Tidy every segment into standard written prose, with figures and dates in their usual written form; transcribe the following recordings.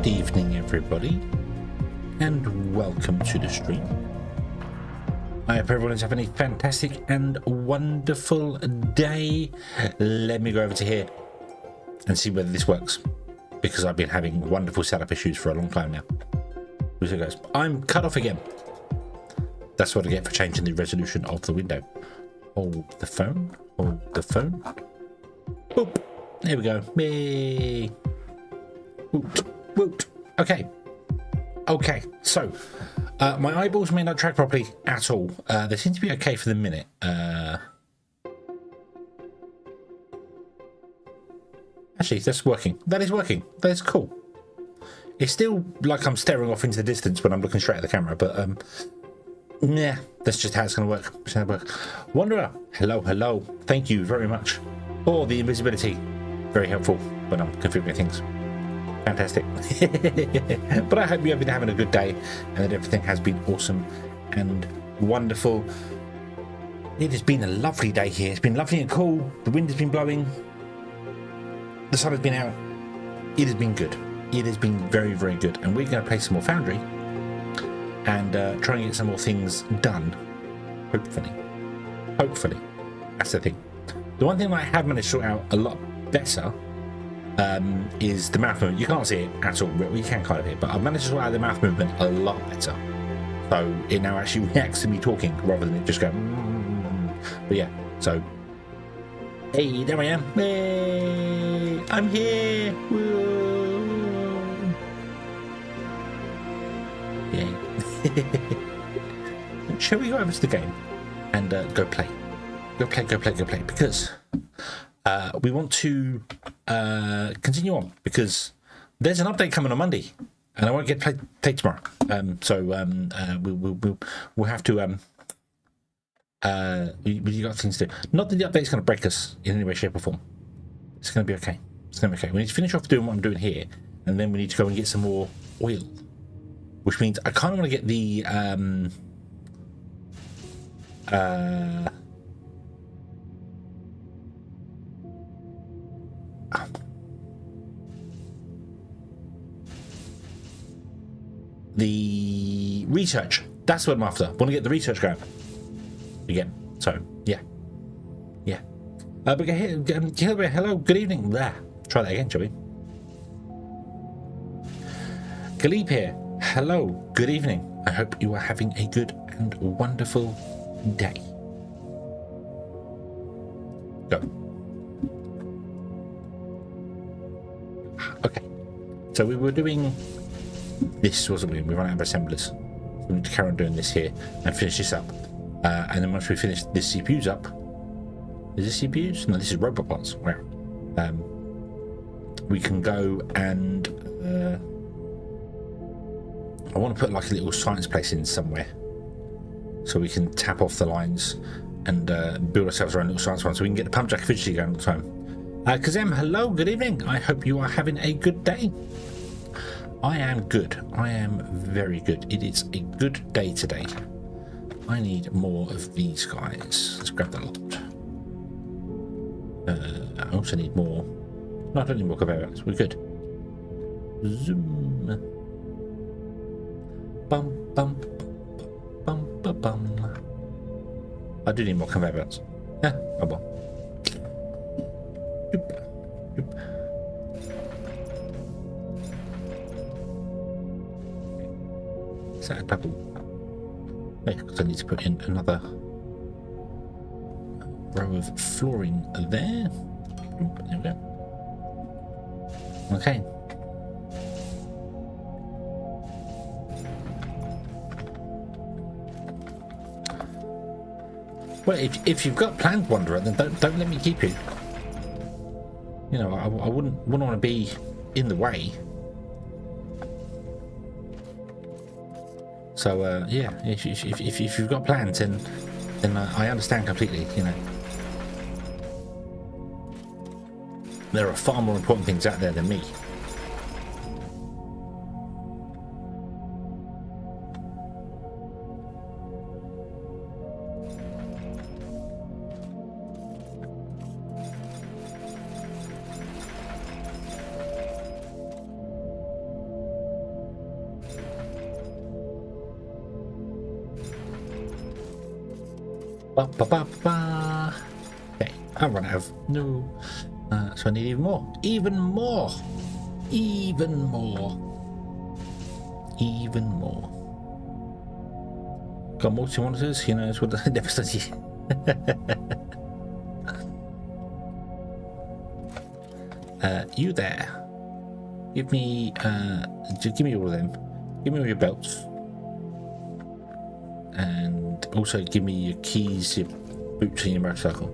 Good evening, everybody, and welcome to the stream. I hope everyone is having a fantastic and wonderful day. Let me go over to here and see whether this works, because I've been having wonderful setup issues for a long time now. So it goes. I'm cut off again. That's what I get for changing the resolution of the window. Hold the phone. Hold the phone. Boop. There we go. Me. Woot. Woot. Okay. Okay. So, my eyeballs may not track properly at all. They seem to be okay for the minute. Actually, that's working. That is working. That's cool. It's still like I'm staring off into the distance when I'm looking straight at the camera, but yeah, that's just how it's going to work. That's how it works. Wanderer, hello, hello. Thank you very much for the invisibility. Very helpful when I'm configuring things. Fantastic. But I hope you have been having a good day and that everything has been awesome and wonderful. It has been a lovely day here. It's been lovely and cool. The wind has been blowing. The sun has been out. It has been good. It has been very, very good. And we're going to play some more Foundry and try and get some more things done. Hopefully. Hopefully. That's the thing. The one thing that I have managed to sort out a lot better is the mouth movement. You can't see it at all. Well, you can kind of hear it, but I've managed to sort out the mouth movement a lot better. So it now actually reacts to me talking rather than it just going. But yeah, so hey, there I am. Hey, I'm here. Whoa. Yay. Shall we go over to the game and go play? Go play, because we want to continue on, because there's an update coming on Monday and I won't get to play tomorrow. We'll have to you got things to do. Not that the update's going to break us in any way, shape or form. It's going to be okay. It's going to be okay. We need to finish off doing what I'm doing here, and then we need to go and get some more oil, which means I kind of want to get the research. That's what I'm after. I want to get the research going again. So yeah. But hello, good evening. There. Try that again, shall we? Galib here. Hello, good evening. I hope you are having a good and wonderful day. Go. Okay. So we were doing this, wasn't we? We ran out of assemblers. So we need to carry on doing this here and finish this up. And then once we finish this CPU's up, is this CPUs? No, this is Robobots. Wow. We can go and I want to put like a little science place in somewhere, so we can tap off the lines and build ourselves our own little science one, so we can get the pump jack efficiency going all the time. Kazem, hello, good evening. I hope you are having a good day. I am good. I am very good. It is a good day today. I need more of these guys. Let's grab that lot. I also need more. No, I don't need more conveyor belts. We're good. Zoom. Bum bum bum bum bum. I do need more conveyor belts. Yeah, oh well. Doop, doop. Is that a double? Yeah, because I need to put in another row of flooring there. There we go. Okay. Well, if you've got planned, Wanderer, then don't let me keep you. You know, I wouldn't want to be in the way. So yeah, if you've got plans, then I understand completely. You know, there are far more important things out there than me. Okay, I'll run out of no. So I need even more. Even more. Got multi-monitors, he knows what the devastating. You there. Give me all of them. Give me all your belts. And also give me your keys, your boots and your motorcycle.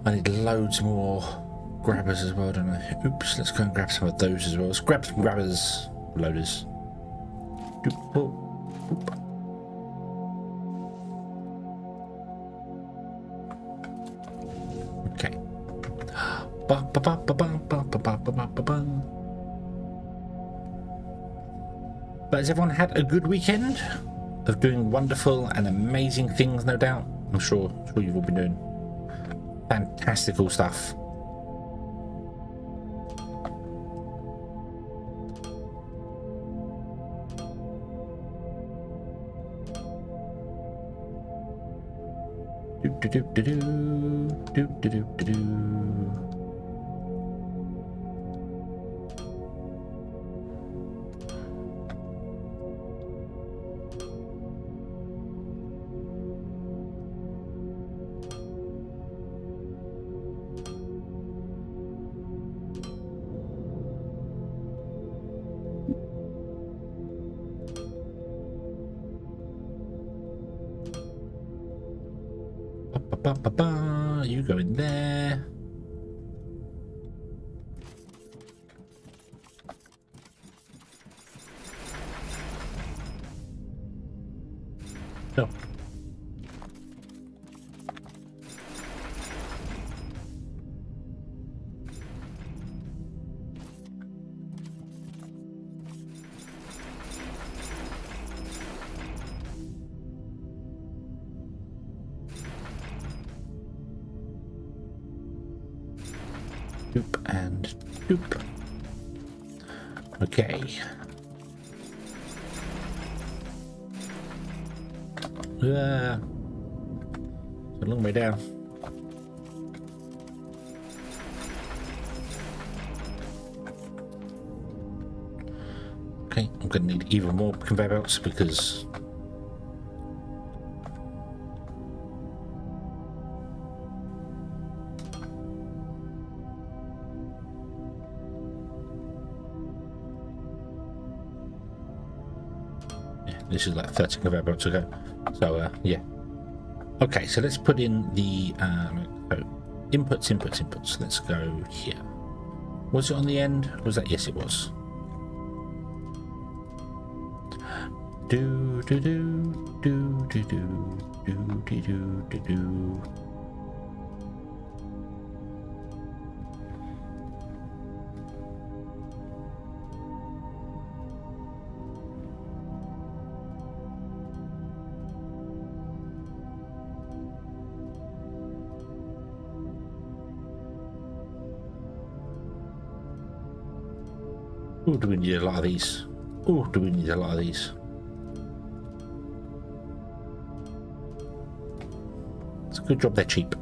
I need loads more grabbers as well, don't I? Oops, let's go and grab some of those as well. Let's grab some grabbers, loaders. Doop, boop, boop. Okay. But has everyone had a good weekend of doing wonderful and amazing things, no doubt. I'm sure you've all been doing fantastical stuff. Do do do do do do do do. You go in there. No. Doop and doop. Okay. It's a long way down. Okay, I'm going to need even more conveyor belts because this is like 30 conveyor belts ago. So yeah. Okay, so let's put in the inputs. Let's go here. Was it on the end? Was that? Yes, it was. Do do do do do do do do do do do. Oh, do we need a lot of these? Oh, do we need a lot of these? It's a good job they're cheap.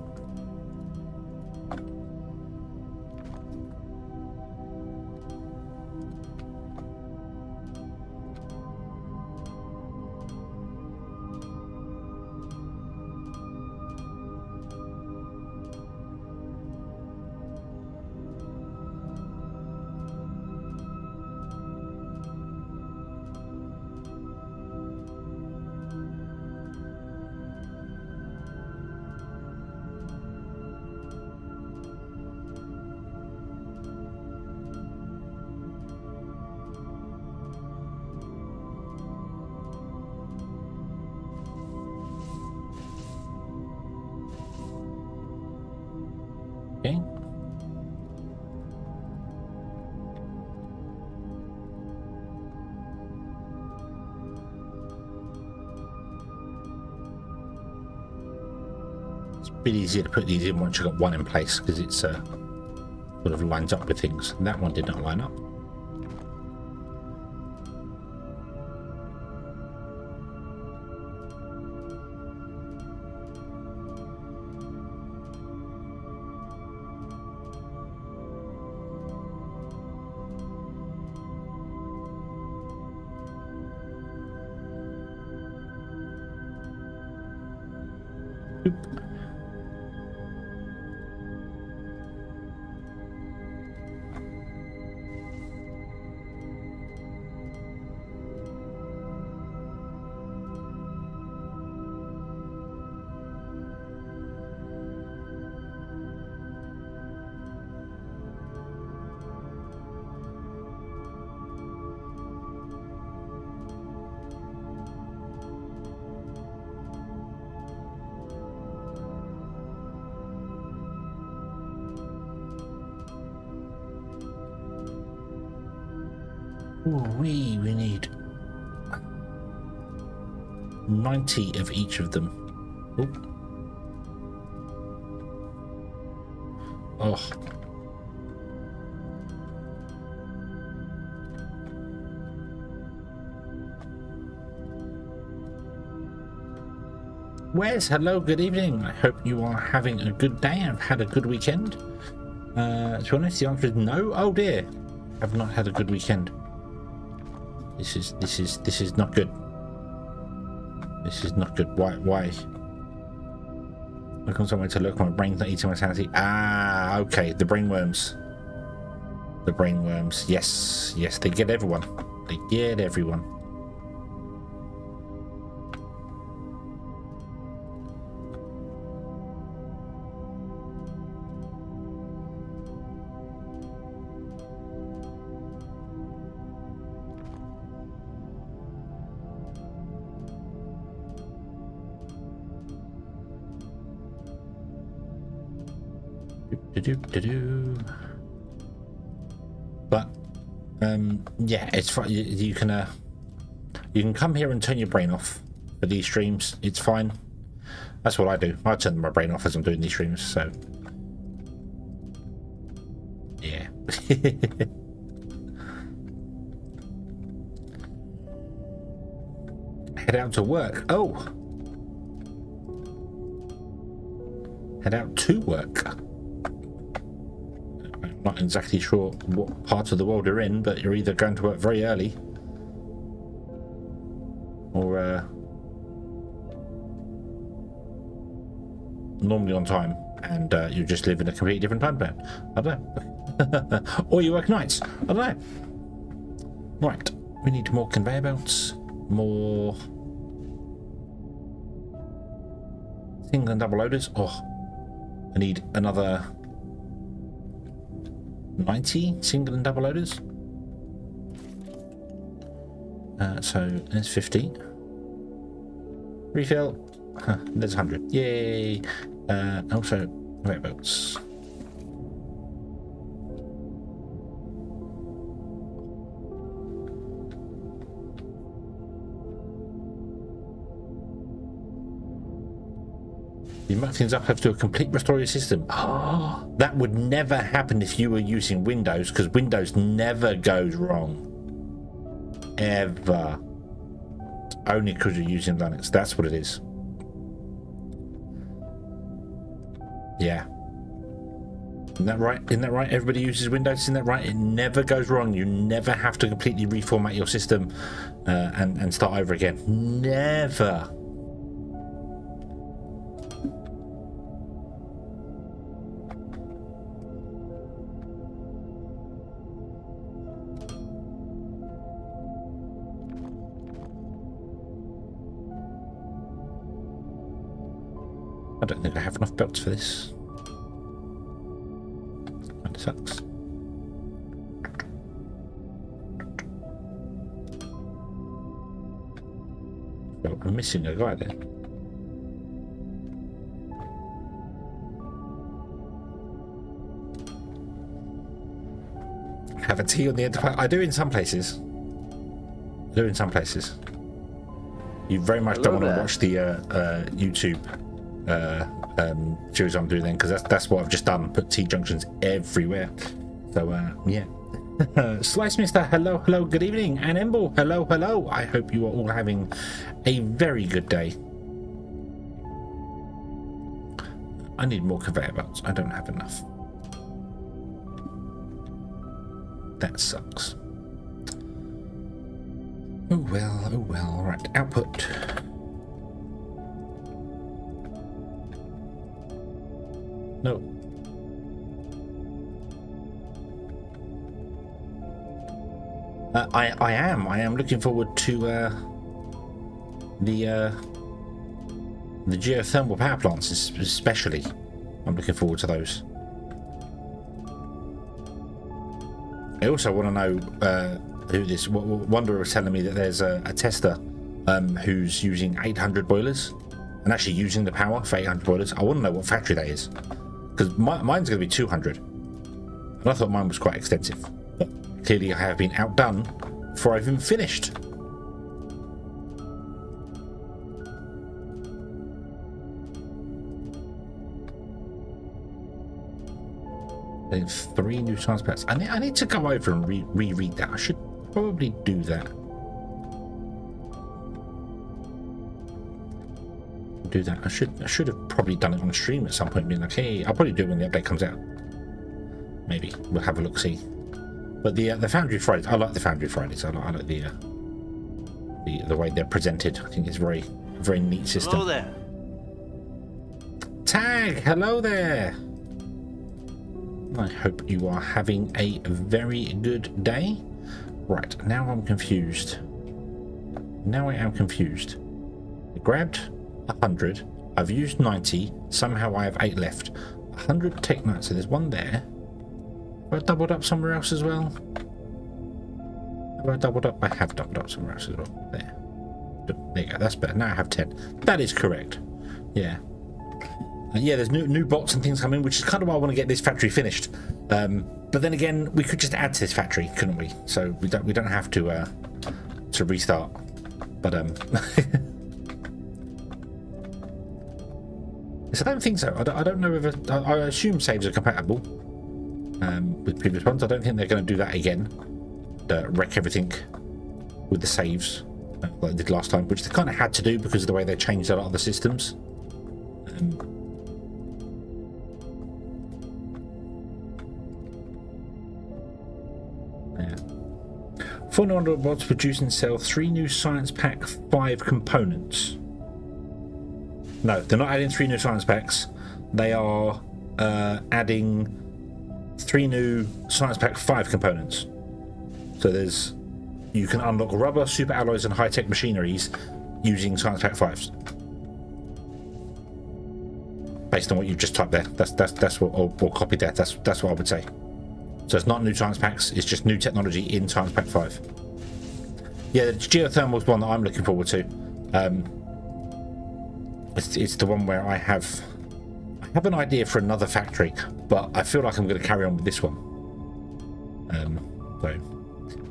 Okay. It's a bit easier to put these in once you've got one in place because it's sort of lines up with things. And that one did not line up. Ooh, we need 90 of each of them. Ooh. Oh. Wes, hello, good evening. I hope you are having a good day. I've had a good weekend. To be honest, the answer is no. Oh dear, I've not had a good weekend. This is not good. This is not good. Why? Look on somewhere to look. My brain's not eating my sanity. Ah, okay. The brainworms. The brainworms. Yes, yes. They get everyone. They get everyone. But yeah, it's fine. You can come here and turn your brain off for these streams. It's fine. That's what I do. I turn my brain off as I'm doing these streams. So yeah. Head out to work. Oh, head out to work. Not exactly sure what part of the world you're in, but you're either going to work very early or normally on time, and you just live in a completely different time zone. I don't know. Or you work nights. I don't know. Right, we need more conveyor belts, more single and double loaders. Oh, I need another 90 single and double loaders. So there's 50. Refill. There's 100. Yay. Also conveyor belts. You muck things up, have to do a complete restore your system. Oh, that would never happen if you were using Windows, because Windows never goes wrong. Ever. Only because you're using Linux. That's what it is. Yeah. Isn't that right? Isn't that right? Everybody uses Windows. Isn't that right? It never goes wrong. You never have to completely reformat your system and start over again. Never. I don't think I have enough belts for this. That sucks. Well, I'm missing a guy there. Have a tea on the Enterprise. I do in some places. I do in some places. You very much don't want to watch the YouTube series I'm doing then, because that's what I've just done. Put T junctions everywhere. So yeah. Slice Mister, hello, good evening, and Emble, hello. I hope you are all having a very good day. I need more conveyor belts. I don't have enough. That sucks. Oh well. Right, output. No. I am looking forward to the geothermal power plants, especially. I'm looking forward to those. I also want to know who this Wanderer was telling me that there's a tester who's using 800 boilers and actually using the power for 800 boilers. I want to know what factory that is, because mine's going to be 200, and I thought mine was quite extensive. But clearly I have been outdone before I've even finished. And 3 new science packs. I need to go over and reread that. I should probably do that. I should have probably done it on stream at some point, being like, hey, I'll probably do it when the update comes out. Maybe we'll have a look, see. But the Foundry Fridays, I like the Foundry Fridays. I like the way they're presented. I think it's a very neat system. Hello there. Tag, hello there. I hope you are having a very good day. Right, now I'm confused. Now I am confused. I grabbed 100. I've used 90. Somehow I have 8 left. 100 take 9. So there's one there. Have I doubled up somewhere else as well? Have I doubled up? I have doubled up somewhere else as well. There. There you go. That's better. Now I have 10. That is correct. Yeah. Yeah, there's new bots and things coming, which is kind of why I want to get this factory finished. But then again, we could just add to this factory, couldn't we? So we don't have to restart. But so I don't think so. I don't know whether I assume saves are compatible with previous ones. I don't think they're going to do that again. Wreck everything with the saves like they did last time, which they kind of had to do because of the way they changed a lot of the systems. Foundry bots produce and sell 3 new Science Pack 5 components. No, they're not adding 3 new Science Packs. They are adding 3 new Science Pack 5 components. So you can unlock rubber, super alloys, and high-tech machineries using Science Pack 5s. Based on what you've just typed there, that's what, or copied there. That's what I would say. So it's not new science packs, it's just new technology in Science Pack 5. Yeah, the geothermal is one that I'm looking forward to. It's the one where I have an idea for another factory, but I feel like I'm going to carry on with this one. So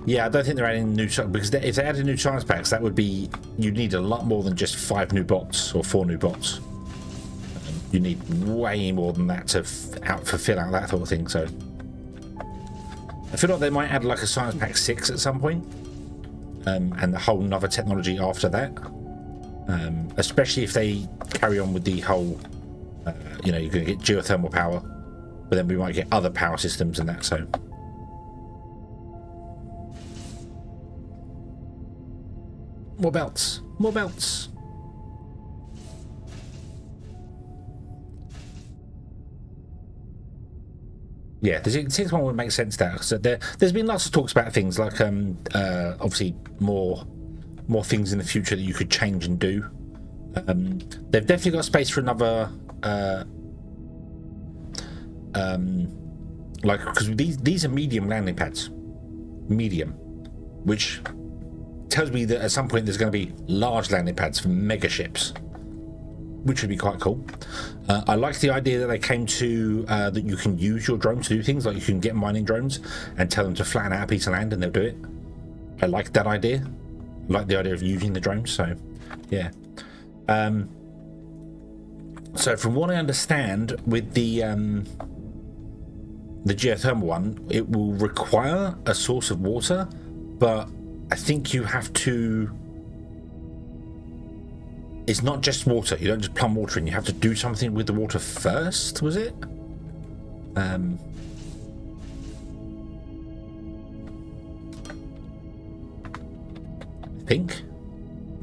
yeah, I don't think they're adding new, because if they added new science packs, that would be, you need a lot more than just 5 new bots or 4 new bots. You need way more than that to fulfill out that sort of thing. So I feel like they might add like a Science Pack 6 at some point, and the whole other technology after that, especially if they carry on with the whole, you're going to get geothermal power, but then we might get other power systems and that. So more belts, more belts. Yeah, the 6th one would make sense there. So there's been lots of talks about things like obviously more things in the future that you could change and do. They've definitely got space for another like, because these are medium landing pads, which tells me that at some point there's going to be large landing pads for mega ships, which would be quite cool. I like the idea that they came to that you can use your drone to do things, like you can get mining drones and tell them to flatten out a piece of land and they'll do it. I like that idea. I like the idea of using the drones. So yeah. So from what I understand with the geothermal one, it will require a source of water, but I think you have to, it's not just water. You don't just plumb water in. You have to do something with the water first, was it? I think.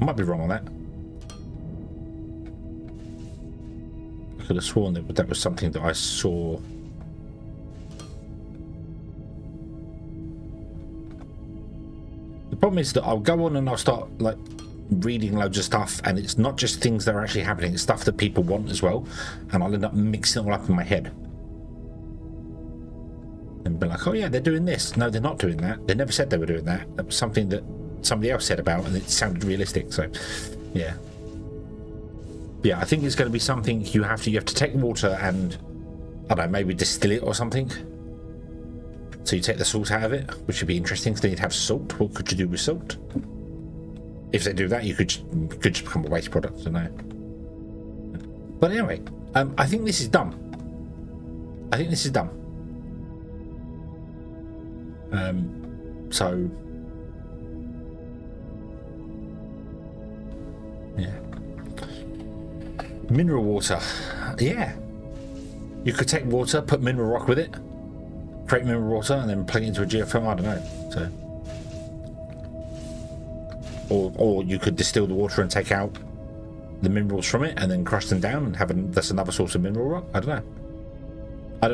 I might be wrong on that. I could have sworn that was something that I saw. The problem is that I'll go on and I'll start like reading loads of stuff, and it's not just things that are actually happening, it's stuff that people want as well, and I'll end up mixing it all up in my head and be like, oh yeah, they're doing this. No, they're not doing that. They never said they were doing that. That was something that somebody else said about, and it sounded realistic. So yeah, I think it's going to be something you have to take water and, I don't know, maybe distill it or something. So you take the salt out of it, which would be interesting, because then you'd have salt. What could you do with salt? If they do that, you could just become a waste product. I don't know. But anyway, I think this is done. So yeah, mineral water. Yeah, you could take water, put mineral rock with it, create mineral water, and then plug it into a geothermal. I don't know. So, or you could distill the water and take out the minerals from it, and then crush them down and have that's another source of mineral rock. I don't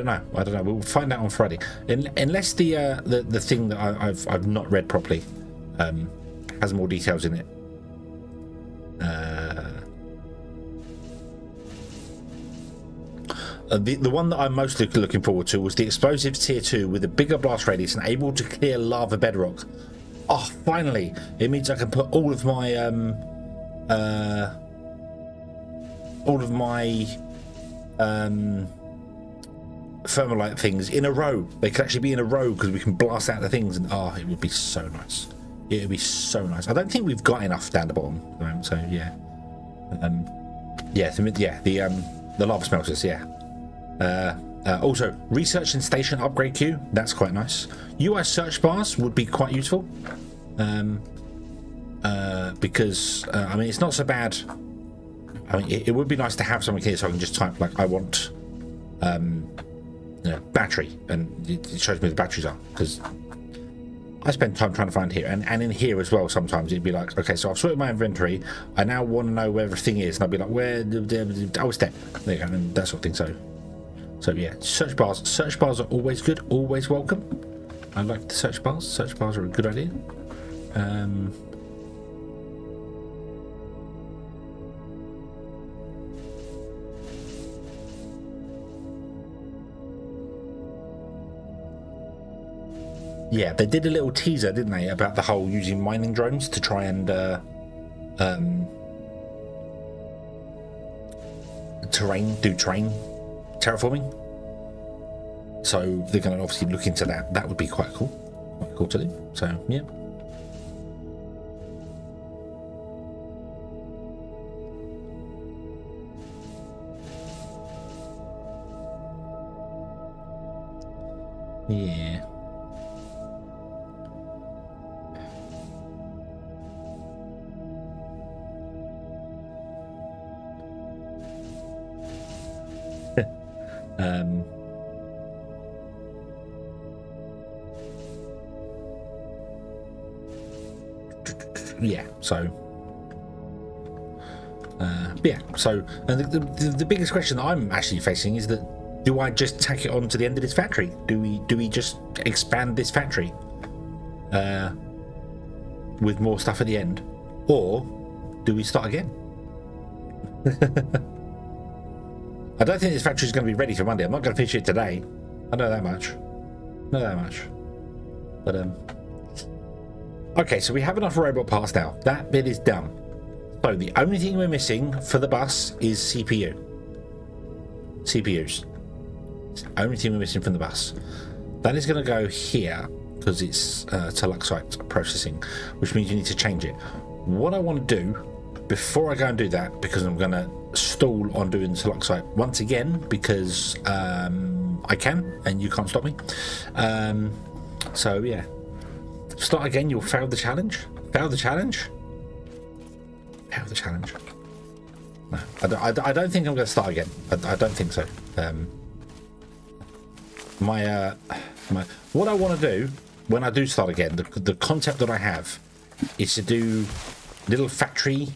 know. We'll find out on Friday, unless the thing that I've not read properly has more details in it. The one that I'm mostly looking forward to was the explosives tier 2 with a bigger blast radius and able to clear lava bedrock. Oh, finally! It means I can put all of my thermalite things in a row. They could actually be in a row because we can blast out the things, and it would be so nice. It would be so nice. I don't think we've got enough down the bottom, so yeah. The lava smelters, yeah. Also, research and station upgrade queue. That's quite nice. UI search bars would be quite useful, because I mean, it's not so bad. I mean, it would be nice to have something here so I can just type like I want battery, and it shows me the batteries are, because I spend time trying to find here, and in here as well. Sometimes it'd be like, okay, so I've sorted my inventory, I now want to know where everything is, and I'd be like, where it's there you go, and that sort of thing. So yeah, search bars are always good, always welcome. I like the search bars are a good idea. Yeah, they did a little teaser, didn't they, about the whole using mining drones to try and terrain terraforming. So they're going to obviously look into that. That would be quite cool to do. So yeah. Yeah. Yeah, so and the biggest question that I'm actually facing is that, do I just tack it on to the end of this factory? Do we just expand this factory with more stuff at the end, or do we start again? I don't think this factory is going to be ready for Monday. I'm not going to finish it today. I know that much. But okay, so we have enough robot parts now. That bit is done. So the only thing we're missing for the bus is CPUs. It's the only thing we're missing from the bus. That is going to go here because it's Teluxite processing, which means you need to change it. What I want to do before I go and do that, because I'm going to stall on doing Teluxite once again because I can and you can't stop me. So yeah. Start again, you'll fail the challenge. Fail the challenge. No, I don't think I'm going to start again. I don't think so. What I want to do when I do start again, the concept that I have is to do little factory,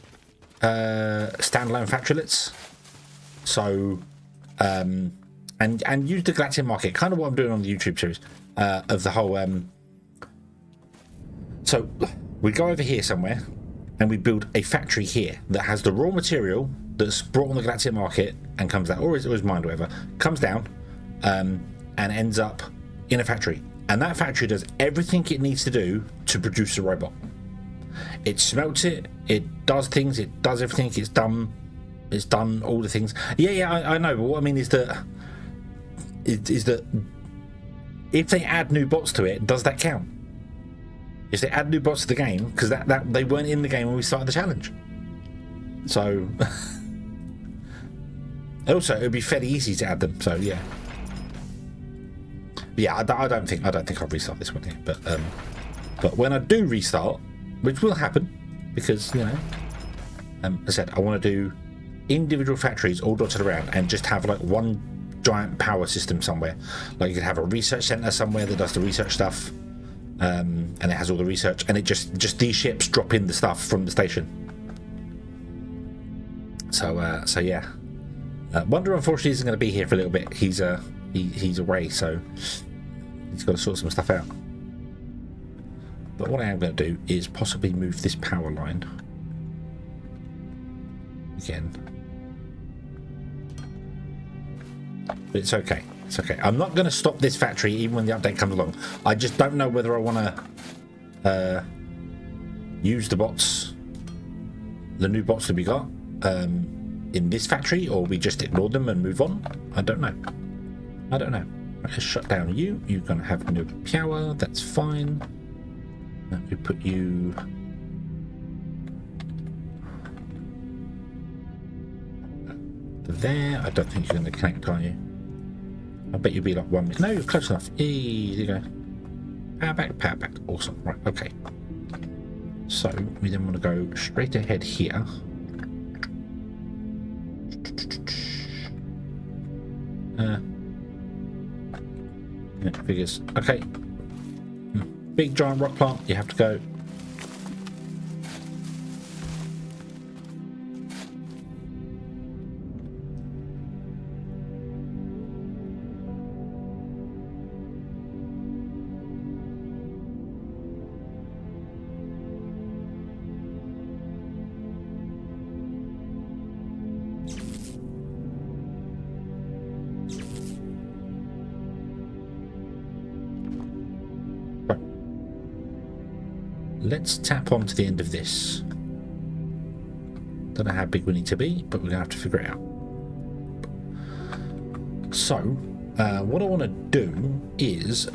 standalone factorylets. So, and use the Galactic Market, kind of what I'm doing on the YouTube series of the whole. So we go over here somewhere and we build a factory here that has the raw material that's brought on the Galactic Market and comes down, or is mined, or whatever, comes down and ends up in a factory. And that factory does everything it needs to do to produce a robot. It smelts it, it does things, it does everything, it's done all the things. Yeah, I know, but what I mean is that if they add new bots to it, does that count? If they add new bots to the game, because that they weren't in the game when we started the challenge. So also it would be fairly easy to add them, so yeah. yeah, I don't think I'll restart this one here. But when I do restart, which will happen, because you know, as I said, I want to do individual factories all dotted around and just have like one giant power system somewhere. Like you could have a research center somewhere that does the research stuff, and it has all the research, and it just these ships drop in the stuff from the station. So yeah, Wonder unfortunately isn't going to be here for a little bit. He's away, so he's got to sort some stuff out. But what I am going to do is possibly move this power line again. But it's okay. It's okay. I'm not going to stop this factory even when the update comes along. I just don't know whether I want to use the bots, the new bots that we got, in this factory, or we just ignore them and move on. I don't know. I don't know. Let's shut down you. You're going to have no power. That's fine. Let me put you... there. I don't think you're going to connect, are you? I bet you'll be like 1 minute. No, you're close enough. There you go. Power back, power back. Awesome. Right, okay. So we then want to go straight ahead here. Yeah, figures. Okay. Big giant rock plant. You have to go. Let's tap onto the end of this. Don't know how big we need to be, but we're gonna have to figure it out. So, what I want to do is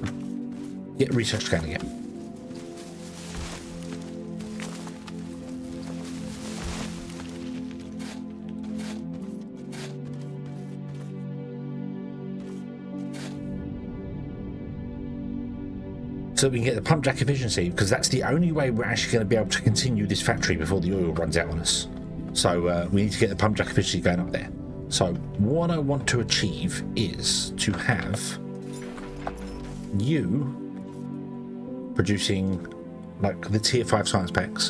get research scanning again. So we can get the pump jack efficiency, because that's the only way we're actually going to be able to continue this factory before the oil runs out on us. So we need to get the pump jack efficiency going up there. So what I want to achieve is to have you producing like the tier 5 science packs,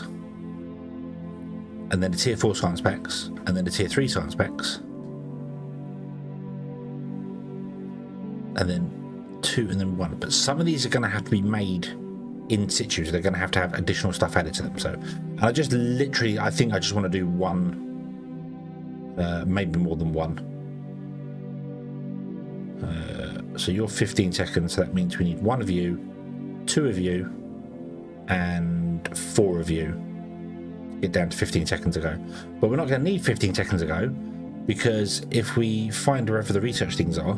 and then the tier 4 science packs, and then the tier 3 science packs, and then 2 and then 1. But some of these are going to have to be made in situ, so they're going to have additional stuff added to them. So and I just literally, I think I just want to do one, maybe more than one. So you're 15 seconds, so that means we need 1 of you, 2 of you, and 4 of you. Get down to 15 seconds ago. But we're not going to need 15 seconds ago, because if we find wherever the research things are,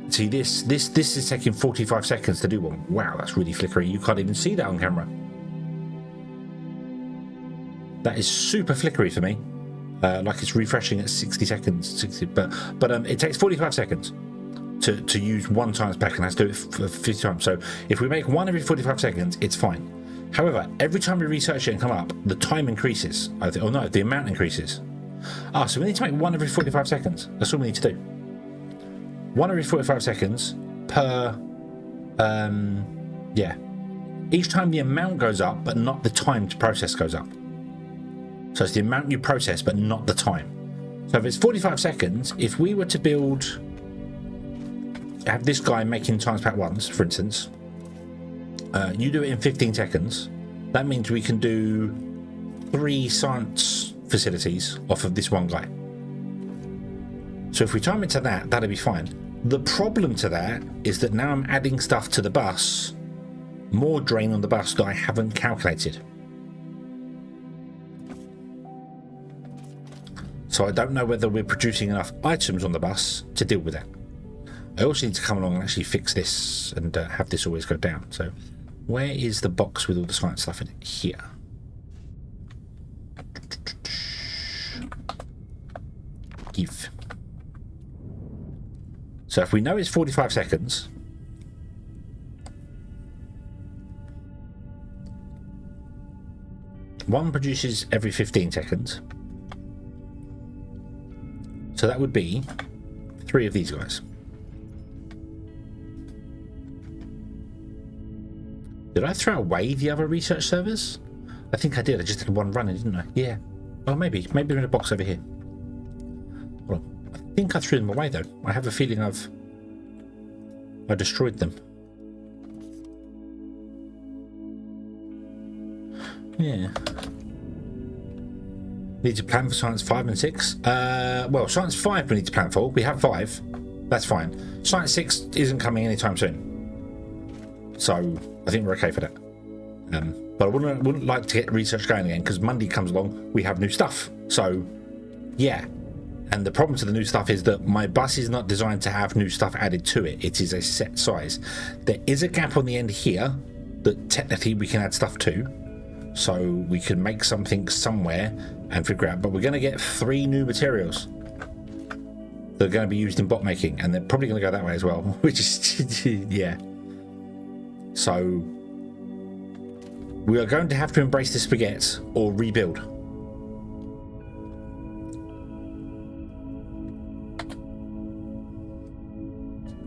see this is taking 45 seconds to do one. Wow, that's really flickery. You can't even see that on camera. That is super flickery for me. Like it's refreshing at 60 seconds, but it takes 45 seconds to use one science pack, and has to do it for 50 times. So if we make one every 45 seconds, it's fine. However, every time we research it and come up, the time increases. Oh no, the amount increases. So we need to make one every 45 seconds. That's all we need to do. One every 45 seconds per, yeah. Each time the amount goes up, but not the time to process goes up. So it's the amount you process, but not the time. So if it's 45 seconds, if we were to have this guy making science pack 1s, for instance, you do it in 15 seconds. That means we can do 3 science facilities off of this one guy. So if we time it to that, that'll be fine. The problem to that is that now I'm adding stuff to the bus, more drain on the bus that I haven't calculated. So I don't know whether we're producing enough items on the bus to deal with that. I also need to come along and actually fix this and have this always go down. So where is the box with all the science stuff in it? Here. Give. So if we know it's 45 seconds, one produces every 15 seconds. So that would be 3 of these guys. Did I throw away the other research servers? I think I did. I just did one running, didn't I? Yeah. Oh, maybe. Maybe they're in a box over here. Well, I think I threw them away, though. I have a feeling I destroyed them. Yeah. Need to plan for Science 5 and 6? Well, Science 5 we need to plan for. We have 5. That's fine. Science 6 isn't coming anytime soon. So, I think we're okay for that. But I wouldn't like to get research going again, because Monday comes along, we have new stuff. So, yeah. And the problem to the new stuff is that my bus is not designed to have new stuff added to it. It is a set size. There is a gap on the end here that technically we can add stuff to. So we can make something somewhere and figure out. But we're going to get 3 new materials that are going to be used in bot making. And they're probably going to go that way as well. Which is, yeah. So we are going to have to embrace the spaghetti or rebuild.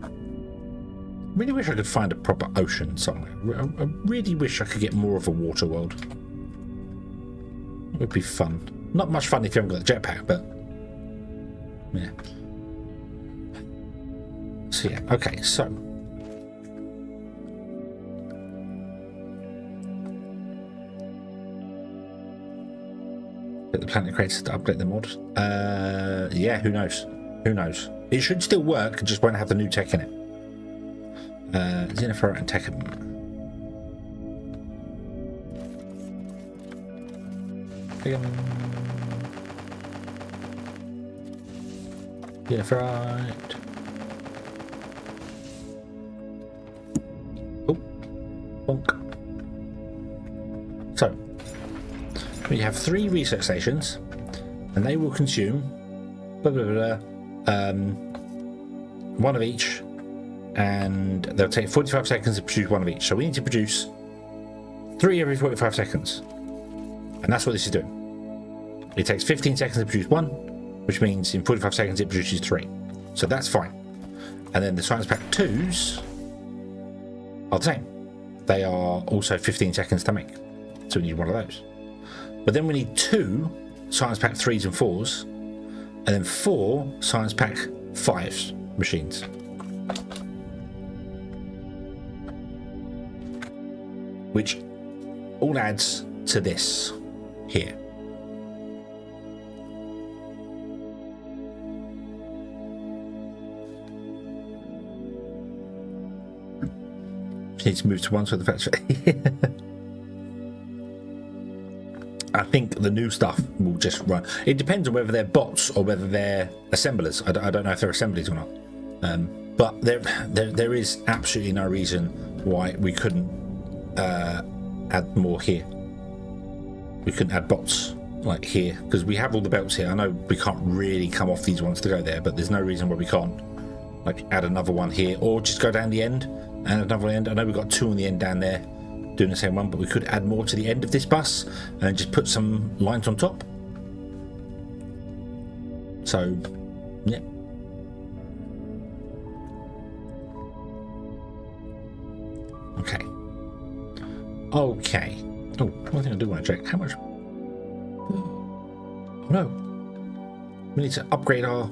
I really wish I could find a proper ocean somewhere. I really wish I could get more of a water world. It would be fun. Not much fun if you haven't got the jetpack, but yeah. So yeah, okay, so get the planet creators to update the mod. Yeah, who knows? Who knows? It should still work, it just won't have the new tech in it. Jennifer and Tech. Jennifer, right. Oh, bonk. So, we have 3 research stations, and they will consume blah, blah, blah, blah, 1 of each. And they'll take 45 seconds to produce 1 of each. So we need to produce 3 every 45 seconds. And that's what this is doing. It takes 15 seconds to produce 1, which means in 45 seconds it produces 3. So that's fine. And then the Science Pack 2s are the same. They are also 15 seconds to make. So we need 1 of those. But then we need 2 Science Pack 3s and 4s, and then 4 Science Pack 5s machines. Which all adds to this here. Just need to move to one so the factory. I think the new stuff will just run. It depends on whether they're bots or whether they're assemblers. I don't know if they're assemblies or not. But there is absolutely no reason why we couldn't add more here. We couldn't add bots like here because we have all the belts here. I know we can't really come off these ones to go there, but there's no reason why we can't like add another one here or just go down the end and another end. I know we've got 2 on the end down there doing the same one, but we could add more to the end of this bus and just put some lines on top. So yeah. Okay. Okay. Oh, one thing I do want to check. How much? Oh no. We need to upgrade our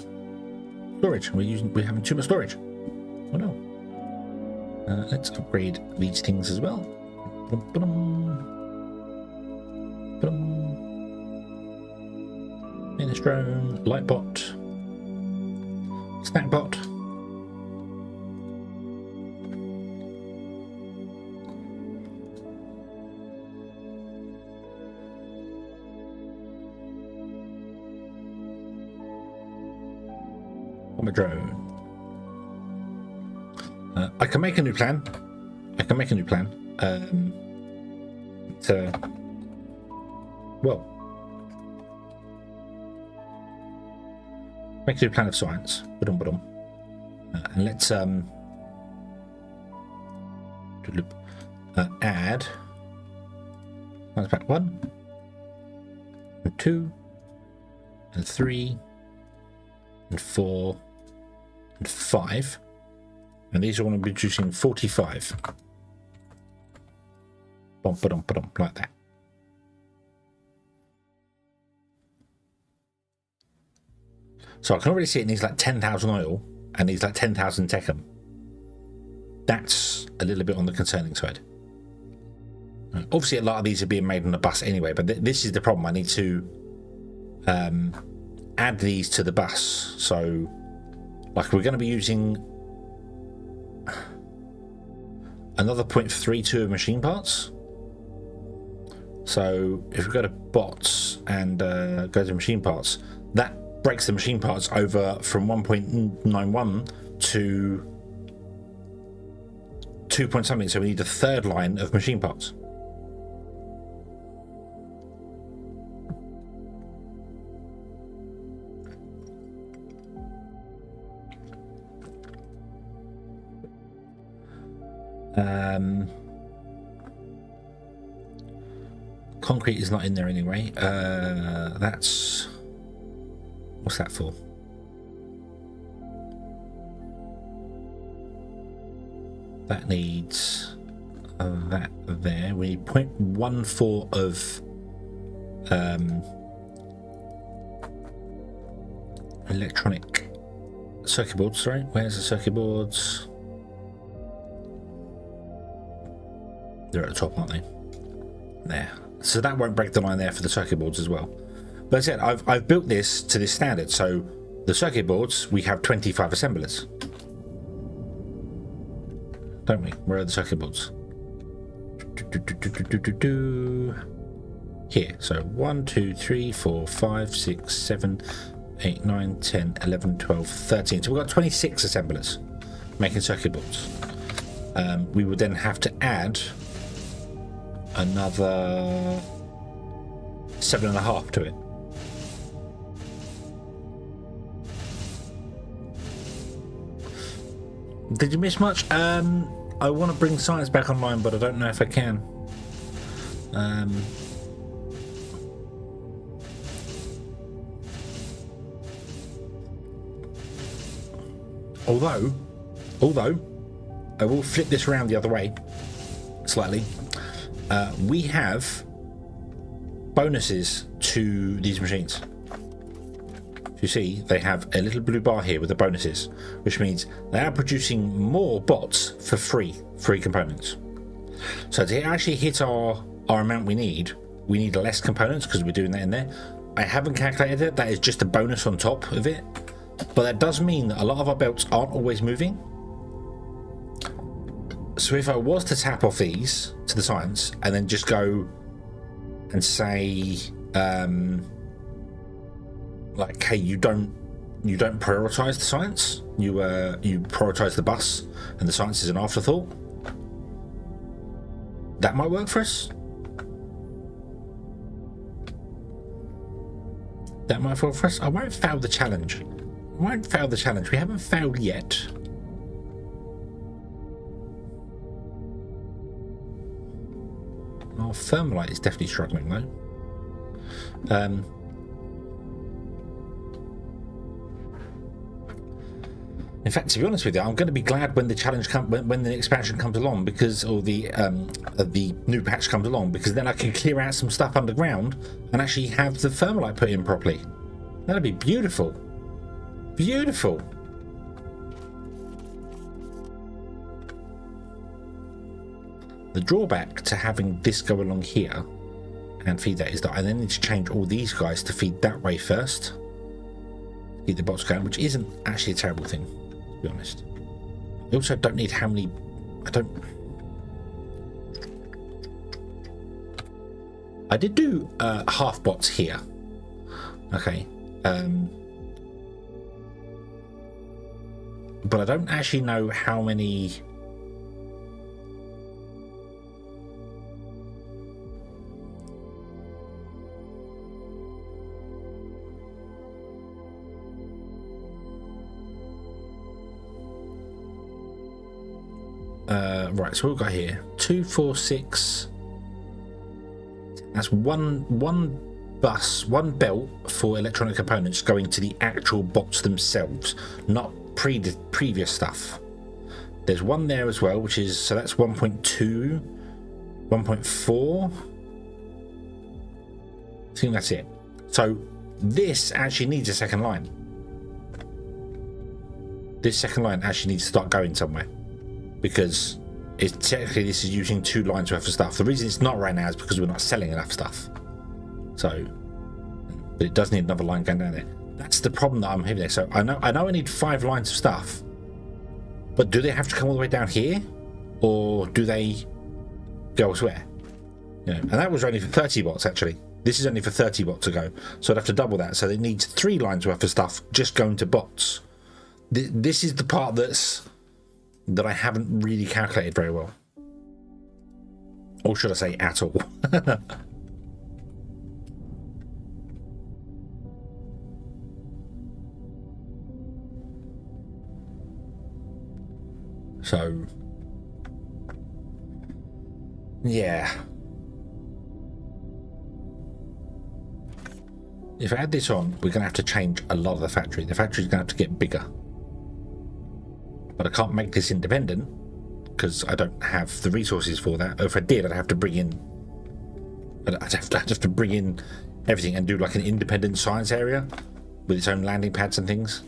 storage. We're having too much storage. Oh no. Let's upgrade these things as well. Minestrone, Lightbot, Snackbot. I'm a drone. I can make a new plan. Make a new plan of science. And let's add that's back 1 and 2 and 3 and 4 and 5, and these are going to be producing 45. Bump, like that. So I can already see it needs like 10,000 oil and needs like 10,000 techum. That's a little bit on the concerning side. Obviously, a lot of these are being made on the bus anyway, but this is the problem. I need to add these to the bus. So, like, we're going to be using another 0.32 of machine parts. So, if we go to bots and go to machine parts, that breaks the machine parts over from 1.91 to 2 point something. So we need a third line of machine parts. Concrete is not in there anyway. That's... what's that for? That needs that there. We need 0.14 of electronic circuit boards. Sorry, where's the circuit boards? They're at the top, aren't they? There. So that won't break the line there for the circuit boards as well. But as I said, I've built this to this standard. So the circuit boards, we have 25 assemblers, don't we? Where are the circuit boards? Here. So 1, 2, 3, 4, 5, 6, 7, 8, 9, 10, 11, 12, 13. So we've got 26 assemblers making circuit boards. We would then have to add another 7.5 to it. Did you miss much? I want to bring science back online, but I don't know if I can. Although I will flip this around the other way slightly. We have bonuses to these machines. You see, they have a little blue bar here with the bonuses, which means they are producing more bots for free components. So to actually hit our amount we need less components because we're doing that in there. I haven't calculated it. That is just a bonus on top of it. But that does mean that a lot of our belts aren't always moving. So if I was to tap off these to the science and then just go and say, like, hey, you don't prioritize the science. You prioritize the bus, and the science is an afterthought. That might work for us. That might work for us. I won't fail the challenge. We haven't failed yet. Our thermalite is definitely struggling though. In fact, to be honest with you, I'm going to be glad when the challenge when the expansion comes along, because, or the new patch comes along, because then I can clear out some stuff underground and actually have the thermalite put in properly. That'd be beautiful. Beautiful. The drawback to having this go along here and feed that is that I then need to change all these guys to feed that way first. Keep the bots going, which isn't actually a terrible thing, to be honest. I also don't need how many... I did do half bots here. Okay. But I don't actually know how many... Right, so what we've got here, 2, 4, 6. That's one bus, one belt for electronic components going to the actual bots themselves, not previous stuff. There's one there as well, which is, so that's 1.2, 1.4. I think that's it. So this actually needs a second line. This second line actually needs to start going somewhere, because it's technically this is using 2 lines worth of stuff. The reason it's not right now is because we're not selling enough stuff. So, but it does need another line going down there. That's the problem that I'm having there. So I know I need 5 lines of stuff, but do they have to come all the way down here, or do they go elsewhere? You know, and that was only for 30 bots actually. This is only for 30 bots to go, so I'd have to double that. So it needs 3 lines worth of stuff just going to bots. This is the part that I haven't really calculated very well, or should I say at all. So yeah, if I add this on, we're going to have to change a lot of the factory. The factory's going to have to get bigger. But I can't make this independent because I don't have the resources for that. If I did, I'd have to bring in everything and do like an independent science area with its own landing pads and things.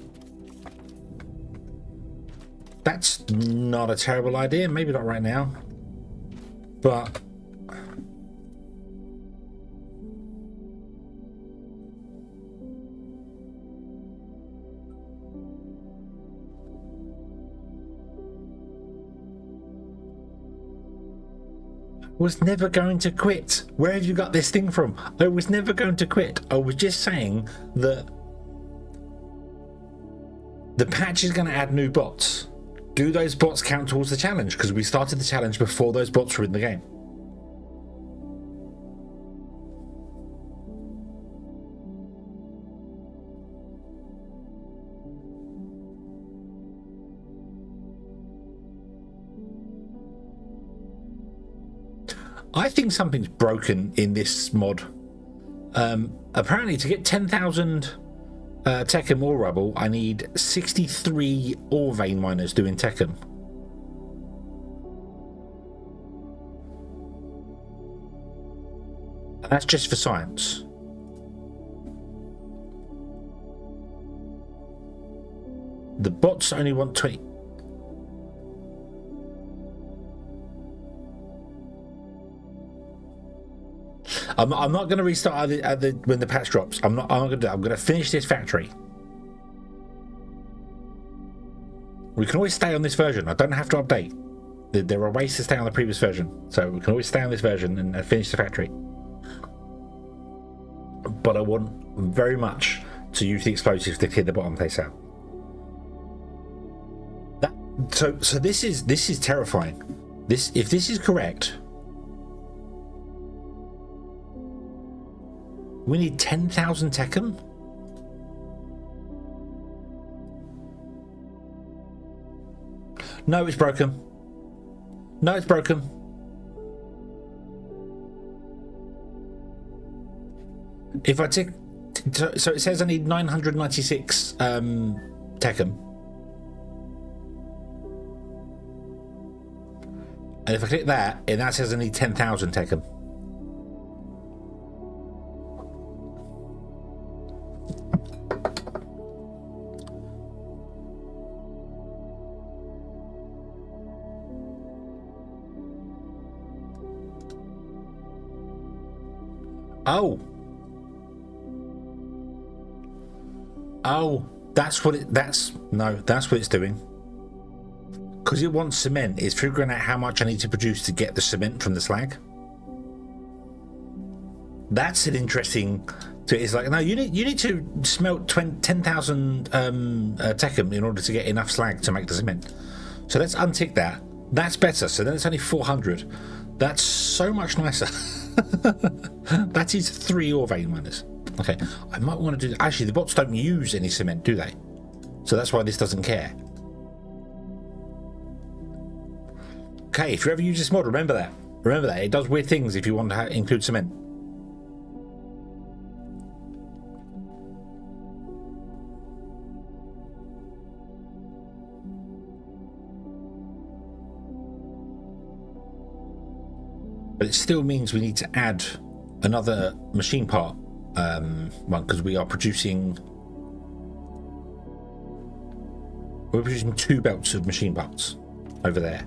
That's not a terrible idea. Maybe not right now, but was never going to quit. Where have you got this thing from? I was never going to quit. I was just saying that the patch is going to add new bots. Do those bots count towards the challenge? Because we started the challenge before those bots were in the game. I think something's broken in this mod. Apparently to get 10,000 Techem ore rubble, I need 63 ore vein miners doing Techem. And that's just for science. The bots only want 20. I'm not going to restart when the patch drops. I'm not going to do that. I'm going to finish this factory. We can always stay on this version. I don't have to update. There are ways to stay on the previous version, so we can always stay on this version and finish the factory. But I want very much to use the explosives to clear the bottom place out. So this is terrifying. If this is correct. We need 10,000 Techem? No, it's broken. No, it's broken. If I take... So it says I need 996 Techem. And if I click that, and that says I need 10,000 Techem. Oh, that's what that's what it's doing. Because it wants cement, it's figuring out how much I need to produce to get the cement from the slag. That's an interesting. It's like, no, you need to smelt 10,000 Techem in order to get enough slag to make the cement. So let's untick that. That's better. So then it's only 400. That's so much nicer. That is 3 ore vein miners. Okay, I might want to do. Actually, the bots don't use any cement, do they? So that's why this doesn't care. Okay, if you ever use this mod, remember that. Remember that. It does weird things if you want to include cement. But it still means we need to add another machine part one, because we're producing 2 belts of machine parts over there.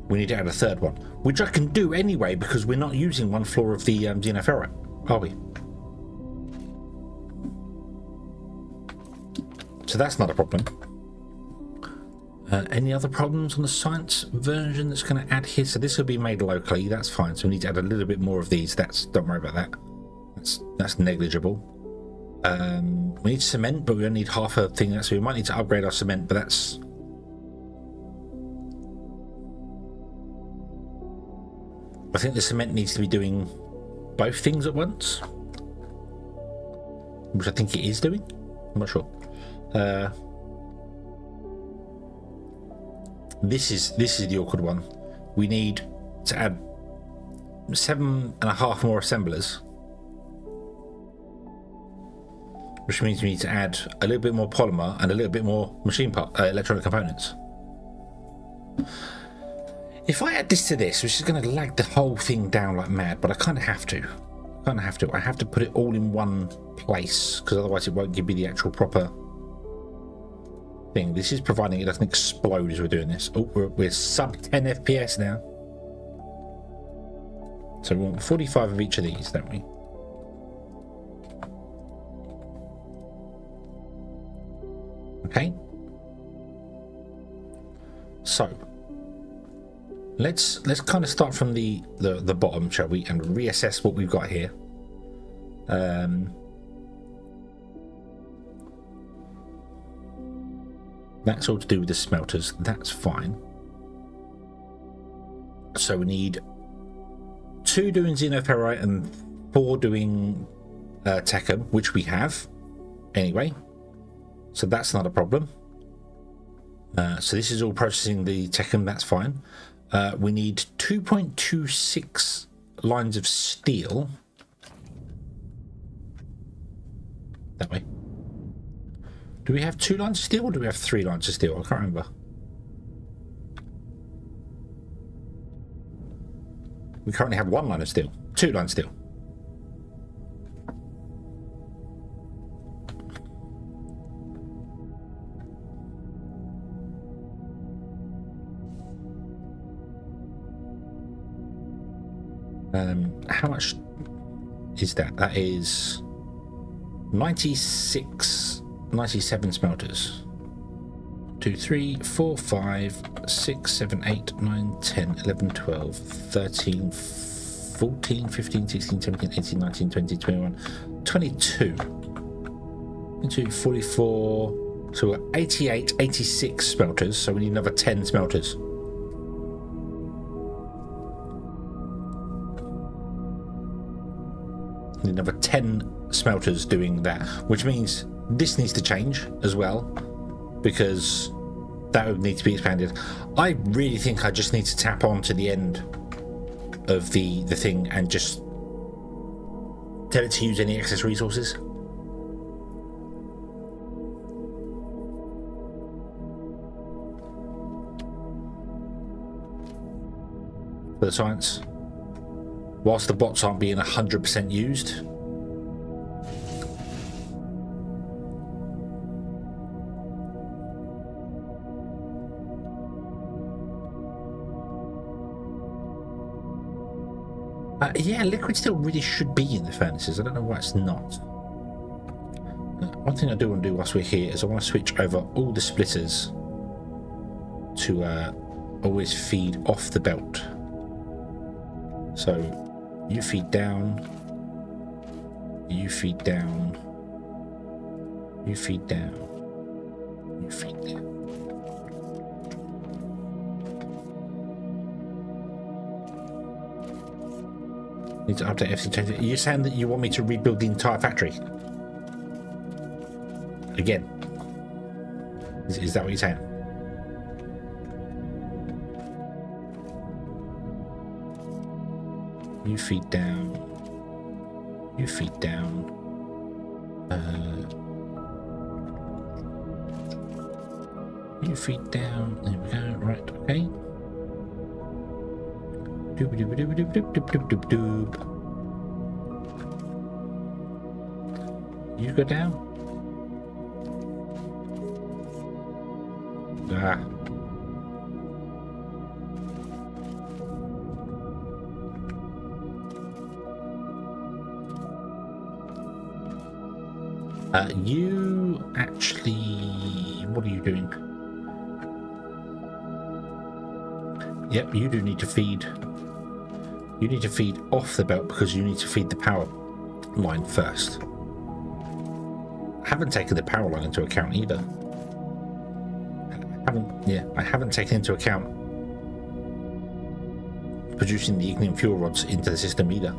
We need to add a 3rd one, which I can do anyway because we're not using 1 floor of the xenoferrite, are we? So that's not a problem. Any other problems on the science version that's going to add here? So this will be made locally, that's fine. So we need to add a little bit more of these. Don't worry about that. That's negligible. We need cement, but we only need half a thing. So we might need to upgrade our cement, but that's... I think the cement needs to be doing both things at once, which I think it is doing. I'm not sure. This is the awkward one. We need to add 7.5 more assemblers, which means we need to add a little bit more polymer and a little bit more machine part, electronic components. If I add this to this, which is going to lag the whole thing down like mad, but I kind of have to. I have to put it all in one place, because otherwise it won't give me the actual proper thing. This is providing it doesn't explode as we're doing this. Oh, we're sub 10 FPS now. So we want 45 of each of these, don't we? Okay. So let's kind of start from the bottom, shall we, and reassess what we've got here. That's all to do with the smelters. That's fine. So we need 2 doing xenoferrite and 4 doing techum, which we have anyway. So that's not a problem. So this is all processing the techum. That's fine. We need 2.26 lines of steel. That way. Do we have 2 lines of steel or do we have 3 lines of steel? I can't remember. We currently have 1 line of steel. 2 lines of steel. How much is that? That is 97 smelters. 2, 3, 4, 5, 6, 7, 8, 9, 10, 11, 12, 13, 14, 15, 16, 17, 18, 19, 20, 21, 22. 22, 44. So we're 88, 86 smelters. So we need another 10 smelters. Another 10 smelters doing that, which means this needs to change as well, because that would need to be expanded. I really think I just need to tap on to the end of the thing and just tell it to use any excess resources. For the science, whilst the bots aren't being 100% used. Yeah, liquid steel really should be in the furnaces. I don't know why it's not. One thing I do want to do whilst we're here is I want to switch over all the splitters to always feed off the belt. So you feed down, you feed down, you feed down, you feed down. Need to update everything. Change it. Are you saying that you want me to rebuild the entire factory again? Is that what you're saying? You feed down. You feed down. You feed down. There we go. Right. Okay. Doob doob doob doob doob doob doob doob doob. You go down. Ah. You actually, what are you doing? Yep, you do need to feed. You need to feed off the belt because you need to feed the power line first. I haven't taken the power line into account either. I haven't taken into account producing the ignium fuel rods into the system either.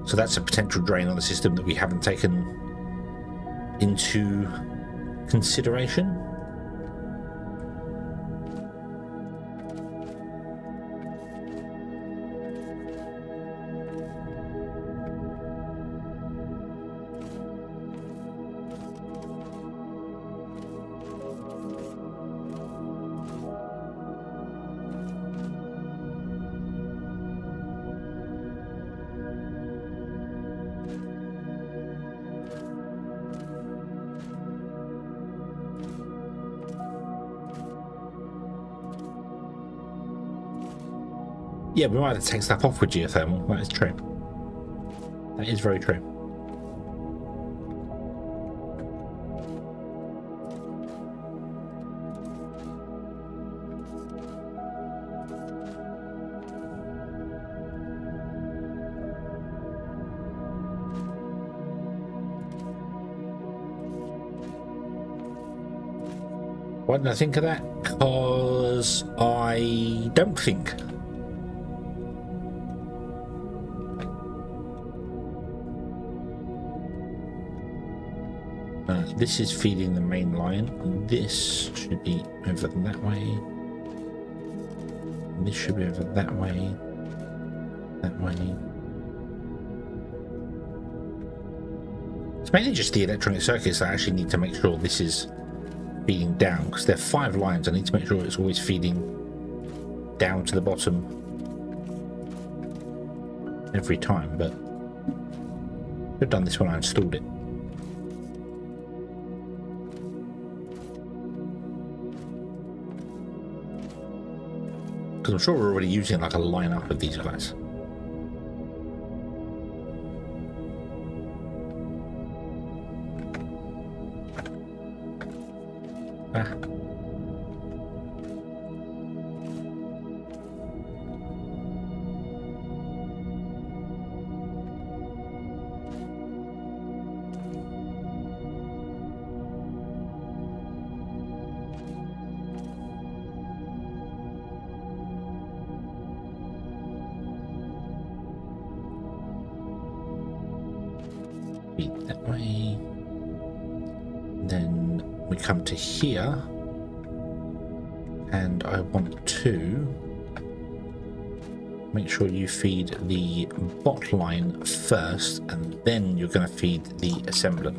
So that's a potential drain on the system that we haven't taken into consideration. Yeah, we might have to take stuff off with geothermal. That is true. That is very true. Why didn't I think of that? Because I don't think. This is feeding the main line. This should be over that way. This should be over that way. That way. It's mainly just the electronic circuits that I actually need to make sure this is feeding down, because there are 5 lines. I need to make sure it's always feeding down to the bottom every time, but I've done this when I installed it. Because I'm sure we're already using like a lineup of these guys. Ah. That way. Then we come to here, and I want to make sure you feed the bot line first, and then you're going to feed the assembler.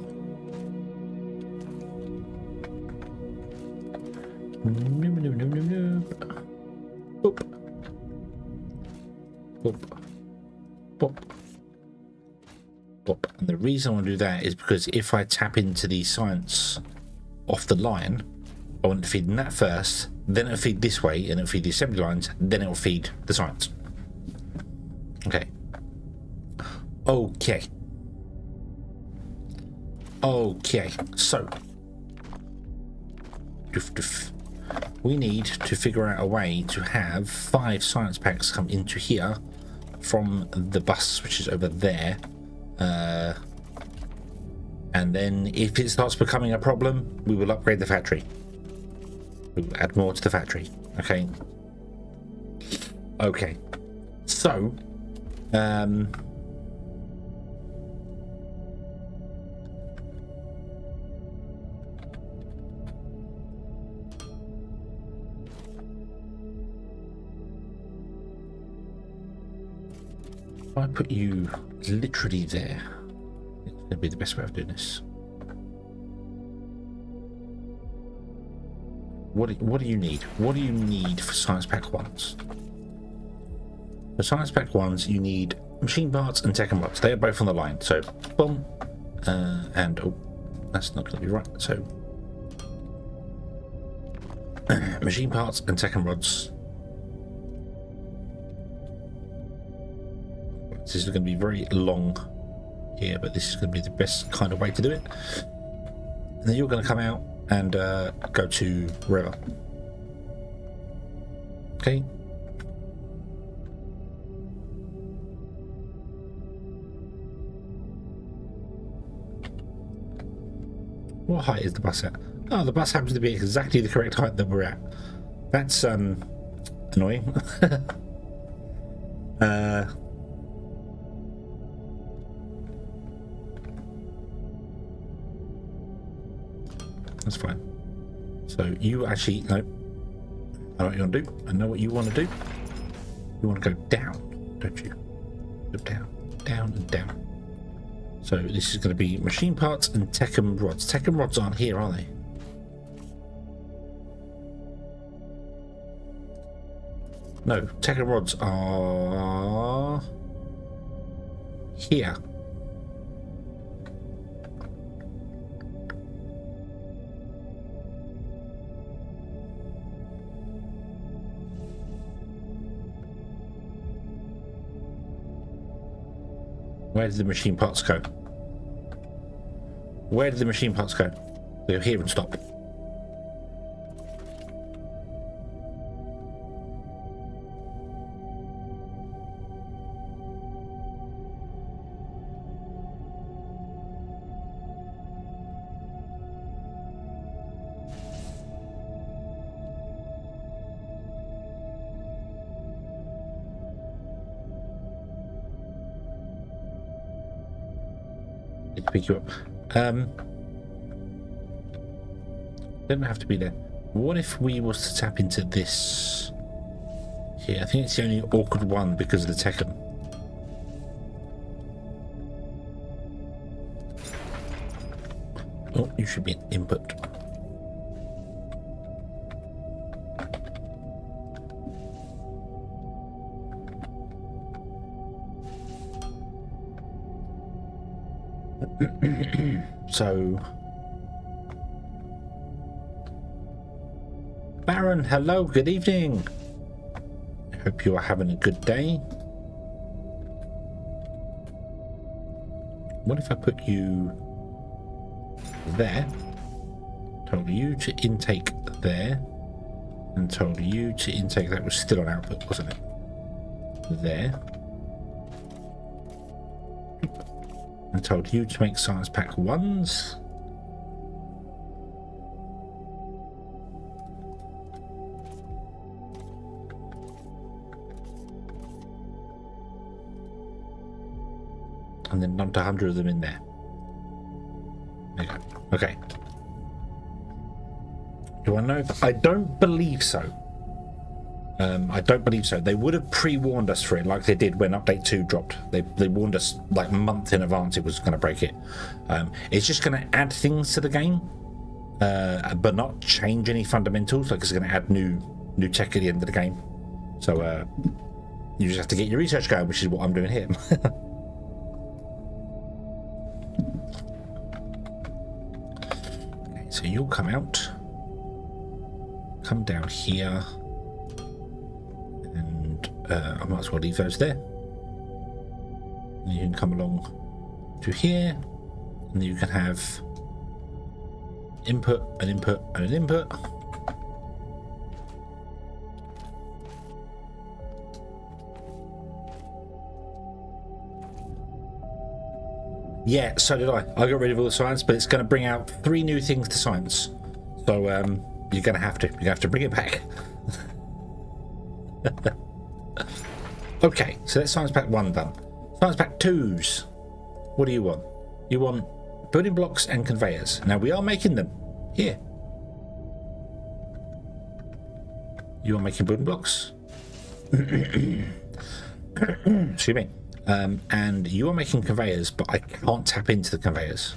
Boop. Boop. Boop. And the reason I want to do that is because if I tap into the science off the line, I want to feed that first, then it'll feed this way, and it'll feed the assembly lines, then it'll feed the science. Okay. Okay, so we need to figure out a way to have 5 science packs come into here from the bus, which is over there. And then if it starts becoming a problem, we will upgrade the factory. We'll add more to the factory. Okay. Okay. So, I put you literally there. It's going to be the best way of doing this. What do you need? What do you need for Science Pack 1s? For Science Pack 1s, you need machine parts and tech and rods. They are both on the line. So, boom. And, oh, that's not going to be right. So, machine parts and tech and rods. This is going to be very long here, but this is going to be the best kind of way to do it. And then you're going to come out and go to wherever. Okay. What height is the bus at? Oh, the bus happens to be exactly the correct height that we're at. That's annoying. That's fine. So you actually, no, I know what you want to do. I know what you want to do. You want to go down, don't you? Go down, down and down. So this is going to be machine parts and Tekken rods. Tekken rods aren't here, are they? No, Tekken rods are here. Where did the machine parts go? Where did the machine parts go? They're here and stop. Need to pick you up. Don't have to be there. What if we was to tap into this here? I think it's the only awkward one because of the Tekken. Oh, you should be an input. So, Baron, hello, good evening. I hope you are having a good day. What if I put you there, told you to intake there, and told you to intake, that was still on output, wasn't it? There. And told you to make Science Pack 1s. And then dumped 100 of them in there. There you go. Okay. Do I know if... I don't believe so. I don't believe so. They would have pre-warned us for it like they did when Update 2 dropped. They warned us like a month in advance it was going to break it. It's just going to add things to the game, but not change any fundamentals. Like it's going to add new tech at the end of the game. So you just have to get your research going, which is what I'm doing here. Okay, so you'll come out. Come down here. I might as well leave those there. And you can come along to here, and you can have input, an input, and an input. Yeah, so did I. I got rid of all the science, but it's going to bring out 3 new things to science. So you're going to have to bring it back. Okay, so that's Science Pack 1 done. Science Pack 2s. What do you want? You want building blocks and conveyors. Now we are making them here. You are making building blocks. Excuse me. and you are making conveyors, but I can't tap into the conveyors.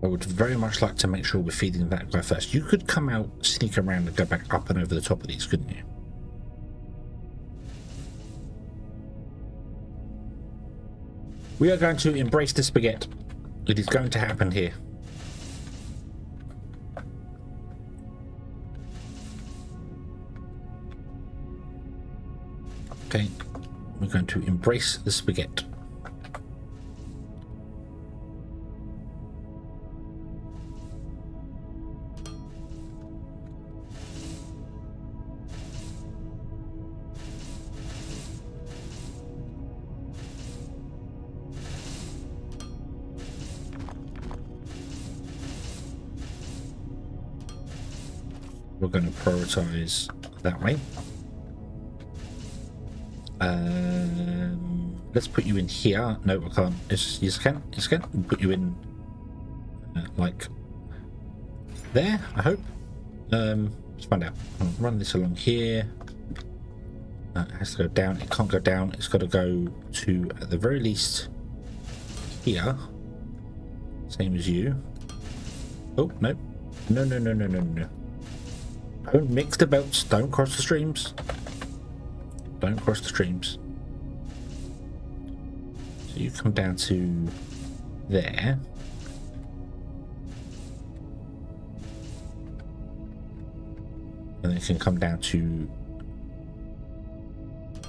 I would very much like to make sure we're feeding that guy first. You could come out, sneak around and go back up and over the top of these, couldn't you? We are going to embrace the spaghetti. It is going to happen here. Okay, we're going to embrace the spaghetti. We're going to prioritize that way. Let's put you in here. No, I can't. Yes, I can. Yes, I can. We'll put you in like there, I hope. Let's find out. I'll run this along here. It has to go down. It can't go down. It's got to go to, at the very least, here. Same as you. Oh, no. No, no, no, no, no, no. Don't mix the belts. Don't cross the streams. Don't cross the streams. So you come down to there. And then it can come down to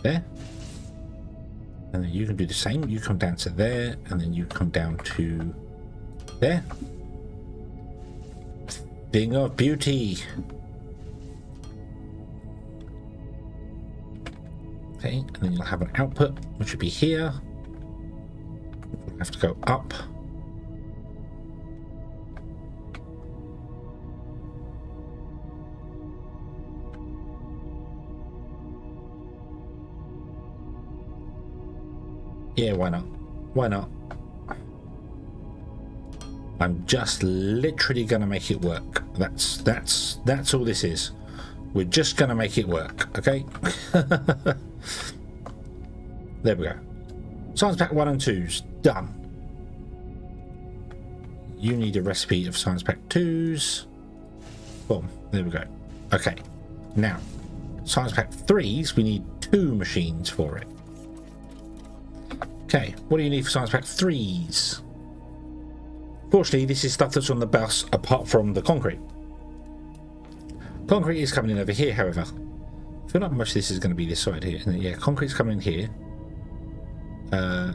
there. And then you can do the same. You come down to there. And then you come down to there. Thing of beauty. Okay, and then you'll have an output, which would be here. We'll have to go up. Yeah, why not? Why not? I'm just literally gonna make it work. That's all this is. We're just gonna make it work, okay? There we go. Science pack 1 and 2's done. You need a recipe of science pack 2's. Boom, there we go. Okay, now science pack 3's, we need 2 machines for it. Okay, what do you need for science pack 3's? Fortunately, this is stuff that's on the bus apart from the concrete. Concrete is coming in over here, however. I feel like much this is going to be this side here. And yeah, concrete's coming in here.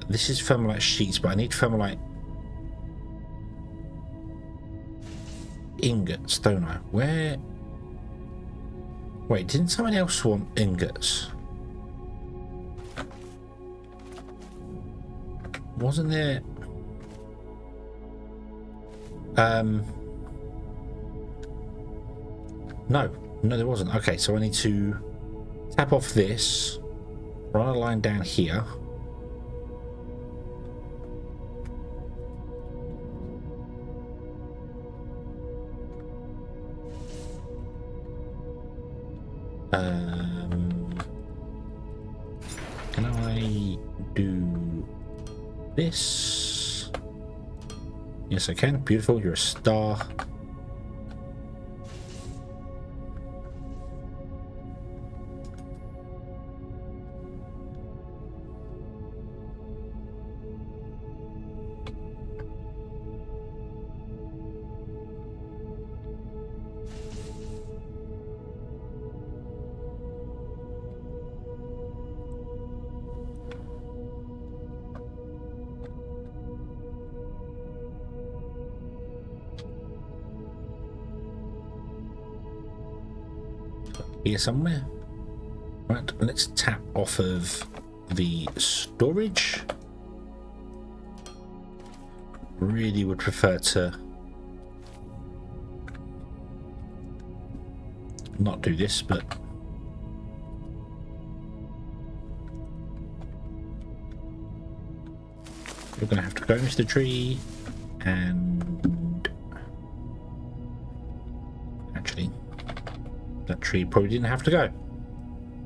This is thermalite sheets, but I need thermalite ingots, don't I? Where? Wait, didn't someone else want ingots? Wasn't there? No, there wasn't. Okay, so I need to tap off this, run a line down here. Can I do this? Yes, I can. Beautiful. You're a star. Here somewhere. Right, let's tap off of the storage. Really would prefer to not do this, but you're going to have to go into the tree, and actually that tree probably didn't have to go,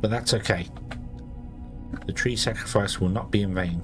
but that's okay. The tree sacrifice will not be in vain.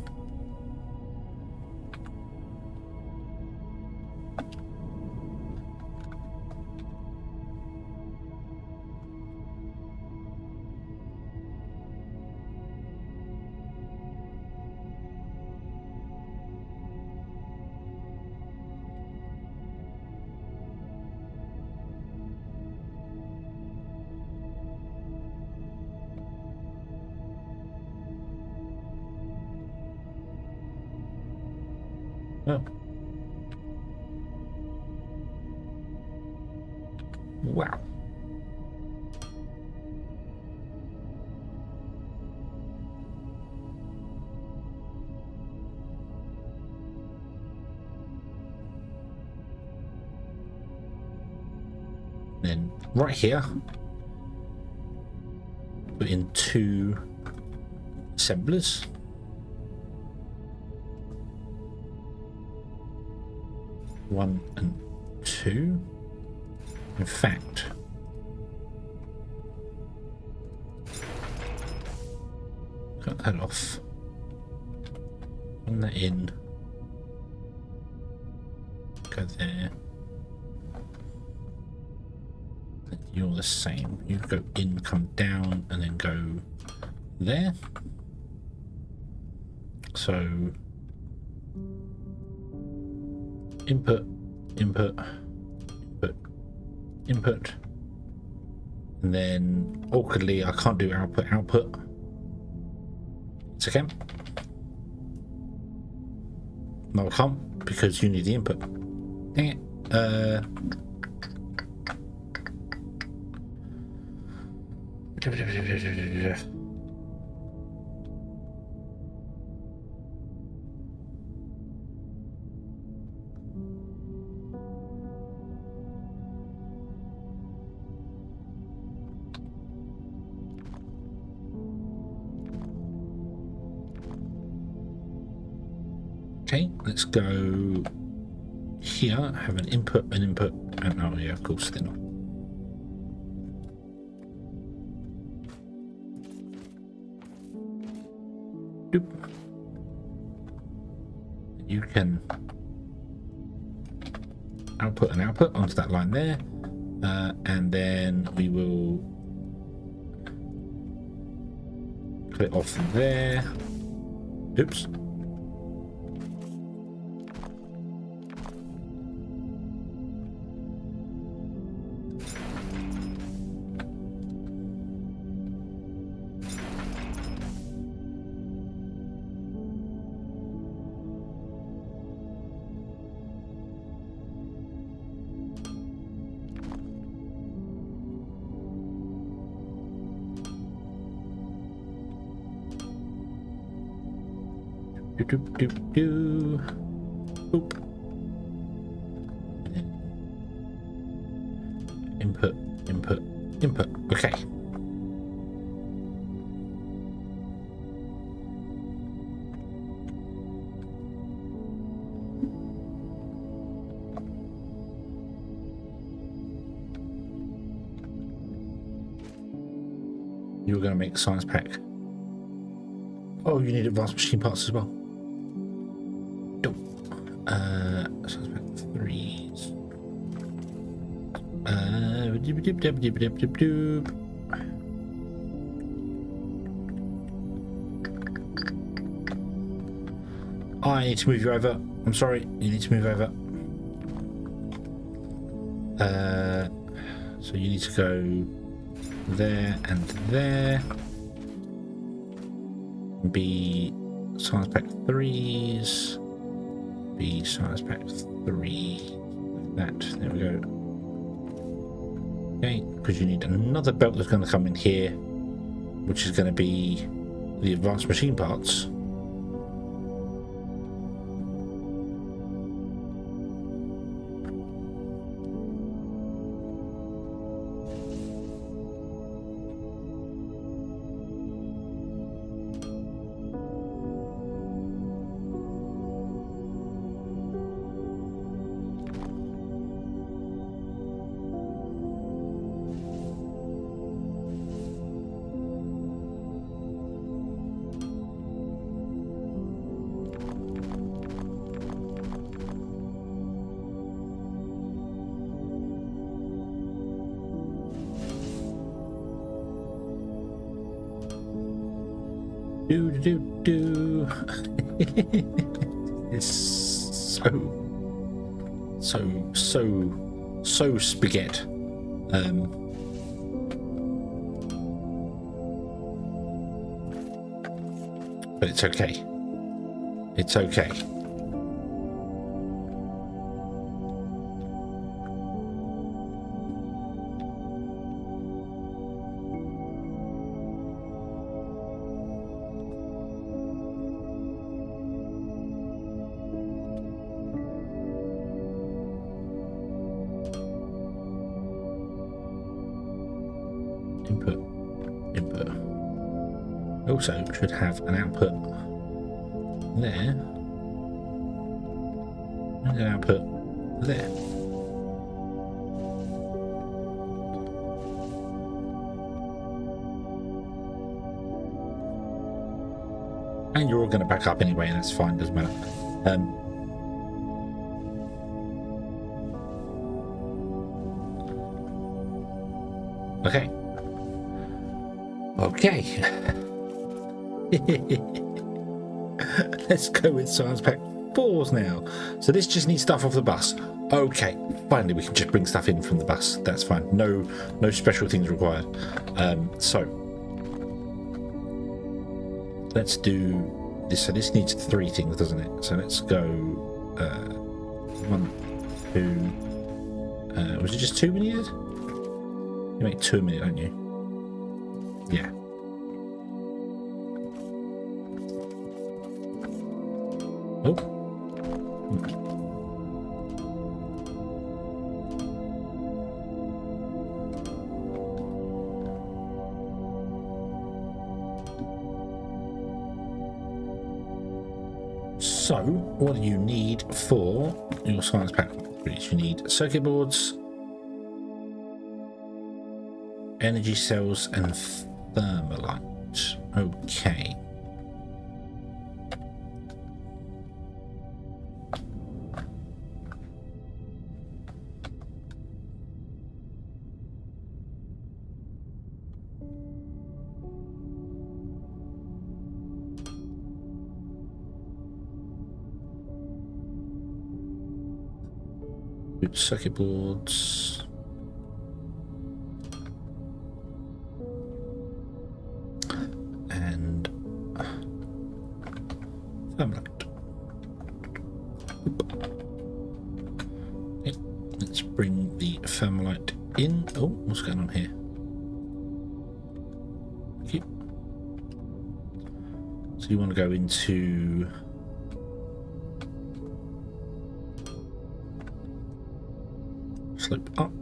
Oh. Wow. Then right here, put in 2 assemblers. One and 2. In fact, cut that off. Put that in. Go there. And you're the same. You go in, come down, and then go there. So input, input, input, input, and then awkwardly I can't do output, output. It's okay. No, I can't because you need the input. Dang it. Okay, let's go here, have an input, and oh yeah, of course they're not. Doop. You can output and output onto that line there, and then we will click off there. Oops. Doop, doop, doo. Boop. Input, input, input. Okay. You're going to make science pack. Oh, you need advanced machine parts as well. Science pack 3s. Doop, doop, doop, doop, doop, doop, doop. I need to move you over. I'm sorry, you need to move over. So you need to go there and there. Be science pack 3s. Be science pack 3. Like that. There we go. Okay, because you need another belt that's going to come in here, which is going to be the advanced machine parts. Do. It's so spaghetti. But it's okay. It's okay. Input. Also should have an output there and an output there. And you're all going to back up anyway, and that's fine, doesn't matter. Okay. Let's go with science pack 4s now. So this just needs stuff off the bus. Okay, finally we can just bring stuff in from the bus. That's fine. No special things required. So let's do this. So this needs 3 things, doesn't it? So let's go 1, 2. Was it just 2 we needed? You make 2 a minute, don't you? Yeah. Oh. So, what do you need for your science pack? You need circuit boards, energy cells, and thermalite. Okay. Circuit boards. And thermalite. Okay, let's bring the thermalite in. Oh, what's going on here? Okay. So you want to go into slope up.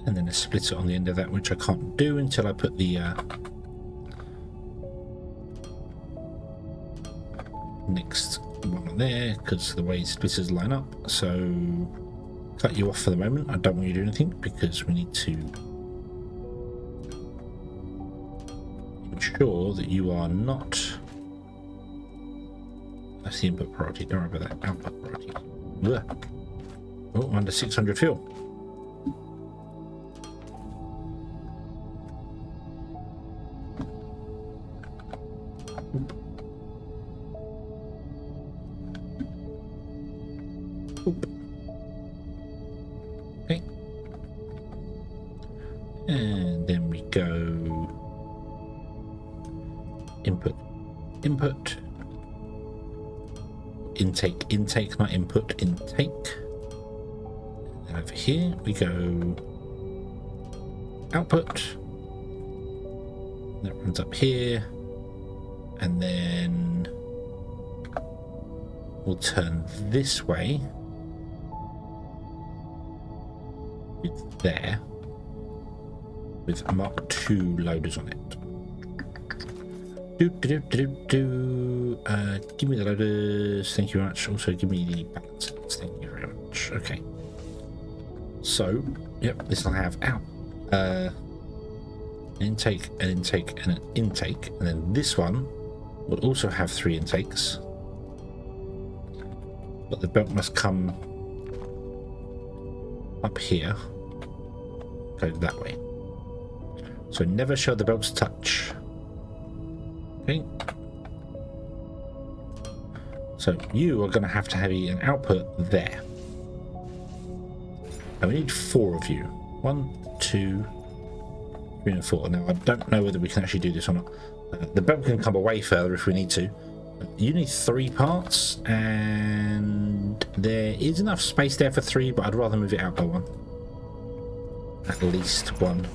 And then a splitter on the end of that, which I can't do until I put the next one on there, because the way splitters line up. So cut you off for the moment. I don't want you to do anything because we need to ensure that you are not. That's the input priority. Don't worry about that. Output priority. Ugh. Oh, under 600 fuel. Oop. Oop. Okay. And then we go input, input. Intake, not input, intake. And over here we go output. That runs up here, and then we'll turn this way. It's there with Mark II loaders on it. Give me the loaders, thank you very much. Also give me the balancers, thank you very much. Okay, so yep, this will have out an intake, an intake, and an intake, and then this one will also have 3 intakes, but the belt must come up here, go that way. So never show the belts touch. Okay. So you are going to have an output there. And we need 4 of you. 1, 2, 3 and 4. Now I don't know whether we can actually do this or not. The belt can come away further if we need to. You need 3 parts, and there is enough space there for 3, but I'd rather move it out by 1. At least 1.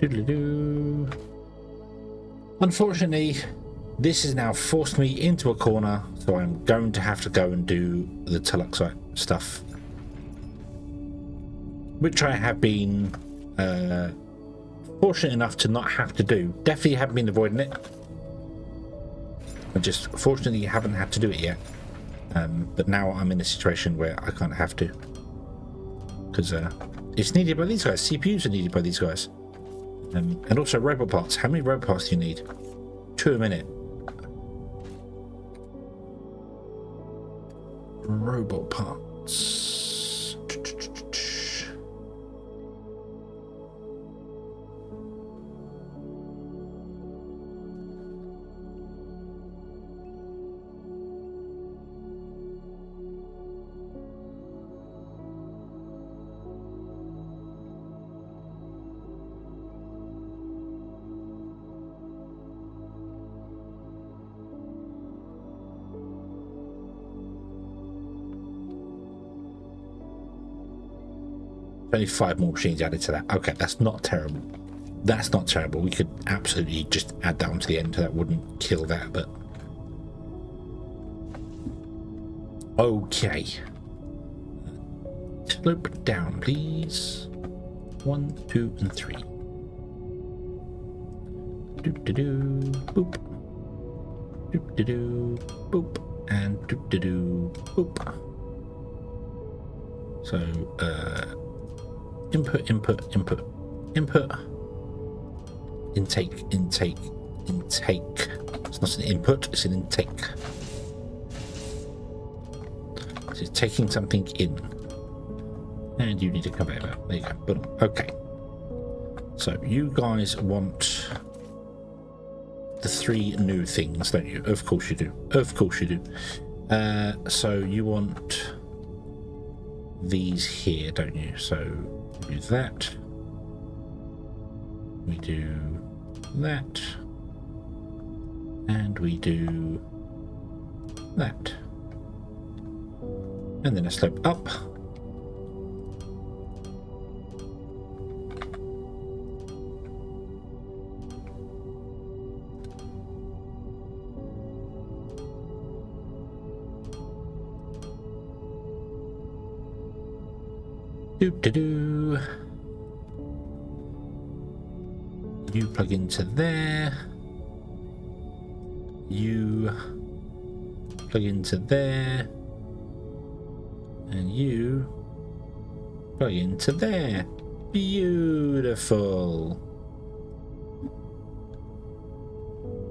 Doodly-doo. Unfortunately, this has now forced me into a corner, so I'm going to have to go and do the Tuluxite stuff, which I have been fortunate enough to not have to do. Definitely haven't been avoiding it. I just fortunately haven't had to do it yet. But now I'm in a situation where I can't have to, because it's needed by these guys. CPUs are needed by these guys. And also robot parts. How many robot parts do you need? 2 a minute. Robot parts. Only 5 more machines added to that. Okay, that's not terrible. That's not terrible. We could absolutely just add that one to the end. That wouldn't kill that, but... Okay. Slope down, please. 1, 2, and 3. Doop-de-doo, boop. Doop-de-doo, boop. And doop-de-doo, boop. So, input, input, input, input, intake, intake, intake. It's not an input, it's an intake. So it's taking something in. And you need a conveyor belt. There you go. Boom. Okay. So you guys want the 3 new things, don't you? Of course you do. Of course you do. So you want these here, don't you? So we do that. We do that. And we do that. And then a slope up. Doo-doo-doo. You plug into there. You plug into there. And you plug into there. Beautiful.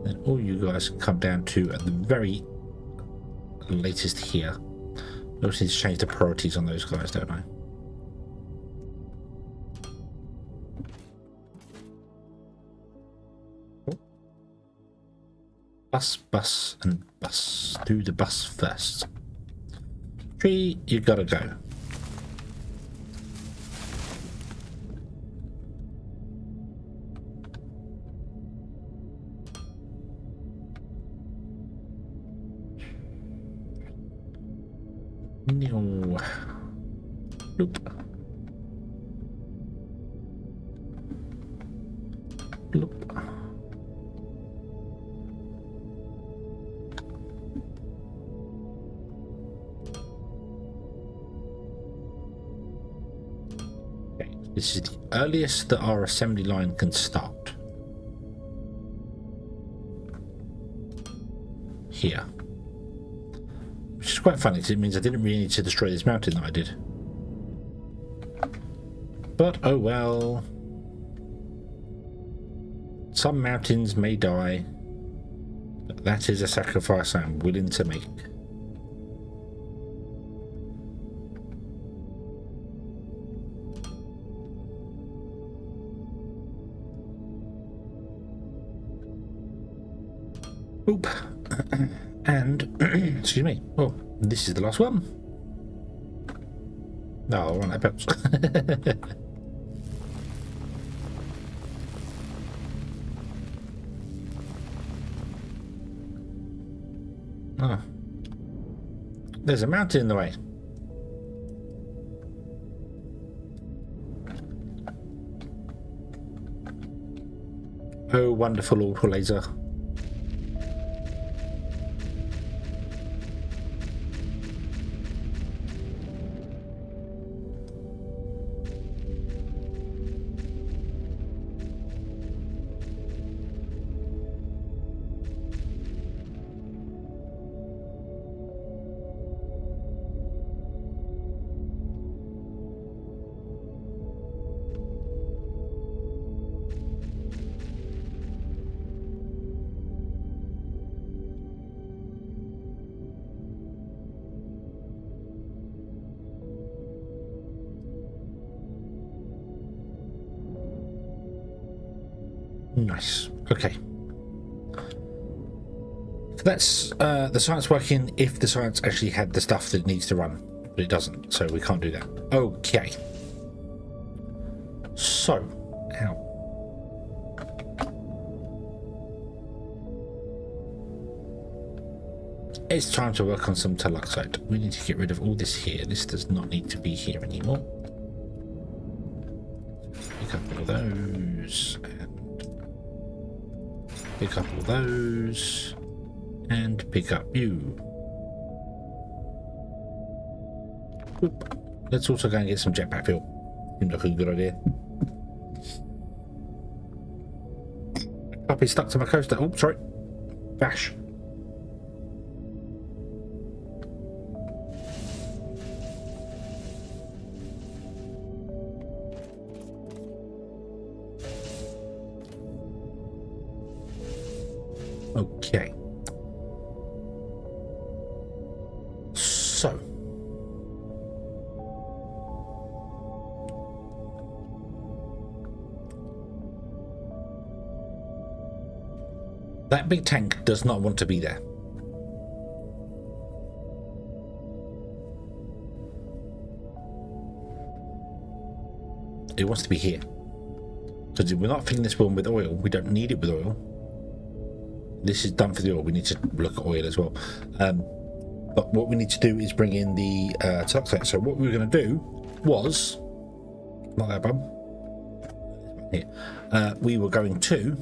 Then all you guys can come down to at the very latest here. I also need to change the priorities on those guys, don't I? Bus, bus, and bus. Do the bus first. 3, you gotta go. No. Loop. Loop. This is the earliest that our assembly line can start. Here. Which is quite funny because it means I didn't really need to destroy this mountain that I did. But oh well. Some mountains may die. But that is a sacrifice I'm willing to make. Oop. And, excuse me. Oh, this is the last one. No, I want that bounce. Oh. There's a mountain in the way. Oh, wonderful auto laser. Nice. Okay. So that's the science working if the science actually had the stuff that it needs to run, but it doesn't, so we can't do that. Okay. So, ow. It's time to work on some tuluxite. We need to get rid of all this here. This does not need to be here anymore. Pick up all of those. Pick up all those, and pick up you. Oop. Let's also go and get some jetpack fuel. Seems like a good idea. Puppy stuck to my coaster. Oh, sorry. Bash. Okay. So. That big tank does not want to be there. It wants to be here. Because we're not filling this one with oil. We don't need it with oil. This is done for the oil. We need to look at oil as well. But what we need to do is bring in the tuluxite. So what we were going to do was, not that bum. Here. We were going to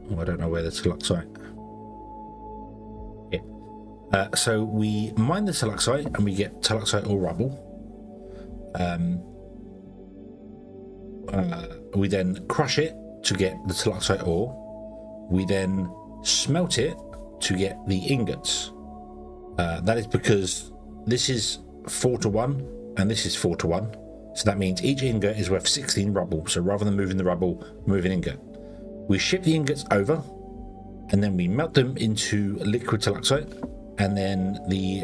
Oh, I don't know where the tuluxite. Yeah. So we mine the tuluxite and we get tuluxite or rubble. We then crush it to get the tuluxite ore. We then smelt it to get the ingots. That is because this is 4:1 and this is 4:1. So that means each ingot is worth 16 rubble. So rather than moving the rubble, move an ingot. We ship the ingots over and then we melt them into liquid tuluxite. And then the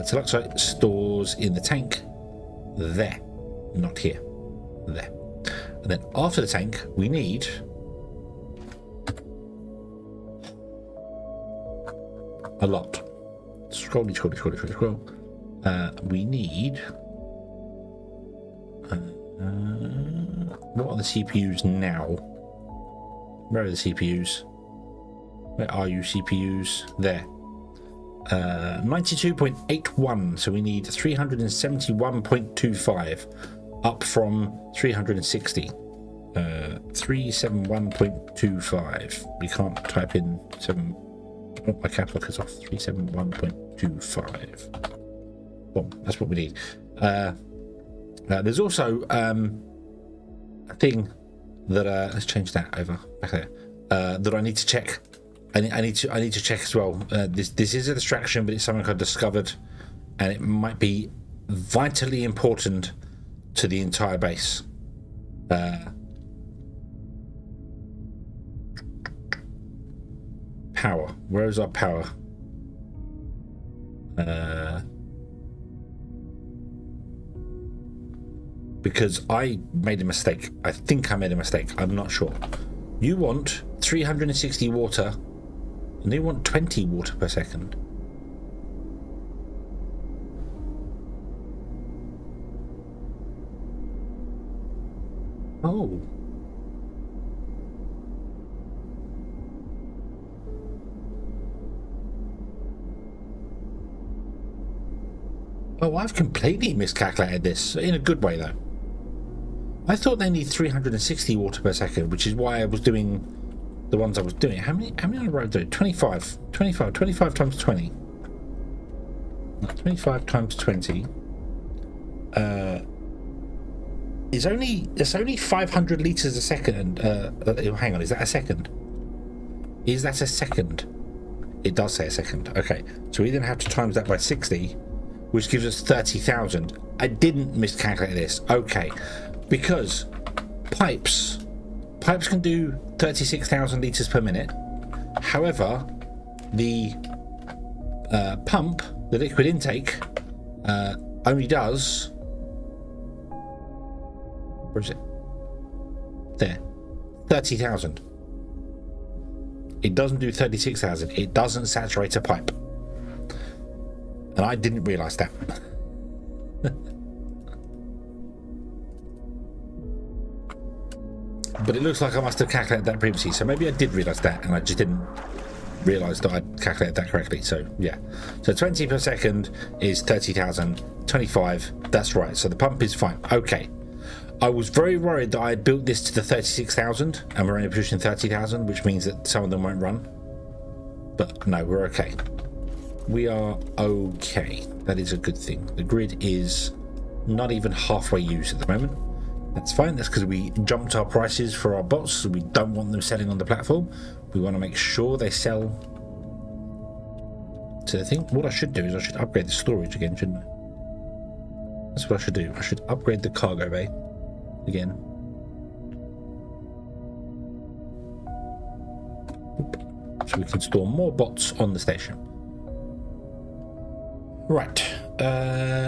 tuluxite stores in the tank there, not here, there. And then after the tank, we need a lot. Scroll. We need. What are the CPUs now? Where are the CPUs? Where are you, CPUs? There. 92.81. So we need 371.25, up from 360. 371.25. We can't type in 7. Oh, my cap lock is off. 371.25. Well, that's what we need. There's also a thing that let's change that over back there. That I need to check. I need to check as well. This is a distraction, but it's something I discovered and it might be vitally important to the entire base. Power. Where is our power? Because I made a mistake. I think I made a mistake. I'm not sure. You want 360 water, and they want 20 water per second. Oh. Oh, I've completely miscalculated this, in a good way though. I thought they need 360 water per second, which is why I was doing the ones I was doing. How many on a row do? 25 times 20. 25 times 20 it's only 500 liters a second. Hang on, is that a second? Is that a second? It does say a second. Okay, so we then have to times that by 60, which gives us 30,000. I didn't miscalculate this. Okay, because pipes can do 36,000 liters per minute. However, the pump, the liquid intake, only does, where is it? There, 30,000. It doesn't do 36,000. It doesn't saturate a pipe, and I didn't realise that. But it looks like I must have calculated that previously, so maybe I did realise that and I just didn't realise that I'd calculated that correctly. So yeah, so 20 per second is 30,000. 25, that's right, so the pump is fine. Okay, I was very worried that I had built this to the 36,000 and we're only producing 30,000, which means that some of them won't run. But no, we're okay. We are okay. That is a good thing. The grid is not even halfway used at the moment. That's fine. That's because we jumped our prices for our bots, so we don't want them selling on the platform. We want to make sure they sell to the thing. What I should do is I should upgrade the storage again, shouldn't I? That's what I should do. I should upgrade the cargo bay again. So we can store more bots on the station. Right.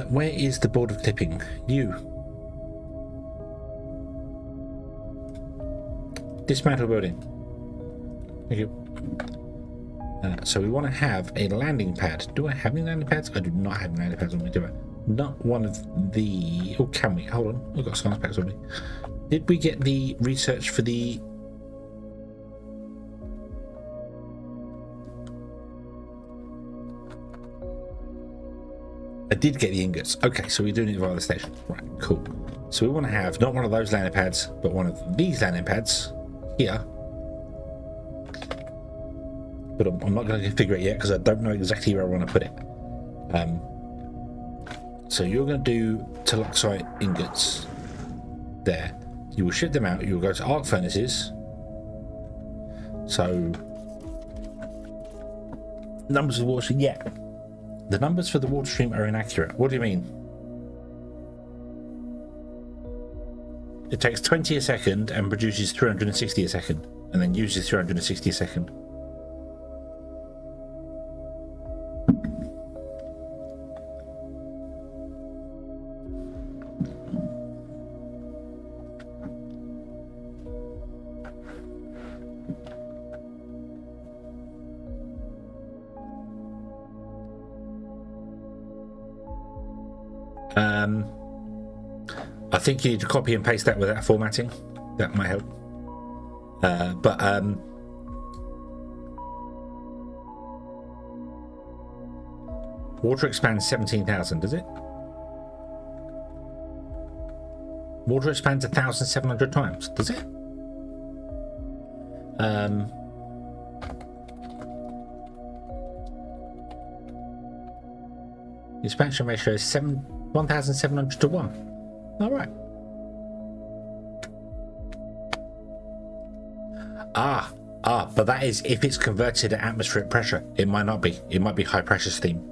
Where is the board of clipping? You. Dismantle building. Thank you. So we want to have a landing pad. Do I have any landing pads? I do not have any landing pads on me, do I? Not one of the... Oh, can we? Hold on. I've got science packs on me. Did we get the research for the... I did get the ingots. Okay, so we're doing it via the station. Right, cool. So we want to have not one of those landing pads, but one of these landing pads here. But I'm not going to configure it yet because I don't know exactly where I want to put it. So you're going to do teluxite ingots there. You will ship them out. You will go to arc furnaces. So numbers of water stream. Yeah, the numbers for the water stream are inaccurate. What do you mean? It takes 20 a second and produces 360 a second, and then uses 360 a second. I think you need to copy and paste that without formatting. That might help. Water expands 17,000, does it? Water expands 1,700 times, does it? The expansion ratio is 1,700 to 1. All right. But that is if it's converted at atmospheric pressure. It might not be. It might be high pressure steam.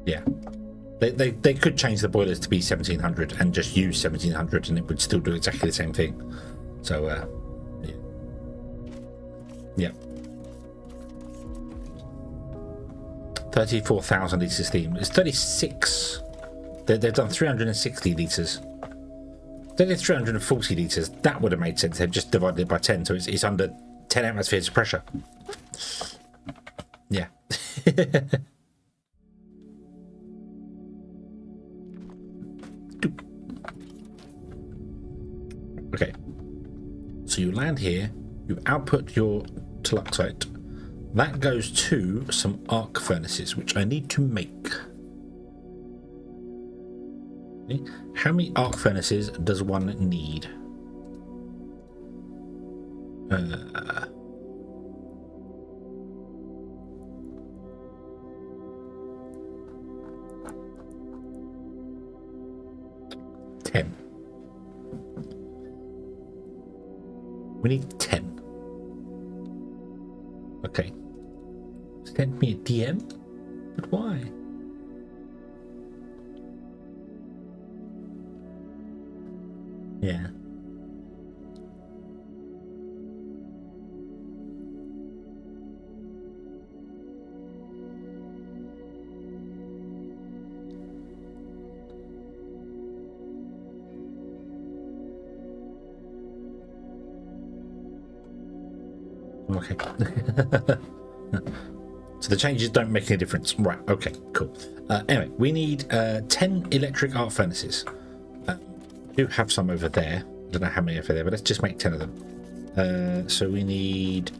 Yeah. They could change the boilers to be 1700 and just use 1700 and it would still do exactly the same thing. So, yeah. 34,000 litres of steam. It's 36. They've done 360 litres. They did 340 litres. That would have made sense. They've just divided it by 10, so it's under 10 atmospheres of pressure. Yeah. Okay. So you land here. You output your tluxite. That goes to some arc furnaces, which I need to make. Okay. How many arc furnaces does one need? Ten. We need 10. Okay. Send me a DM? But why? Yeah. Okay. So the changes don't make any difference. Right, okay, cool. Anyway, we need 10 electric arc furnaces. We do have some over there. I don't know how many over there, but let's just make 10 of them. So we need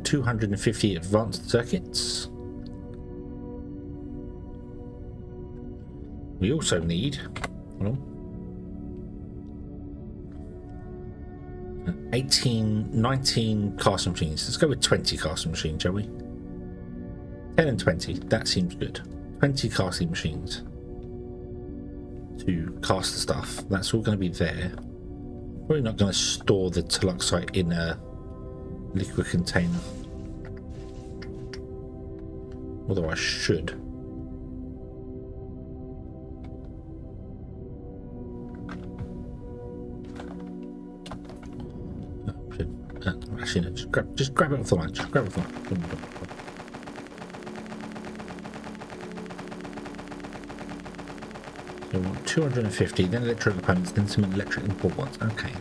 250 advanced circuits. We also need... Hold on. 19 casting machines. Let's go with 20 casting machines, shall we? 10 and 20. That seems good. 20 casting machines to cast the stuff. That's all going to be there. Probably not going to store the tluxite in a liquid container. Although I should. Actually, no, just grab it off the line. Just grab it off the line. So we want 250, then electric components, then some electric import ones. Okay.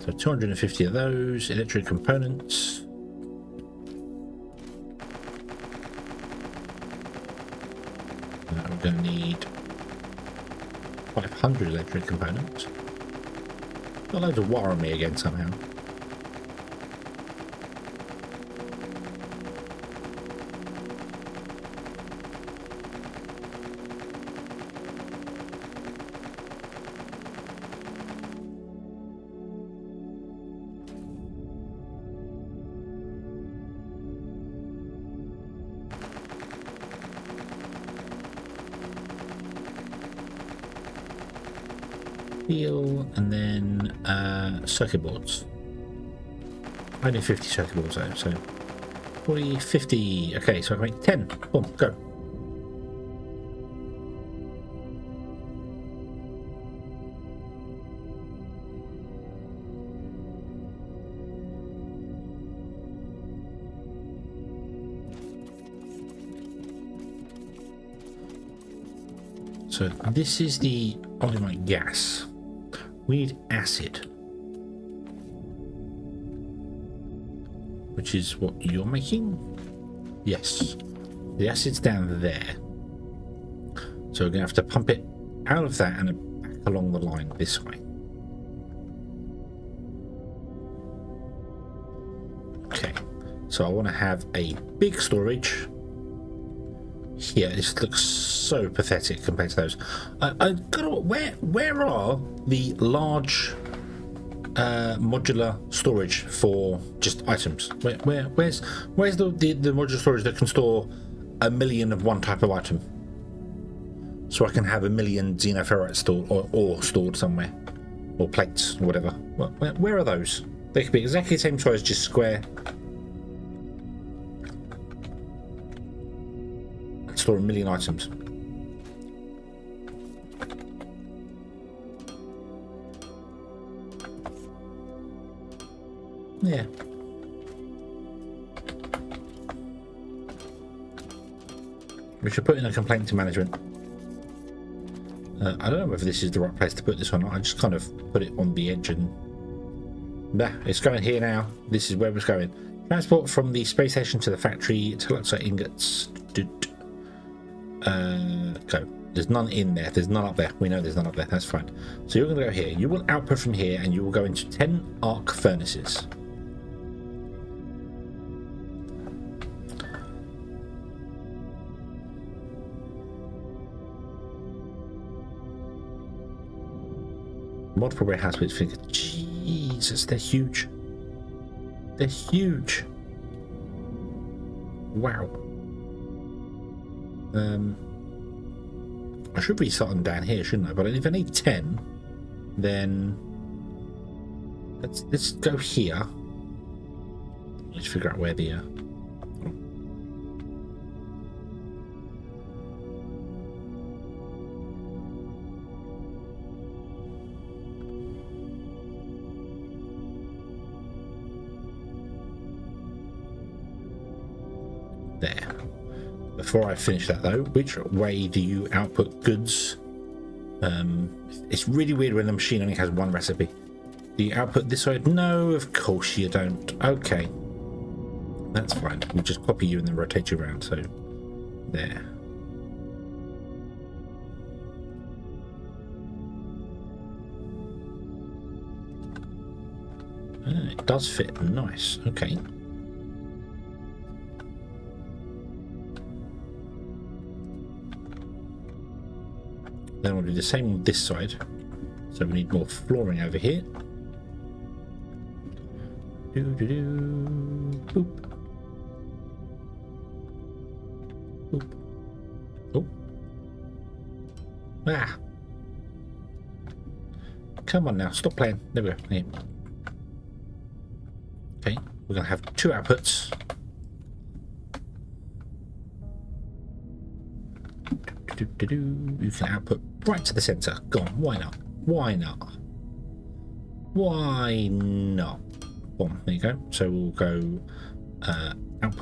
So 250 of those electric components. We're going to need 500 electric components. Got loads of wire on me again somehow. Steel, and then circuit boards. I need 50 circuit boards though, so 40, 50. Okay, so I can make 10. Boom, go. So this is the ultimate gas. We need acid, which is what you're making. Yes, the acid's down there. So we're gonna have to pump it out of that and back along the line this way. Okay, so I want to have a big storage here. This looks so pathetic compared to those. Where are the large modular storage for just items? Where's the modular storage that can store 1,000,000 of one type of item? So I can have 1,000,000 xenoferrite stored or stored somewhere, or plates or whatever. Where are those? They could be exactly the same size, just square. explore a million items. Yeah. We should put in a complaint to management. I don't know whether this is the right place to put this or not. I just kind of put it on the edge and... Nah, it's going here now. This is where it's going. Transport from the space station to the factory to hellothere ingots. Go. There's none in there. There's none up there. We know there's none up there. That's fine. So you're going to go here. You will output from here and you will go into 10 arc furnaces. Multiple warehouse bits. Jesus, they're huge. They're huge. Wow. I should restart them down here, shouldn't I? But if I need 10, then let's go here. Let's figure out where the there. Before I finish that though, which way do you output goods? It's really weird when the machine only has one recipe. Do you output this side? No, of course you don't. Okay. That's fine. We'll just copy you and then rotate you around. So, there. It does fit. Nice. Okay. Then we'll do the same on this side. So we need more flooring over here. Boop. Boop. Oh. Ah. Come on now, stop playing. There we go. Here. Okay, we're going to have 2 outputs. You can output right to the center. Go on, why not? Why not? Why not? Boom, there you go. So we'll go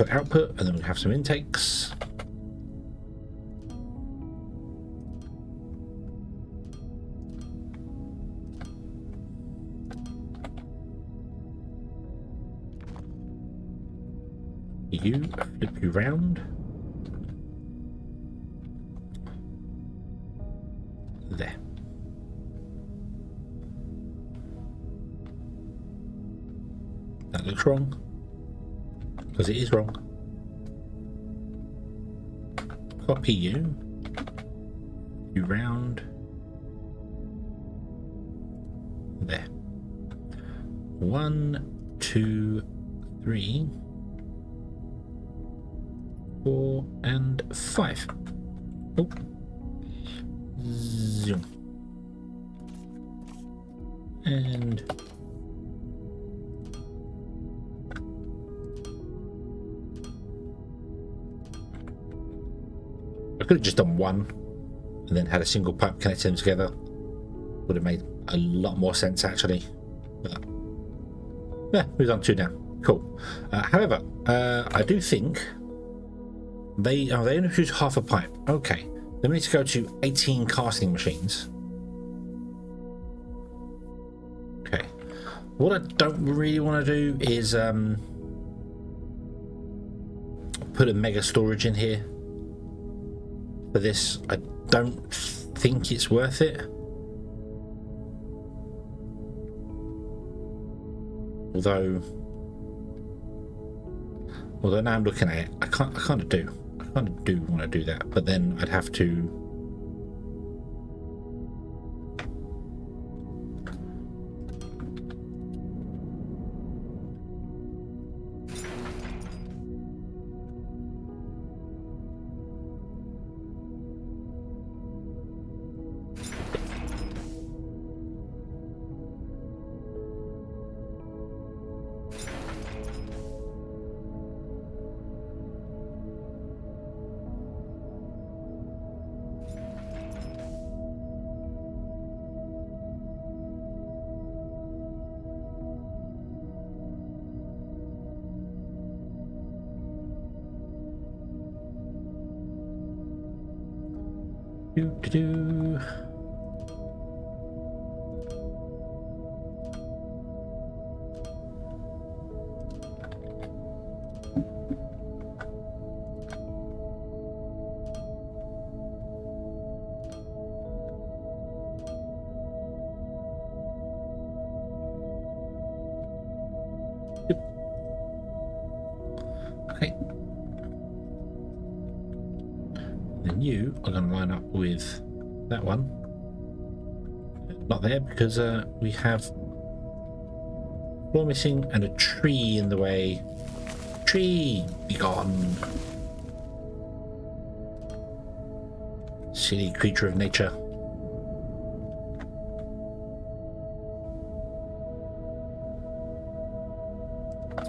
output, and then we'll have some intakes. You flip you round. There. That looks wrong. Because it is wrong. Copy you. You round. There. 1, 2, 3, 4, and 5. Oh. Zoom. And I could have just done one and then had a single pipe connect them together. Would have made a lot more sense actually. But yeah, we've done 2 now. Cool. However, I do think they only use half a pipe. Okay. Then we need to go to 18 casting machines. Okay. What I don't really want to do is put a mega storage in here. For this, I don't think it's worth it. Although now I'm looking at it, I kind of do want to do that, but then I'd have to Do. Okay. Then you are going to line up with that one. Not there because we have floor missing and a tree in the way. Tree, be gone. Silly creature of nature.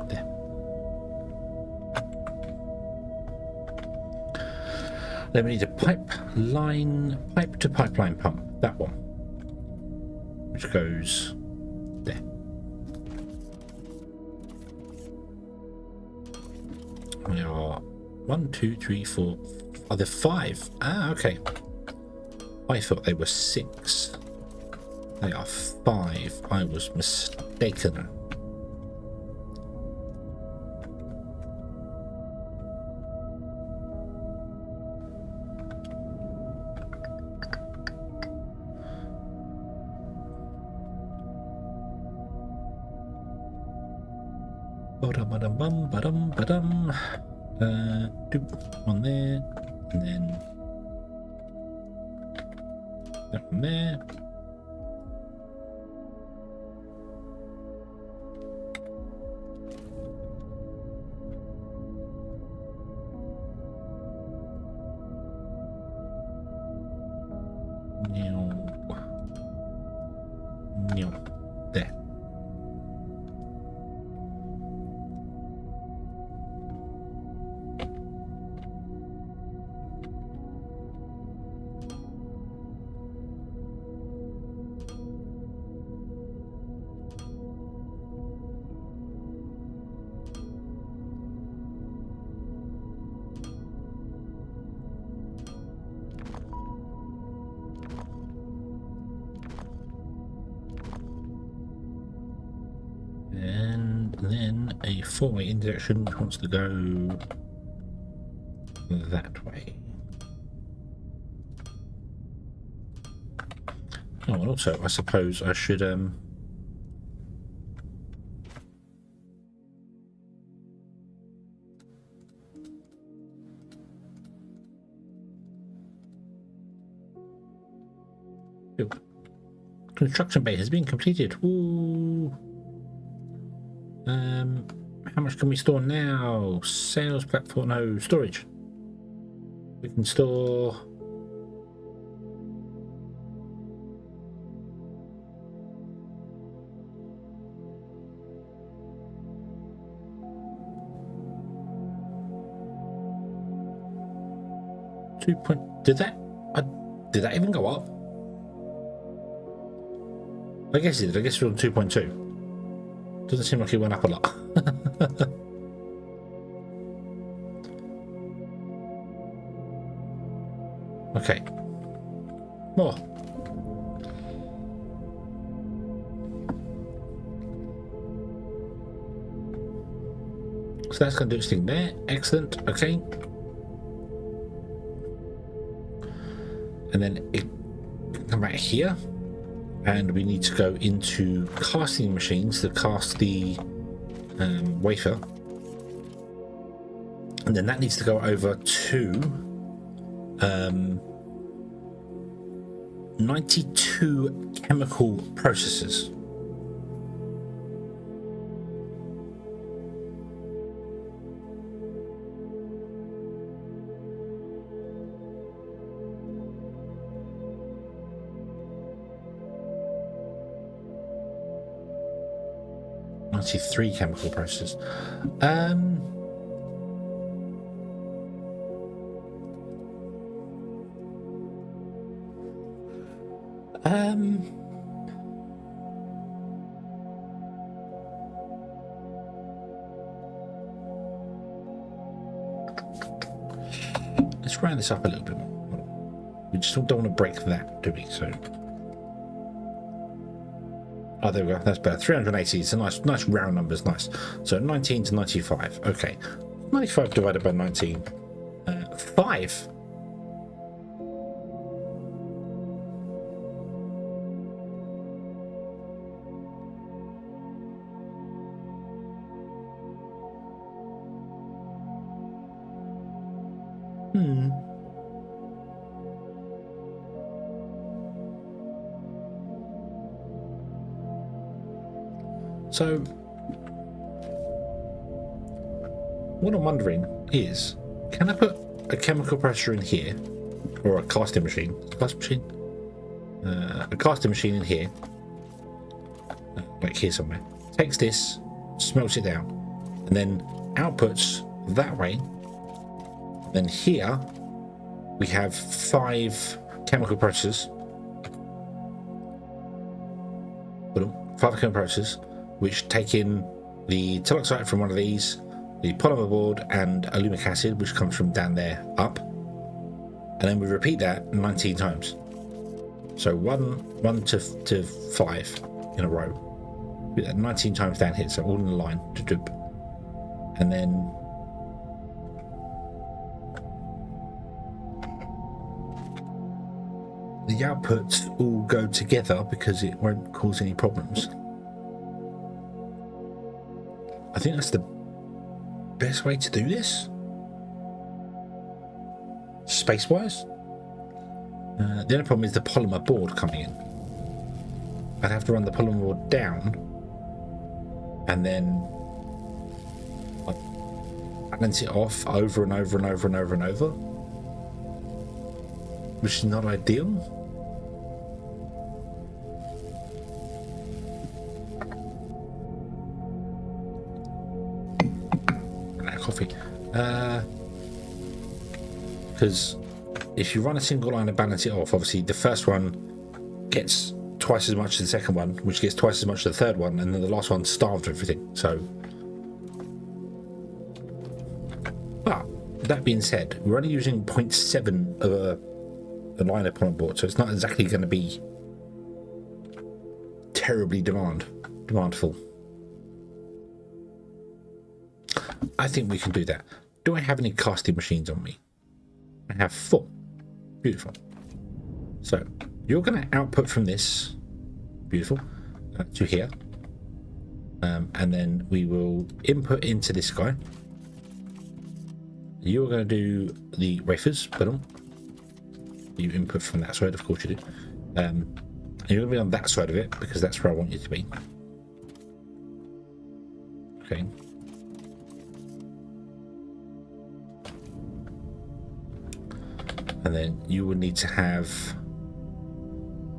There. Then we need a pipe to pipeline pump. That one. Which goes there. We are 1, 2, 3, 4. Are there 5? Ah, okay. I thought they were 6. They are 5. I was mistaken. Ba-dum. One there, and then that one there. There. And then a 4-way intersection which wants to go that way. Oh, and also I suppose I should construction bay has been completed. Ooh. How much can we store now? Sales platform, no, storage. We can store 2 point. Did that even go up? I guess it did. I guess it was on 2.2. Doesn't seem like it went up a lot. Okay. More. So that's going to do its thing there. Excellent. Okay. And then it can come back here. And we need to go into casting machines to cast the wafer. And then that needs to go over to 92 chemical processes. Three chemical processes. Let's round this up a little bit more. we just don't want to break that, do we? So, oh, there we go. That's better. 380. It's a nice round numbers. Nice. So 19 to 95. Okay, 95 divided by 19. 5. So, what I'm wondering is, can I put a chemical processor in here, or a casting machine? A casting machine in here, like here somewhere. Takes this, smelts it down, and then outputs that way. Then here we have 5 chemical processors. 5 chemical processors, which take in the toluoxide from one of these, the polymer board, and alumic acid, which comes from down there up, and then we repeat that 19 times. So 1 to 5 in a row. Do that 19 times down here, so all in a line. And then the outputs all go together because it won't cause any problems. I think that's the best way to do this, space-wise. The only problem is the polymer board coming in. I'd have to run the polymer board down and then balance it off over and over and over and over and over, which is not ideal. Coffee, because if you run a single line and balance it off, obviously the first one gets twice as much as the second one, which gets twice as much as the third one, and then the last one starved everything. So, but that being said, we're only using 0.7 of a line upon board, so it's not exactly going to be terribly demandful. I think we can do that. Do I have any casting machines on me? I have 4. Beautiful. So you're going to output from this, beautiful, to here, and then we will input into this guy. You're going to do the wafers, but you input from that side, of course you do. And you're going to be on that side of it because that's where I want you to be. Okay. And then you will need to have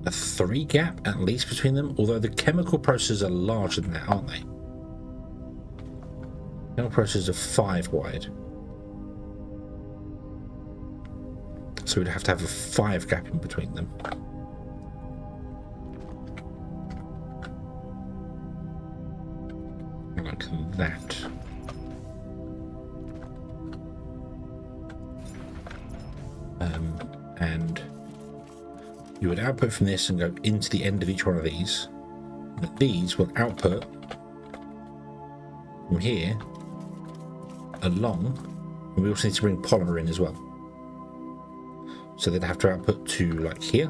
a 3 gap at least between them, although the chemical processes are larger than that, aren't they? Chemical processes are 5 wide. So we'd have to have a 5 gap in between them. Like that. And you would output from this and go into the end of each one of these. And these will output from here along, and we also need to bring polymer in as well. So they'd have to output to like here.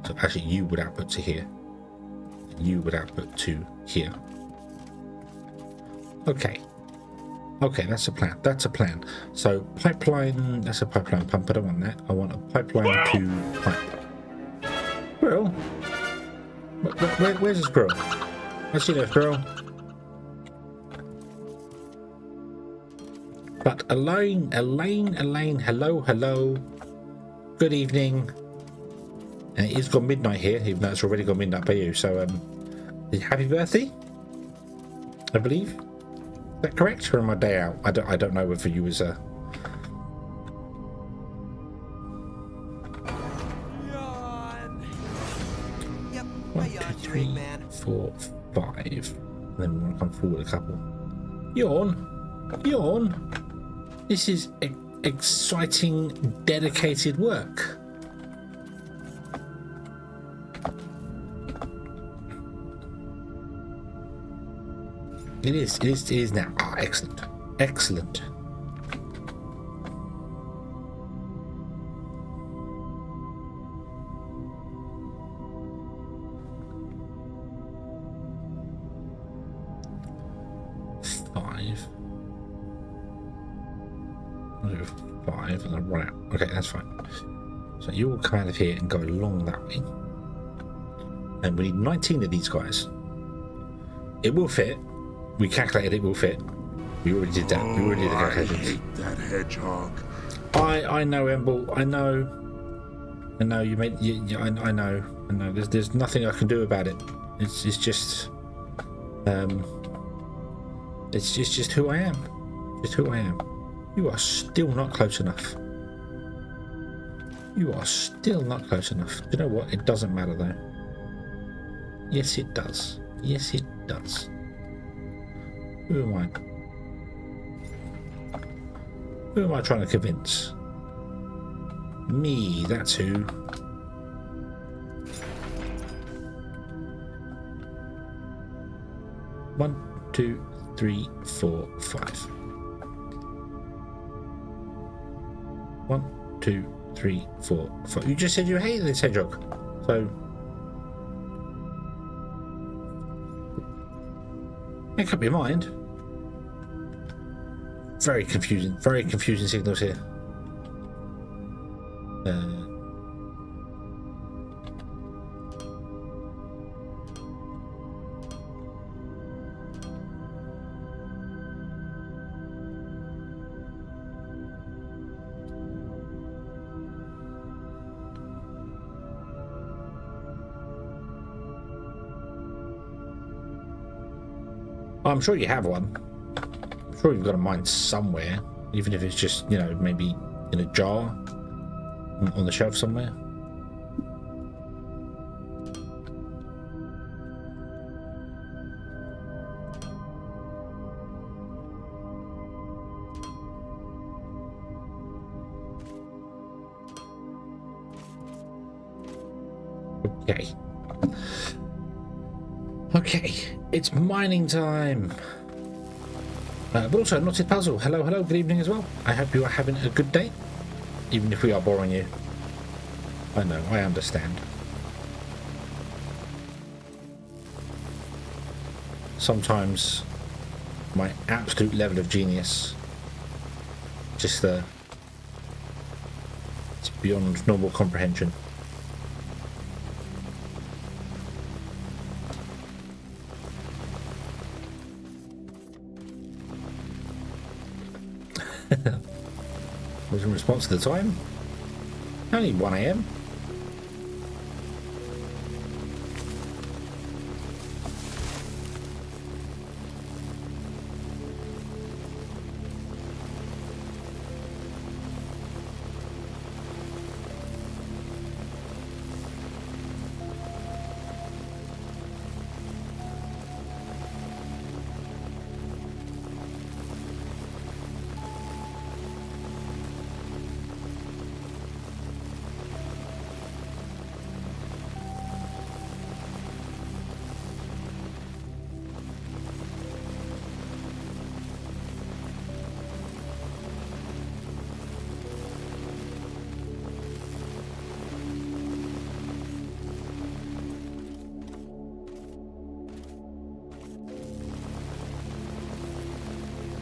So actually you would output to here. You would output to here. Okay. Okay, that's a plan. That's a plan. So pipeline, that's a pipeline pump. I don't want that. I want a pipeline to pipe. Squirrel? Where's the squirrel? I see no squirrel. But Elaine, hello. Good evening. And it is gone midnight here, even though it's already gone midnight by you. So, happy birthday, I believe. Is that correct, or am I day out? I don't know whether you was a. 1, 2, 3, 4, 5. And then we want to come forward a couple. Yawn. This is exciting, dedicated work. It is now. Ah, excellent. Excellent. Five and then run out. Okay, that's fine. So you will come out of here and go along that way. And we need 19 of these guys. It will fit. We calculated it will fit. We already did that. We already did the calculations. Hate that hedgehog. I know, Emble. I know you made. I know. There's nothing I can do about it. It's just who I am. Just who I am. You are still not close enough. You are still not close enough. You know what? It doesn't matter though. Yes, it does. Yes, it does. Who am I? Who am I trying to convince? Me, that's who. One, 2, 3, 4, 5. 1, 2, 3, 4, 5. You just said you hated this hedgehog, so make up your mind. Very confusing signals here. I'm sure you have one. I'm sure you've got a mind somewhere, even if it's just, you know, maybe in a jar on the shelf somewhere. Okay. Okay, it's mining time. But also, Knotted Puzzle. Hello, good evening as well. I hope you are having a good day, even if we are boring you. I know, I understand. Sometimes my absolute level of genius just it's beyond normal comprehension. Was in response to the time. Only 1 AM.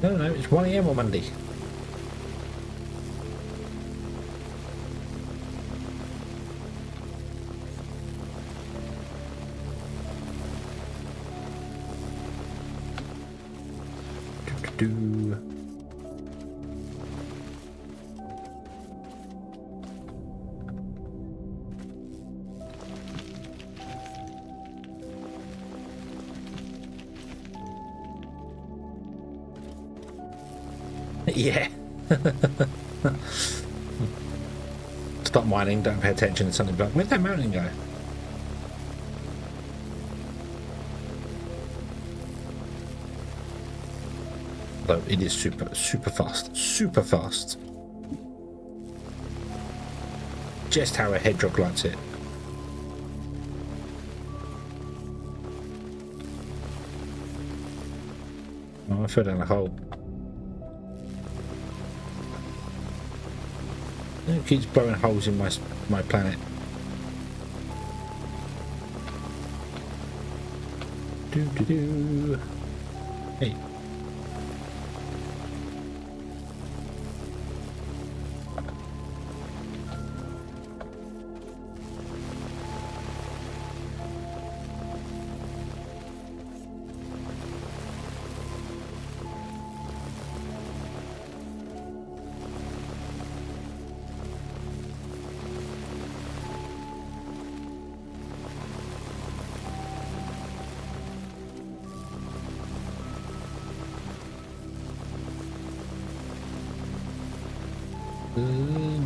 No, it's 1 AM on Monday. Do. Yeah. Stop mining, don't pay attention to something like, where'd that mountain go? Though it is super fast. Super fast. just how a hedgehog likes it. Oh, I fell down a hole. It keeps blowing holes in my planet. Do do do. Hey.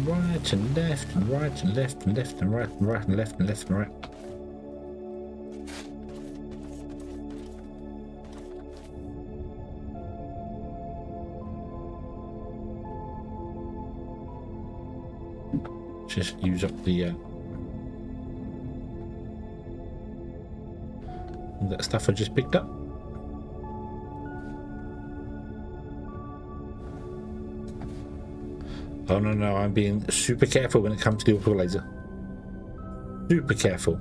Right and left and right and left and left and right and right and left and left and right. Just use up the that stuff I just picked up. Oh no, I'm being super careful when it comes to the orbital laser. Super careful.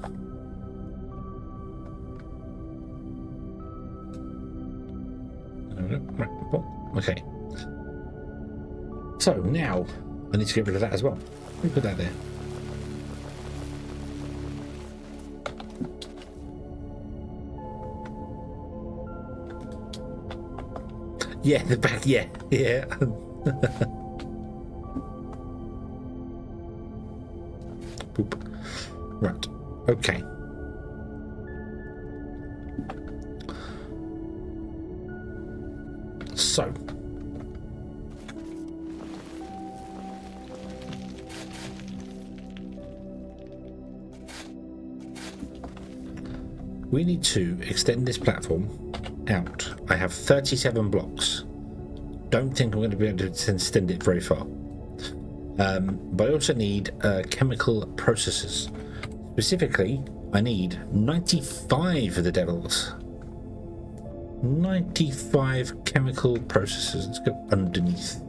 Okay. So now I need to get rid of that as well. Let me put that there. Yeah, the back, yeah. Boop. Right. Okay. So. We need to extend this platform out. I have 37 blocks. Don't think I'm going to be able to extend it very far. But I also need chemical processes. Specifically, I need 95 of the devils. 95 chemical processes. Let's go underneath.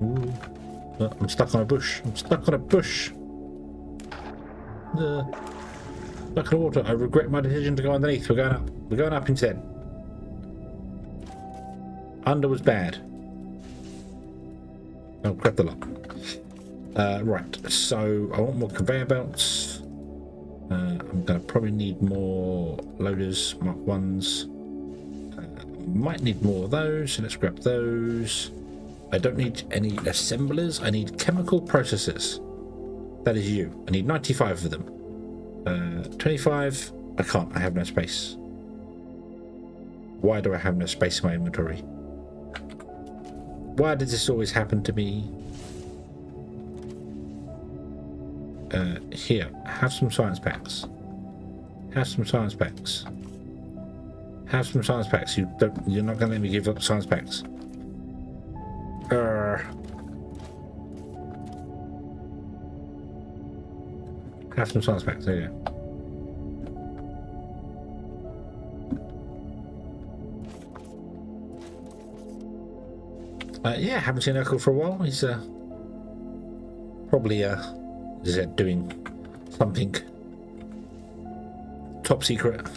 Ooh. Oh, I'm stuck on a bush. Stuck on the water. I regret my decision to go underneath. We're going up. We're going up instead. Under was bad. Oh, grab the lock. Right, so I want more conveyor belts. I'm going to probably need more loaders, Mark 1s. Might need more of those, so let's grab those. I don't need any assemblers. I need chemical processors. That is you. I need 95 of them. 25. I can't. I have no space. Why do I have no space in my inventory? Why does this always happen to me? Here, have some science packs. Have some science packs. Have some science packs. You're not going to let me give up science packs. Have some science packs. There you go. Yeah, haven't seen Knuckles for a while. He's probably doing something top secret.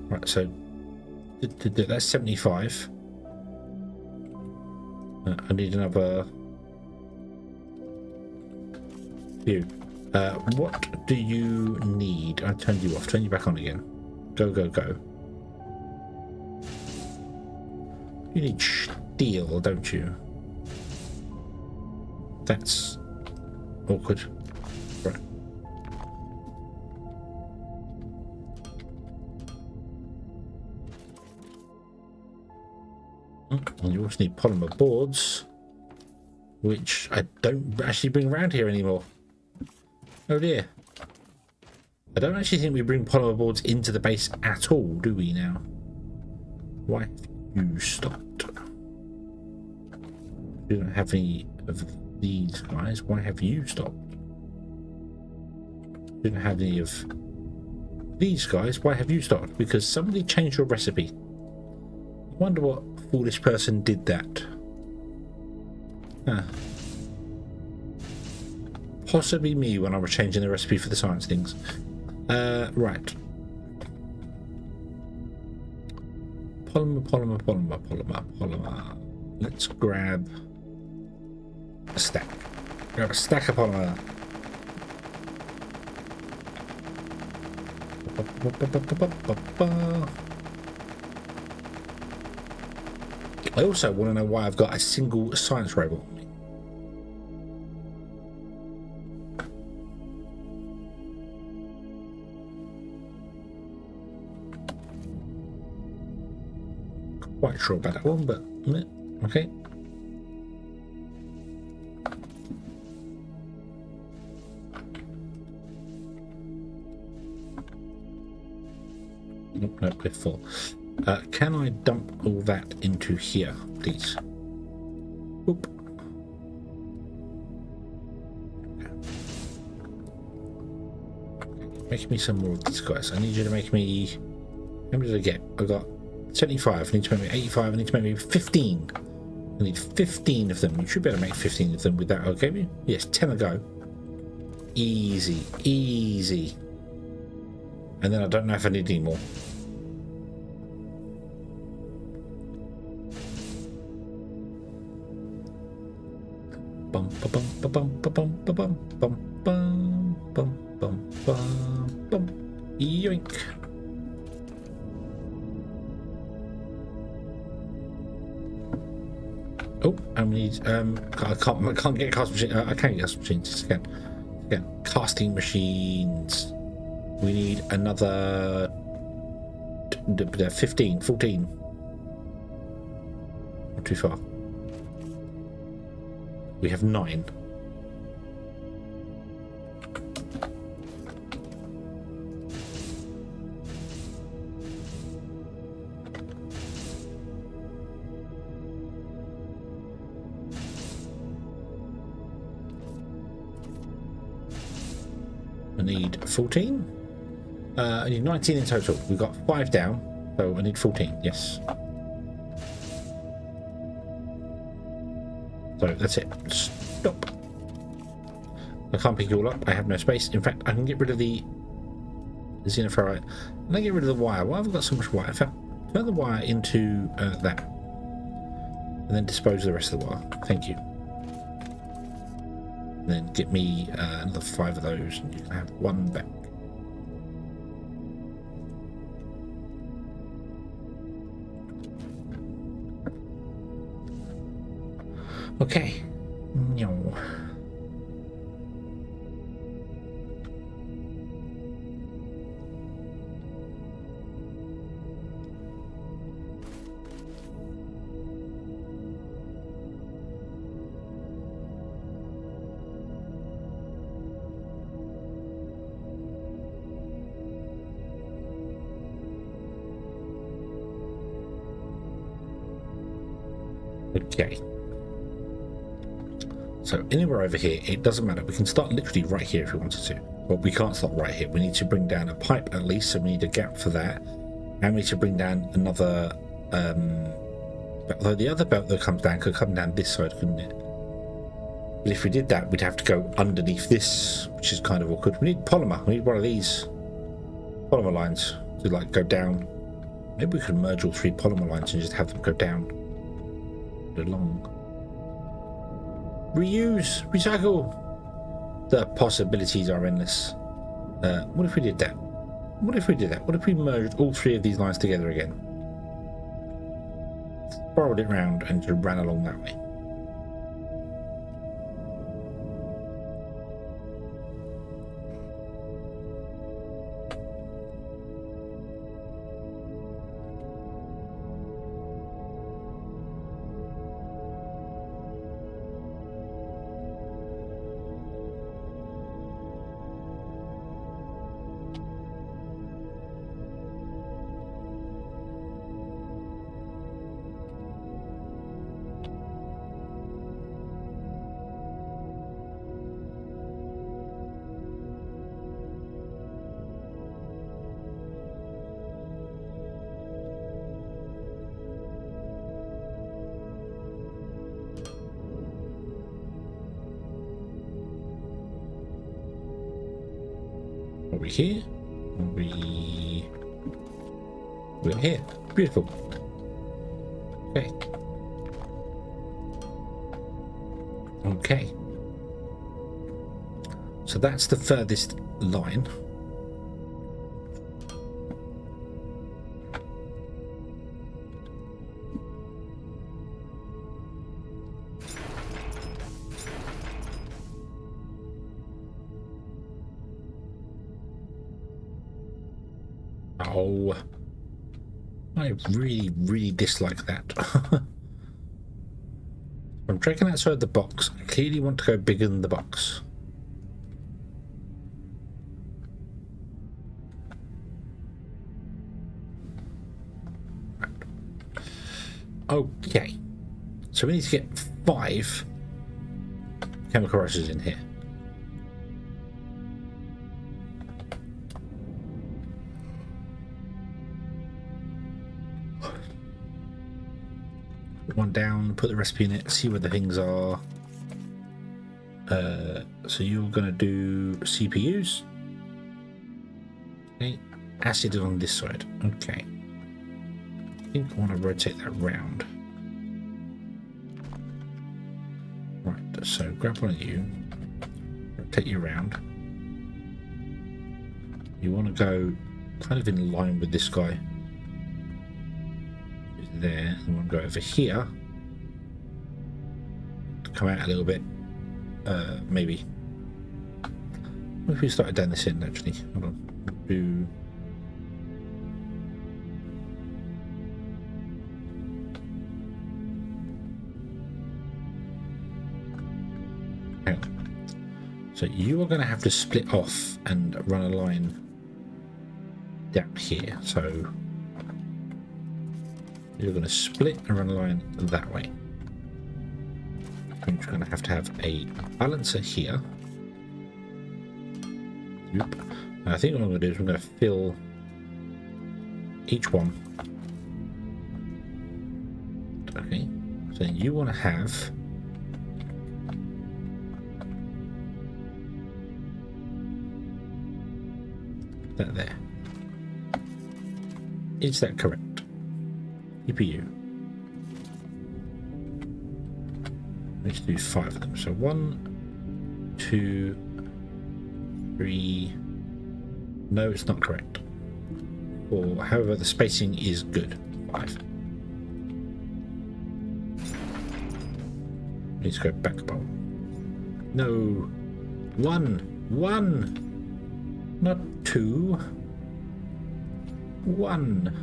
Right, so that's 75. I need another few. What do you need? I turned you off. Turn you back on again. Go, go, go. You need steel, don't you? That's awkward. Right. And you also need polymer boards, which I don't actually bring around here anymore. Oh dear. I don't actually think we bring polymer boards into the base at all, do we now? Why have you stopped? We don't have any of these guys. Why have you stopped? We don't have any of these guys. Why have you stopped? Because somebody changed your recipe. I wonder what foolish person did that. Huh. Possibly me when I was changing the recipe for the science things. Right. Polymer. Let's grab a stack. Grab a stack of polymer. I also want to know why I've got a single science robot on me. Quite sure about that one, but okay. Nope, they're full. Can I dump all that into here, please? Oop. Make me some more of these guys. I need you to make me... How many did I get? I got 75. I need to make me 85. I need to make me 15. I need 15 of them. You should be able to make 15 of them with that, okay? Yes, 10 a go. Easy, easy. And then I don't know if I need any more. Bum ba bum ba bum ba bum ba bum bum bum bum bum bum bum. Yoink. Oh, I need I can't get cast machine. I can get cast machines again. Casting machines. We need another 15, 14. Not too far. We have 9. I need 14. I need 19 in total. We've got 5 down, so I need 14. Yes. So that's it. Stop. I can't pick you all up. I have no space. In fact, I can get rid of the xenoferrite. And I get rid of the wire. Why have I got so much wire? Turn the wire into that, and then dispose of the rest of the wire. Thank you. And then get me another 5 of those, and you can have 1 back. Okay. No. Okay. So anywhere over here, it doesn't matter. We can start literally right here if we wanted to. But we can't start right here. We need to bring down a pipe at least, so we need a gap for that. And we need to bring down another... although the other belt that comes down could come down this side, couldn't it? But if we did that, we'd have to go underneath this, which is kind of awkward. We need polymer. We need one of these polymer lines to like go down. Maybe we could merge all 3 polymer lines and just have them go down along. Reuse, recycle. The possibilities are endless. What if we did that? What if we merged all 3 of these lines together again? Borrowed it round and just ran along that way. we here? We're here. Beautiful. Okay. Okay. So that's the furthest line. Oh, I really dislike that. I'm tracking outside the box. I clearly want to go bigger than the box. Okay, so we need to get 5 chemical rushes in here. Put one down, put the recipe in it, see where the things are. So you're going to do CPUs. Okay, acid on this side. Okay. I think I want to rotate that round. Right, so grab one of you, rotate you around. You want to go kind of in line with this guy. There, and we'll go over here. Come out a little bit. Maybe. What if we started down this end actually? Hold on. Do. Hang on. So you are going to have to split off and run a line down here. So you're going to split and run a line that way. I'm going to have a balancer here. Yep. I think what I'm going to do is I'm going to fill each one. Okay, so you want to have that there. Is that correct? CPU. Let's do 5 of them. So 1, 2, 3. No, it's not correct. 4. However, the spacing is good. 5. Let's go back a bowl. No. 1. 1. Not 2. 1.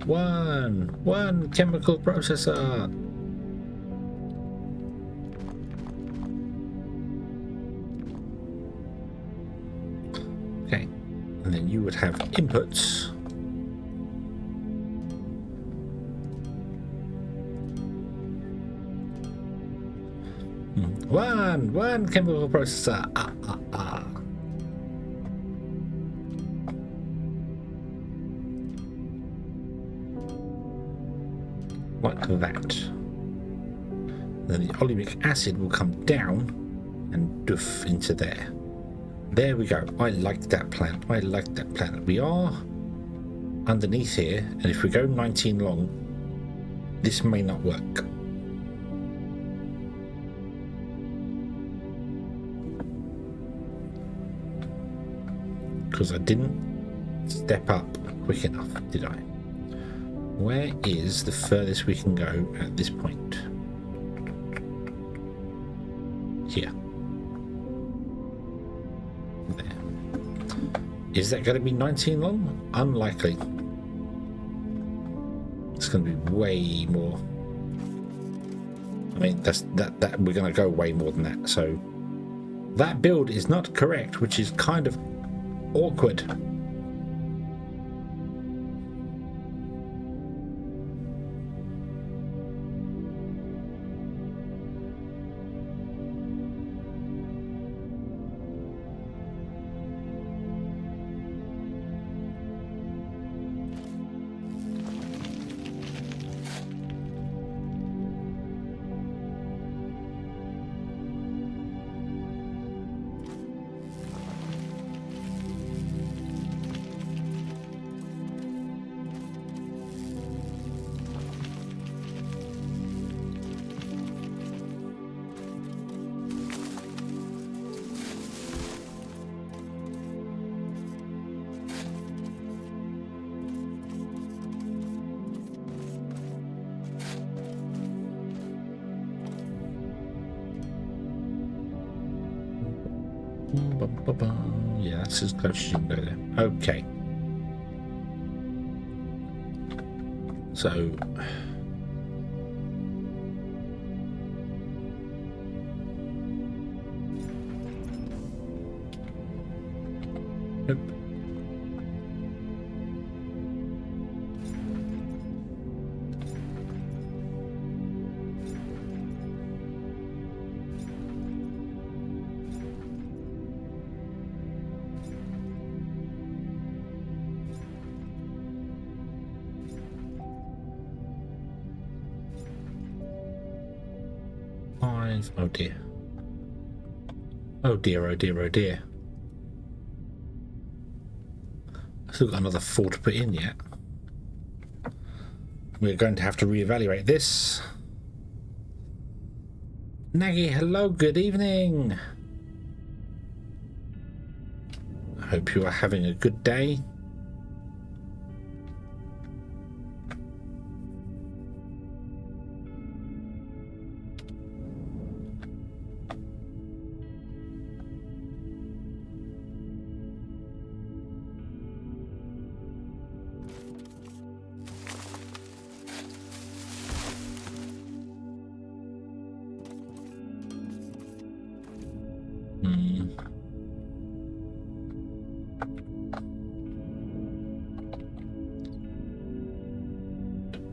One chemical processor. Okay, and then you would have inputs. One chemical processor. Like that. Then the olemic acid will come down and doof into there. There we go. I like that plan. I like that plan. We are underneath here, and if we go 19 long, this may not work. Because I didn't step up quick enough, did I? Where is the furthest we can go at this point? Here. There. Is that going to be 19 long? Unlikely. It's going to be way more. I mean, that we're going to go way more than that. So that build is not correct, which is kind of awkward. Yeah, that's as close as you can go there. Okay. So... Nope. Oh dear. Oh dear, oh dear, oh dear. I've still got another 4 to put in yet. We're going to have to reevaluate this. Naggy, hello, good evening. I hope you are having a good day.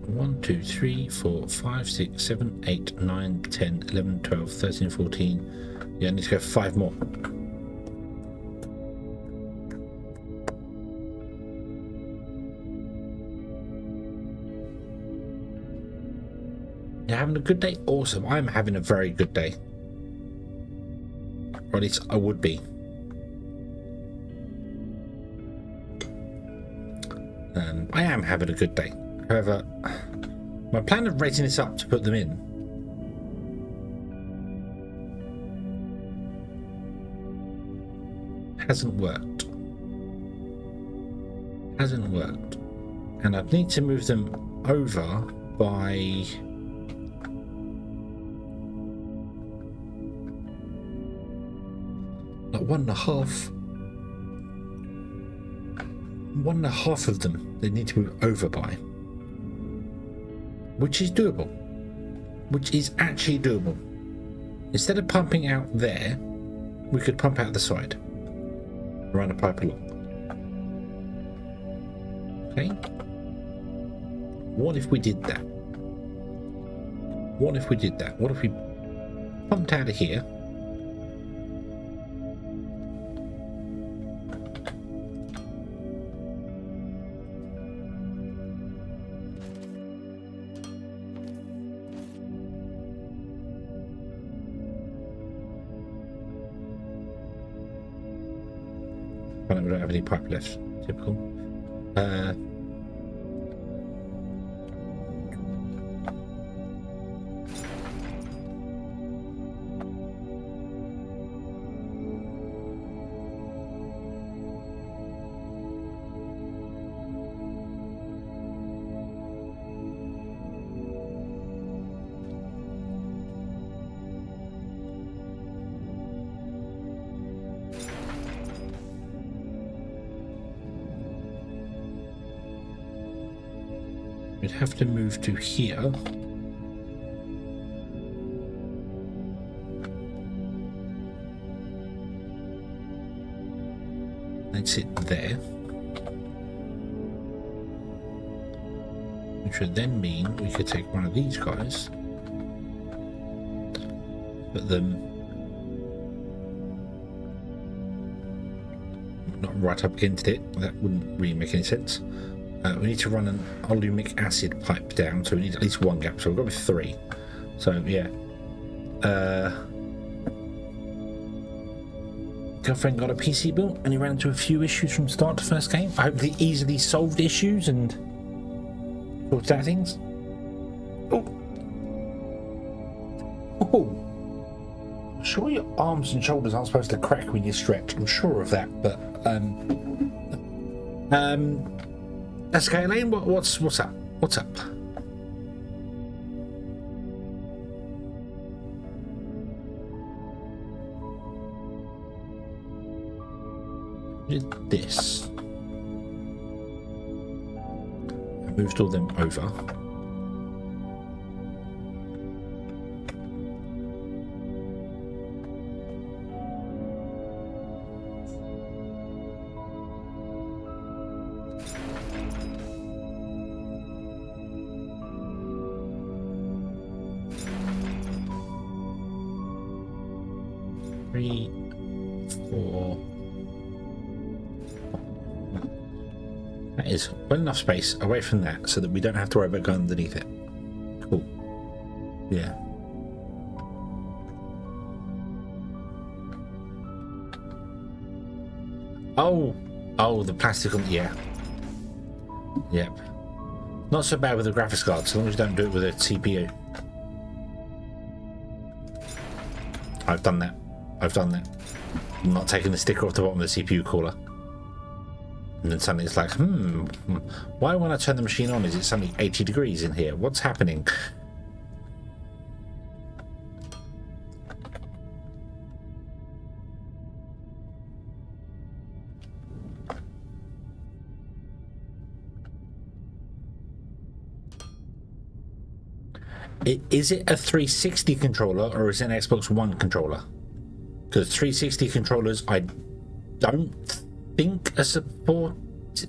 One, 2, 3, 4, 5, 6, 7, 8, 9, 10, 11, 12, 13, 14. Yeah, I need to go 5 more. You're having a good day? Awesome. I'm having a very good day. Or at least I would be. I am having a good day. However, my plan of rating this up to put them in hasn't worked. Hasn't worked. And I'd need to move them over by like 1.5. 1.5 of them they need to move over by. Which is doable. Which is actually doable. Instead of pumping out there, we could pump out the side. Run a pipe along. Okay. What if we did that? What if we did that? What if we pumped out of here? We don't have any pipe left. Typical. We'd have to move to here. That's it there. Which would then mean we could take one of these guys, put them not right up against it. That wouldn't really make any sense. We need to run an olumic acid pipe down, so we need at least 1 gap. So we've got with 3. So yeah. Girlfriend got a PC built and he ran into a few issues from start to first game. I hope they easily solved issues and sorted out things. Oh. Oh. I'm sure your arms and shoulders aren't supposed to crack when you stretch. I'm sure of that, but that's okay, Elaine. What's up? What's up? did this. I moved all them over. That is well enough space away from that so that we don't have to worry about going underneath it. Cool. Yeah. Oh, the plastic on, yeah. Yep. Not so bad with the graphics card, so long as you don't do it with a CPU. I've done that. I'm not taking the sticker off the bottom of the CPU cooler. And then suddenly it's like, why when I turn the machine on is it suddenly 80 degrees in here? What's happening? Is it a 360 controller or is it an Xbox One controller? Because 360 controllers, I don't think are supported.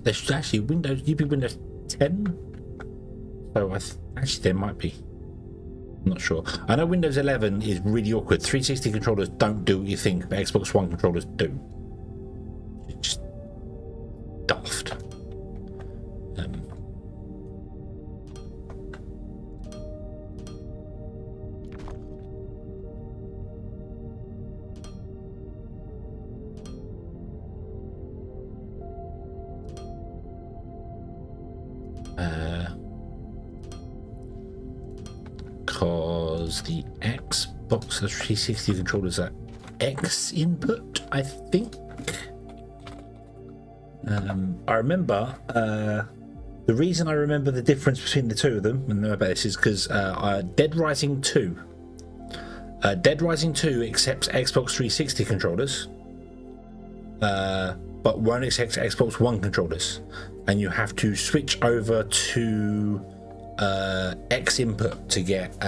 There's actually Windows, Windows 10. So actually there might be. I'm not sure. I know Windows 11 is really awkward. 360 controllers don't do what you think, but Xbox One controllers do. It's just daft. Because the Xbox 360 controllers are X input, I think. I remember the reason I remember the difference between the two of them, and know about this, is because Dead Rising 2 accepts Xbox 360 controllers, but won't accept Xbox One controllers, and you have to switch over to X input to get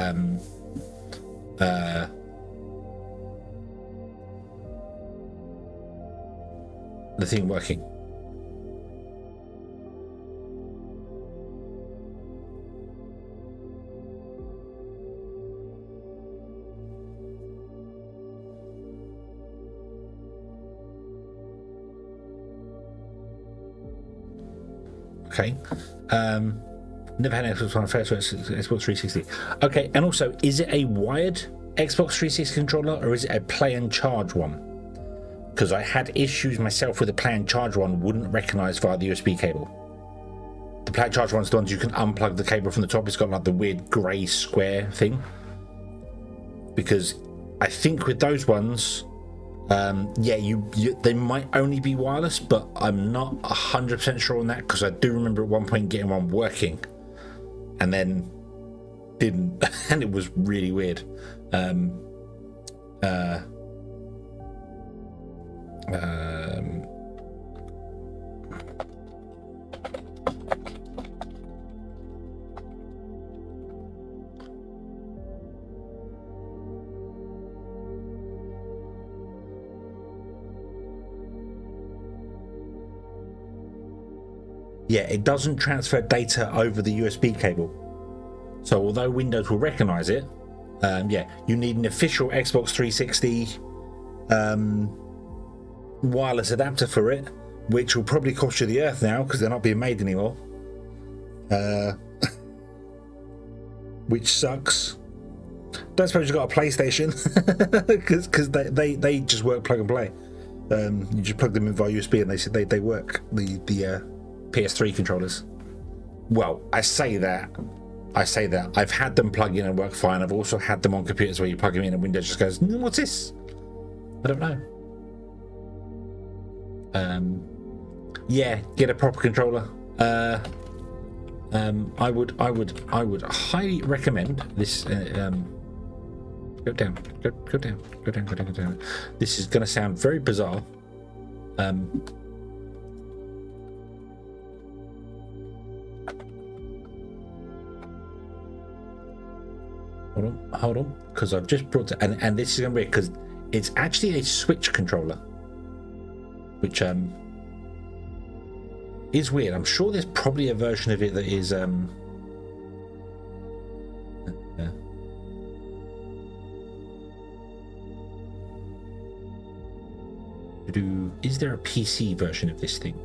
the thing working. Okay. Never had an Xbox One first, Xbox 360. Okay, and also, is it a wired Xbox 360 controller or is it a play and charge one? Because I had issues myself with the play and charge one, wouldn't recognize via the USB cable. The play and charge one's the ones you can unplug the cable from the top. It's got like the weird grey square thing. Because I think with those ones, yeah, they might only be wireless, but I'm not 100% sure on that because I do remember at one point getting one working and then didn't, and it was really weird. Yeah, it doesn't transfer data over the USB cable. So although Windows will recognize it, yeah, you need an official Xbox 360 wireless adapter for it, which will probably cost you the earth now because they're not being made anymore. Which sucks. Don't suppose you've got a PlayStation because they just work plug and play. You just plug them in via USB and they said they work. The PS3 controllers. Well, I say that I've had them plug in and work fine. I've also had them on computers where you plug them in and Windows just goes, what's this? I don't know. Yeah, get a proper controller. I would highly recommend this. Go down. This is going to sound very bizarre. hold on, because I've just brought it, and this is going to be because it's actually a Switch controller, which is weird. I'm sure there's probably a version of it that is is there a PC version of this thing?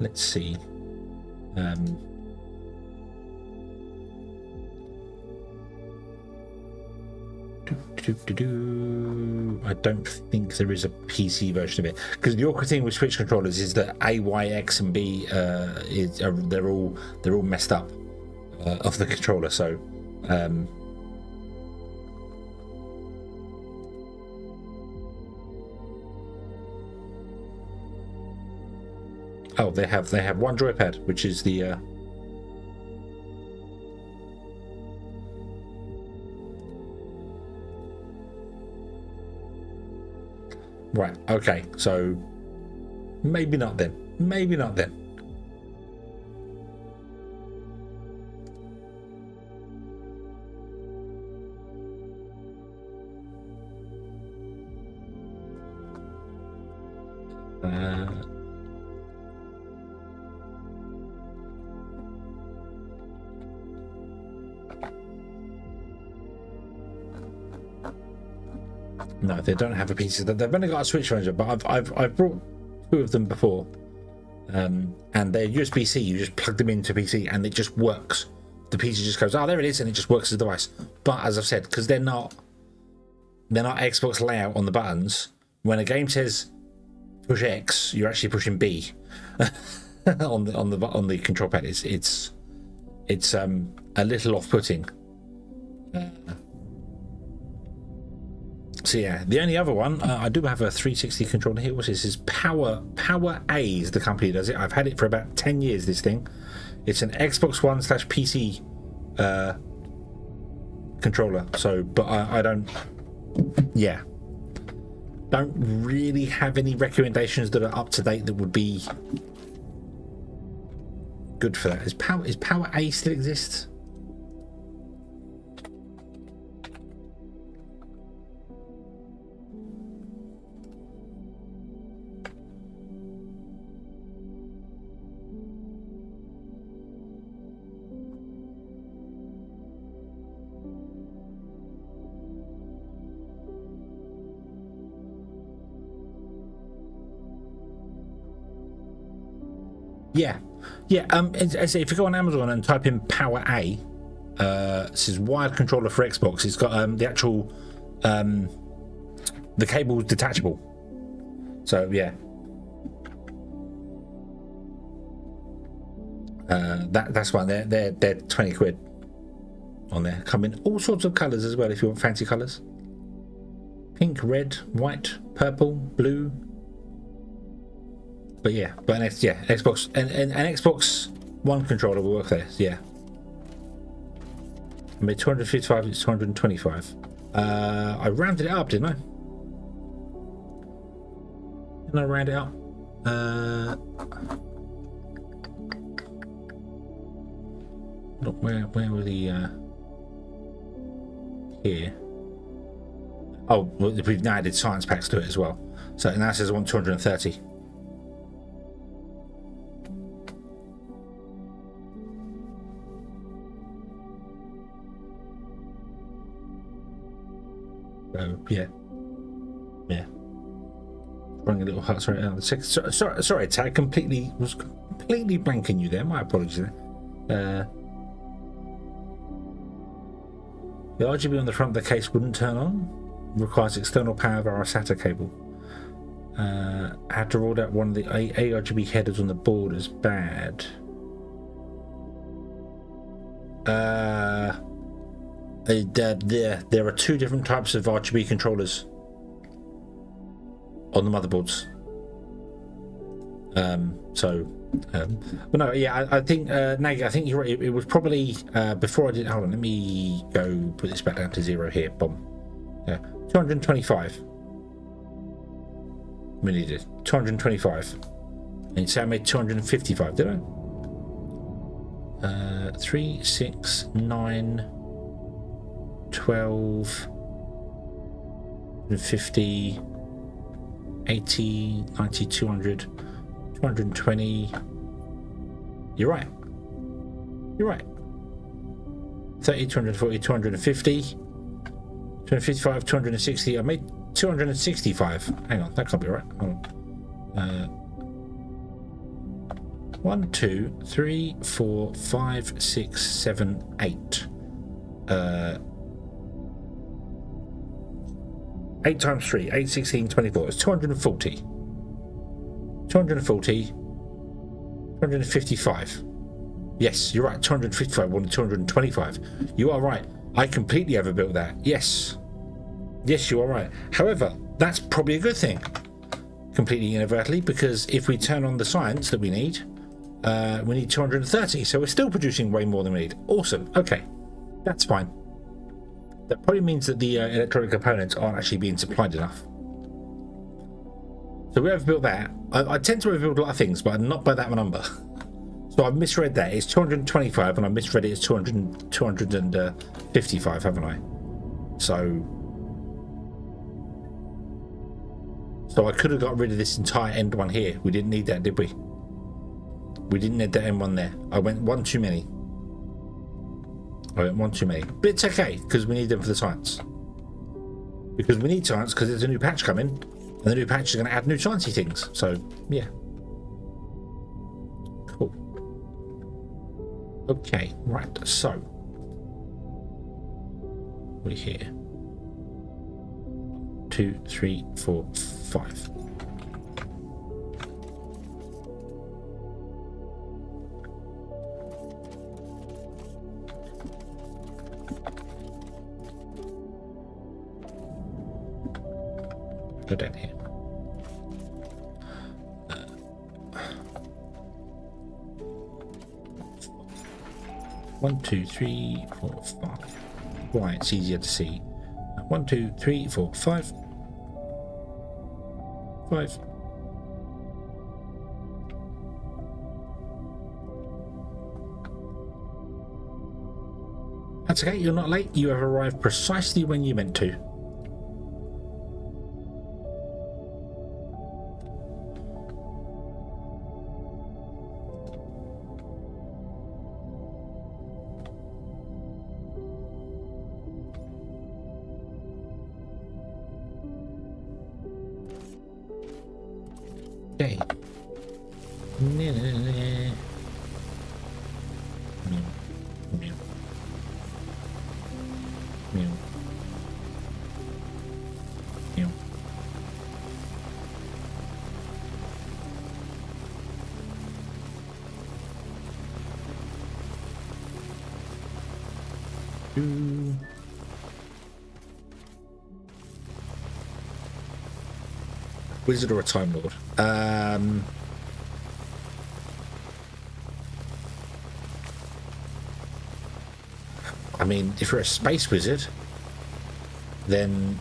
Let's see. I don't think there is a PC version of it, because the awkward thing with Switch controllers is that A, Y, X, and B they're all messed up of the controller. So oh, they have one joypad, which is the right. Okay, so maybe not then. Maybe not then. No, they don't have a PC. They've only got a Switch version, but I've brought two of them before, and they're USB-C. You just plug them into PC, and it just works. The PC just goes, oh, there it is, and it just works as a device. But as I've said, because they're not Xbox layout on the buttons. When a game says push X, you're actually pushing B on the control pad. It's a little off-putting. So yeah, the only other one, I do have a 360 controller here. What's this? Is Power A is the company that does it. I've had it for about 10 years, this thing. It's an Xbox One / PC controller. So, but I don't really have any recommendations that are up to date that would be good for that. Is Power A still exist? Yeah. If you go on Amazon and type in Power A, this is wired controller for Xbox. It's got the actual the cable's detachable. So yeah, that's one. They're 20 quid on there. Come in all sorts of colours as well if you want fancy colours. Pink, red, white, purple, blue. But yeah, Xbox and an Xbox One controller will work there. Yeah, I made 255. It's 225. I rounded it up, didn't I? Didn't I round it up? Look, where were the here? Oh, well, we've now added science packs to it as well. So it now says I want 230. Yeah. Running a little hot. Sorry, sorry, Tag. Was completely blanking you there. My apologies there. The RGB on the front of the case wouldn't turn on. Requires external power via a SATA cable. Had to rule out one of the ARGB headers on the board as bad. There are two different types of RGB controllers on the motherboards. But no, yeah, I think Nagy, I think you're right. It was probably before I did. Hold on, let me go put this back down to 0 here. Boom. Yeah, 225. We needed 225. And you say I made 255, did I? 3, 6, 9. 12, 50, 80, 90, 200, 220. You're right. You're right. 30, 240, 250, 255, 260. I made 265. Hang on, that can't be right. Hold on. 1, 2, 3, 4, 5, 6, 7, 8. 8 times 3, 8, 16, 24. It's 240. 240. 255. Yes, you're right. 255. 225. You are right. I completely overbuilt that. Yes. Yes, you are right. However, that's probably a good thing. Completely inadvertently, because if we turn on the science that we need 230. So we're still producing way more than we need. Awesome. Okay. That's fine. That probably means that the electronic components aren't actually being supplied enough. So we overbuilt that. I tend to overbuild a lot of things, but not by that number. So I've misread that. It's 225, and I misread it as 255, haven't I? So I could have got rid of this entire end one here. We didn't need that, did we? We didn't need that end one there. I went one too many. But it's okay, because we need them for the science. Because we need science, because there's a new patch coming, and the new patch is going to add new sciencey things. So, yeah. Cool. Okay, right, so. We're here. 2, 3, 4, 5. Go down here. 1, 2, 3, 4, 5. Why it's easier to see. 1, 2, 3, 4, 5. 5. That's okay, you're not late. You have arrived precisely when you meant to. Okay. Wizard or a Time Lord? I mean, if you're a space wizard, then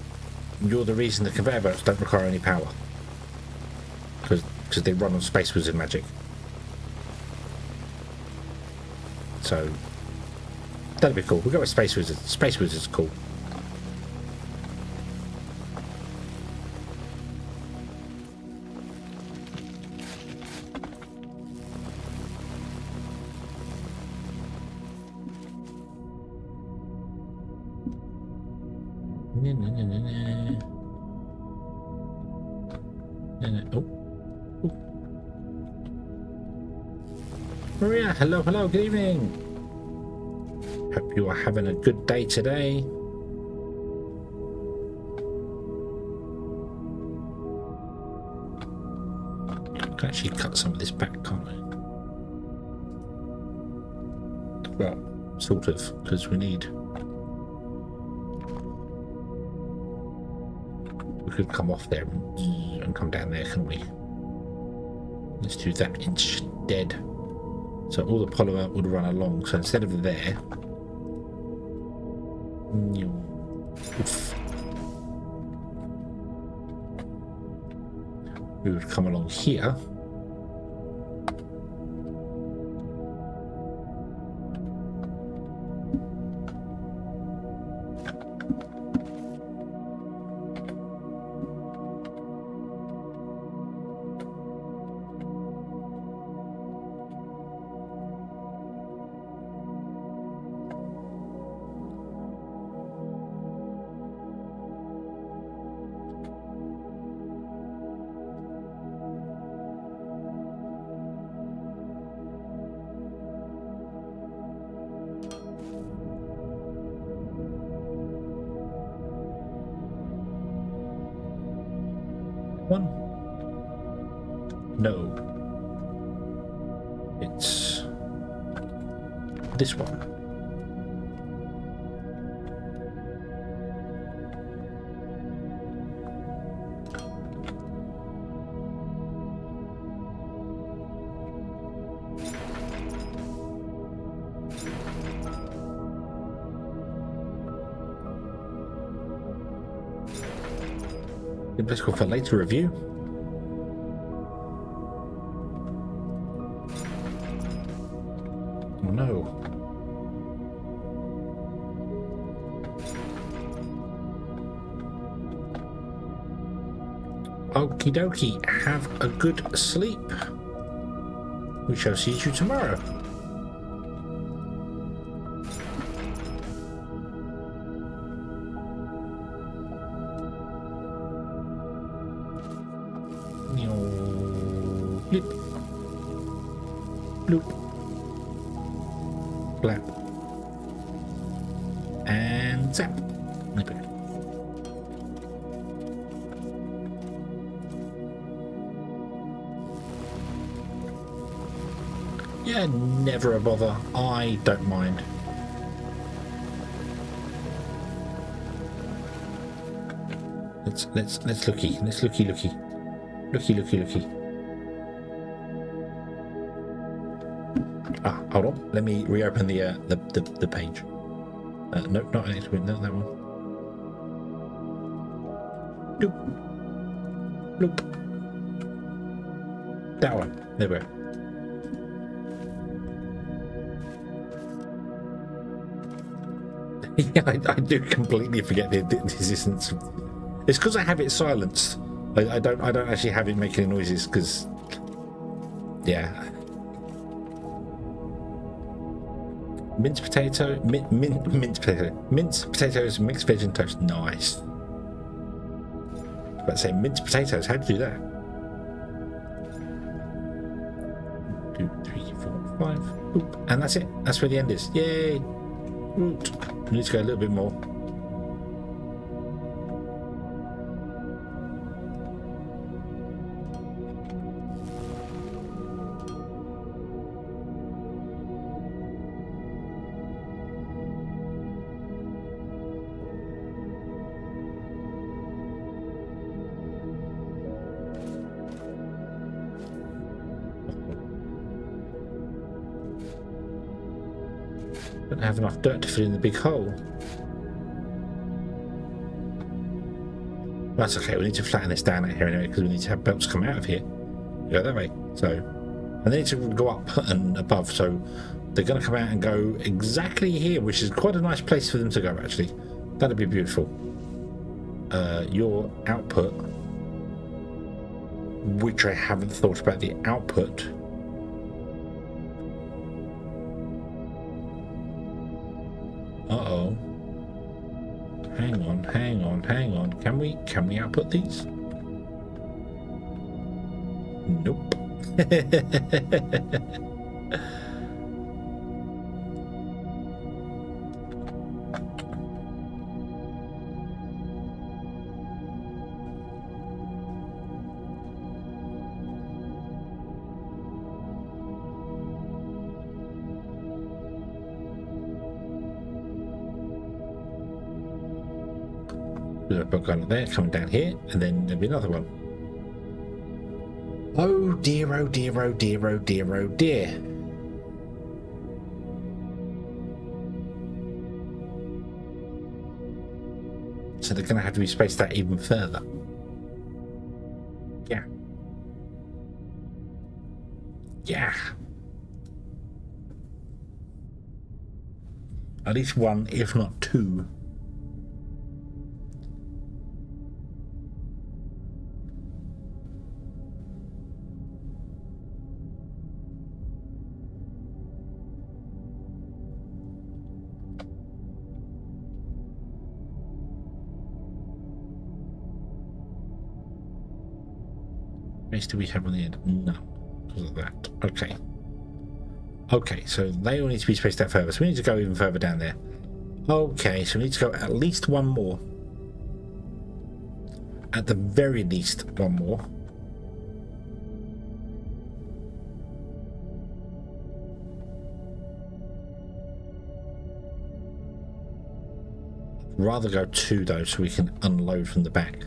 you're the reason the conveyor belts don't require any power, because they run on space wizard magic. So that'd be cool. We'll go with space wizard. Space wizard's cool. Maria, hello, good evening. Hope you are having a good day today. I can actually cut some of this back, can't I? Well, sort of, because we need... We could come off there and come down there, couldn't we? Let's do that instead. So all the polymer would run along. So instead of there, oof, we would come along here. one? No. It's this one. Let's go for later review. Oh no. Okie dokie, have a good sleep. We shall see you tomorrow. Blip. Bloop. Blap. And zap. Okay. Yeah, never a bother. I don't mind. Let's looky. Let's looky. Looky. Ah, hold on. Let me reopen the page. No, not it. Not that one. Bloop. Bloop. That one. There we go. Yeah, I do completely forget the existence. It's because I have it silenced. I don't actually have it making noises because, yeah. Minced potato, minced potatoes, mixed veg and toast. Nice. But say minced potatoes. How do you do that? 2, 3, 4, 5. Oop. And that's it. That's where the end is. Yay. Root. We need to go a little bit more. Don't have enough dirt to fit in the big hole. That's okay, we need to flatten this down out here anyway because we need to have belts come out of here. Go that way. So, and they need to go up and above, so they're going to come out and go exactly here, which is quite a nice place for them to go actually. That'd be beautiful. Your output, which I haven't thought about the output. Uh-oh. Hang on. Can we output these? Nope. There's a book on there, coming down here, and then there'll be another one. Oh dear, oh dear, oh dear, oh dear, oh dear. So they're going to have to be spaced out even further. Yeah. Yeah. At least one, if not two. Do we have on the end? No, because of that. Okay, so they all need to be spaced out further, so we need to go even further down there. Okay, so we need to go at least one more. at the very least one more. Rather go 2 though, so we can unload from the back.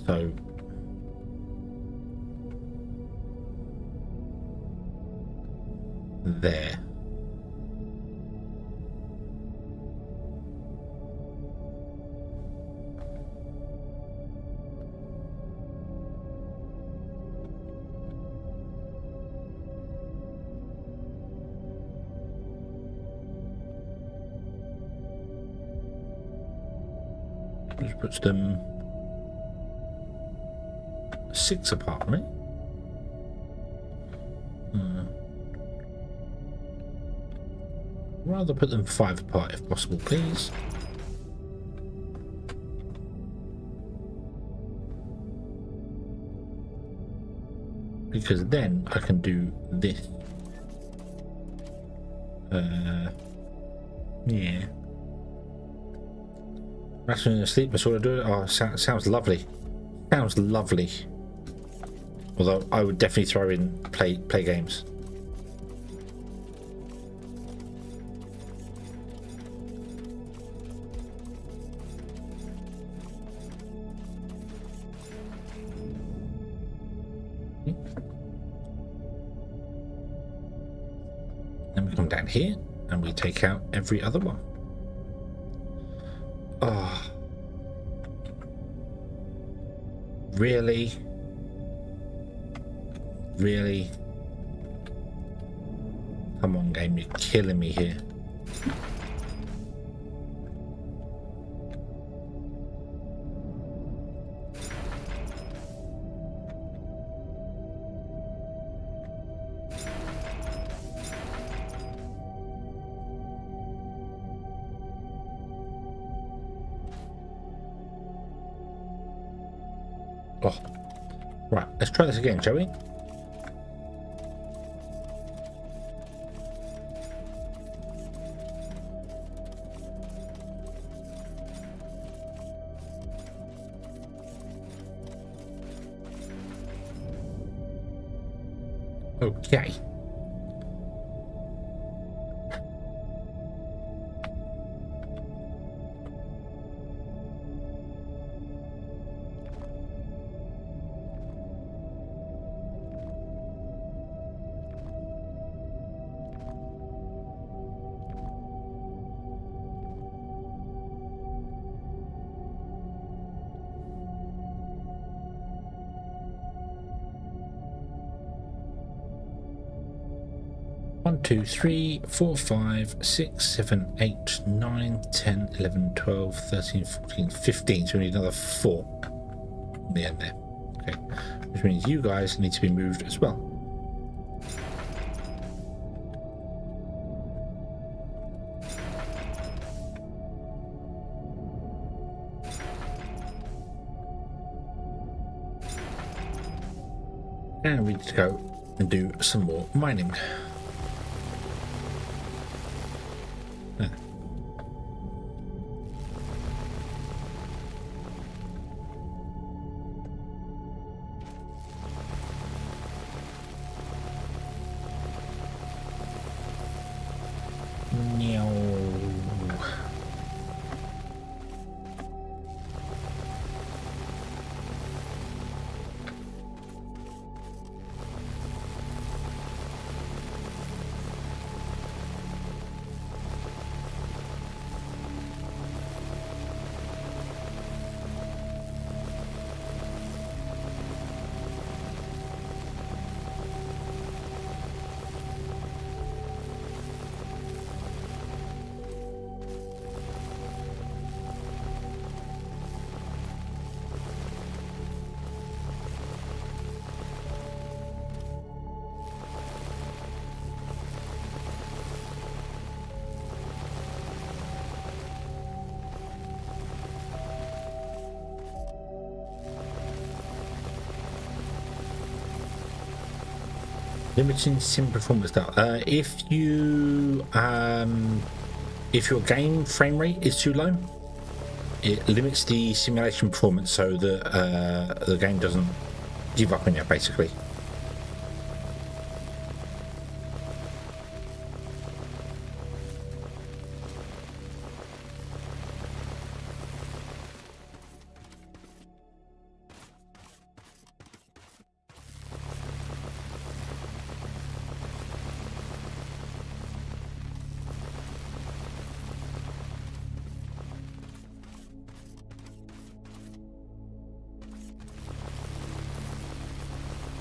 So there. Which puts them 6 apart, right? Rather put them 5 apart if possible, please. Because then I can do this. Yeah. Rationing in sleep, that's all I do. Oh, sounds lovely. Sounds lovely. Although I would definitely throw in play games. Then we come down here and we take out every other one. Oh, really? Really? Come on, game, you're killing me here. Oh, right, let's try this again, shall we? Okay. One, 2, 3, 4, 5, 6, 7, 8, 9, 10, 11, 12, 13, 14, 15. So we need another 4 in the end there. Okay. Which means you guys need to be moved as well. And we need to go and do some more mining. Limiting sim performance stuff. If your game frame rate is too low, it limits the simulation performance so that the game doesn't give up on you, basically.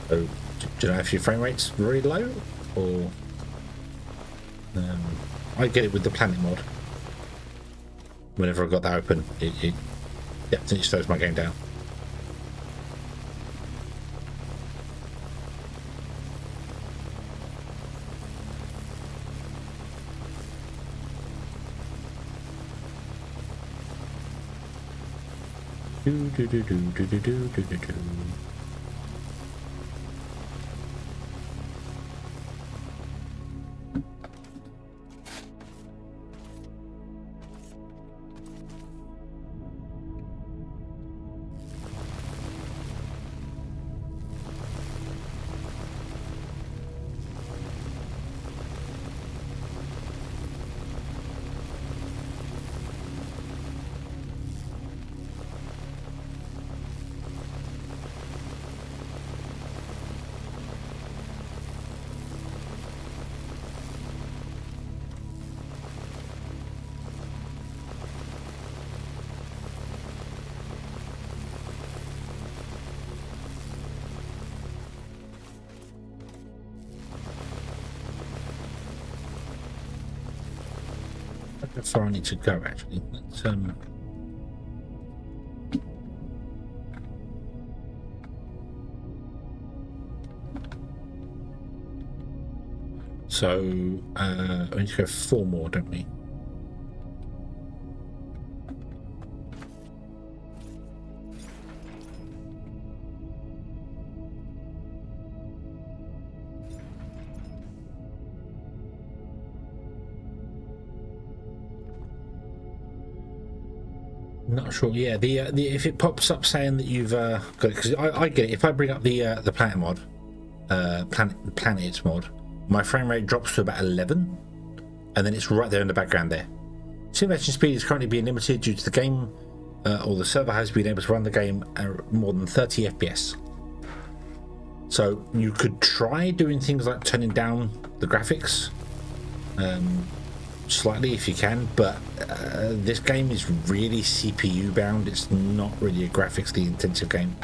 So, do you know if your frame rate's very low, or I get it with the planet mod. Whenever I got that open, it definitely slows my game down. Do do do do do do do do do do. How far I need to go, actually. Let's so we need to go 4 more, don't we? Not sure. Yeah, the if it pops up saying that you've got it, because I get it. If I bring up the planet mod, planet mod, my frame rate drops to about 11, and then it's right there in the background there. Simulation speed is currently being limited due to the game, or the server has been able to run the game at more than 30 FPS. So you could try doing things like turning down the graphics slightly if you can, but this game is really CPU bound. It's not really a graphically intensive game.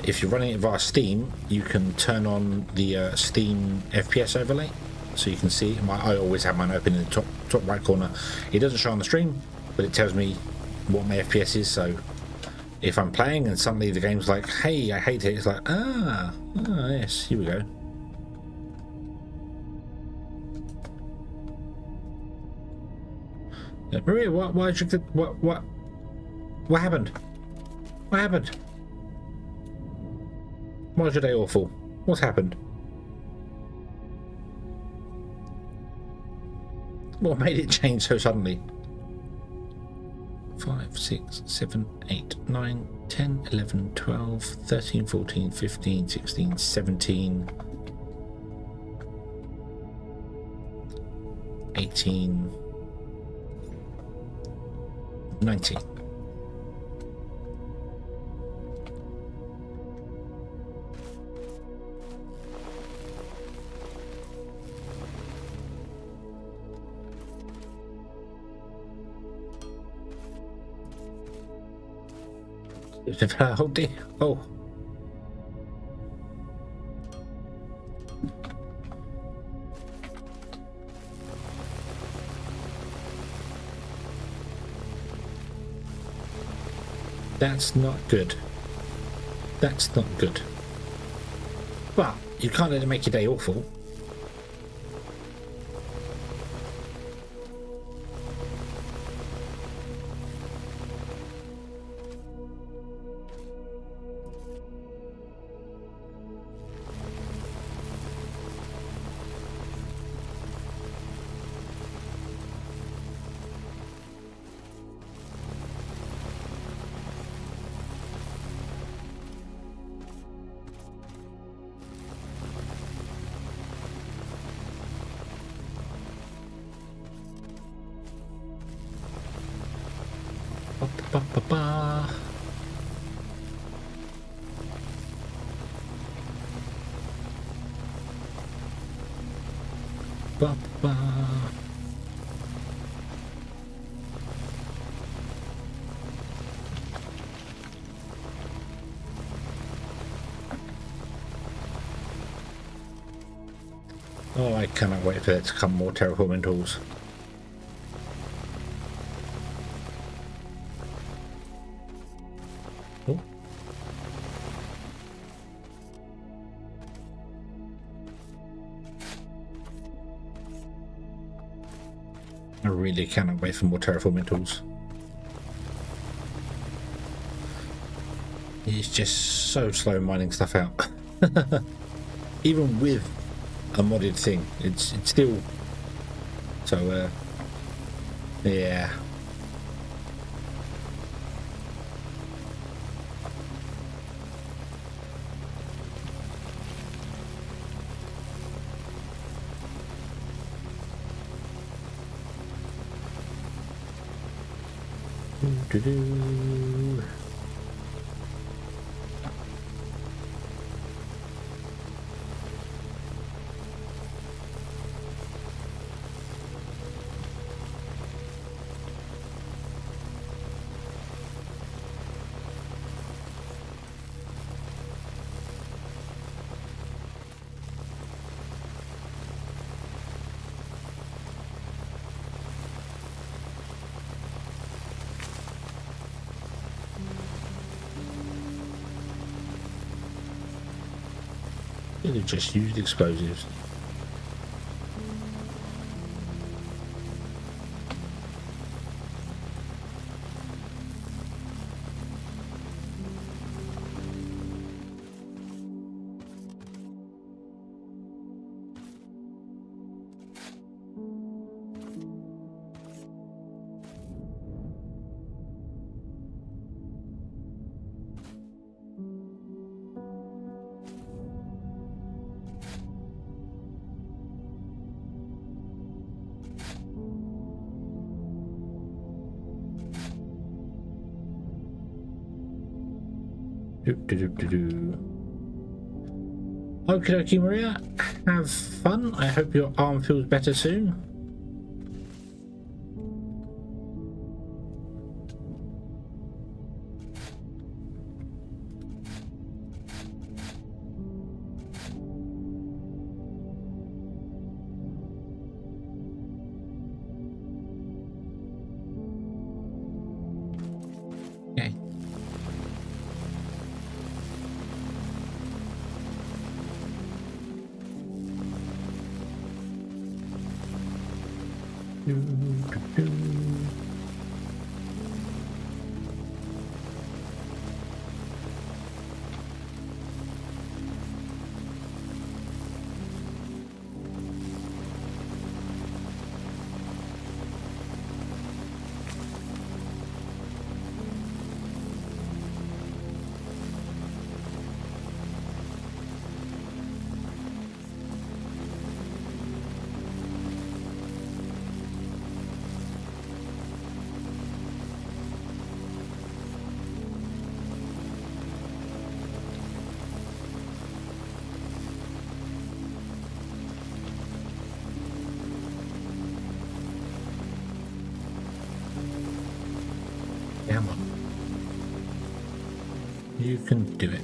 If you're running it via Steam, you can turn on the Steam FPS overlay, so you can see. I always have mine open in the top right corner. It doesn't show on the stream, but it tells me what my FPS is. So if I'm playing and suddenly the game's like, "Hey, I hate it," it's like, yes, here we go. Maria, why did you? What happened? What happened? Why is your day awful? What's happened? What made it change so suddenly? 5, 6, 7, 8, 9, 10, 11, 12, 13, 14, 15, 16, 17, 18, 19. Oh dear. Oh. That's not good. That's not good. But you can't let it make your day awful. ba, ba, ba. Ba, ba. Oh, I cannot wait for there to come more terraforming tools. Oh. I really cannot wait for more terraforming tools. It's just so slow mining stuff out. Even with a modded thing, it's still so yeah. Do-do-do. They've just used explosives. Okie dokie, Maria. Have fun. I hope your arm feels better soon. Okay. Come on. You can do it.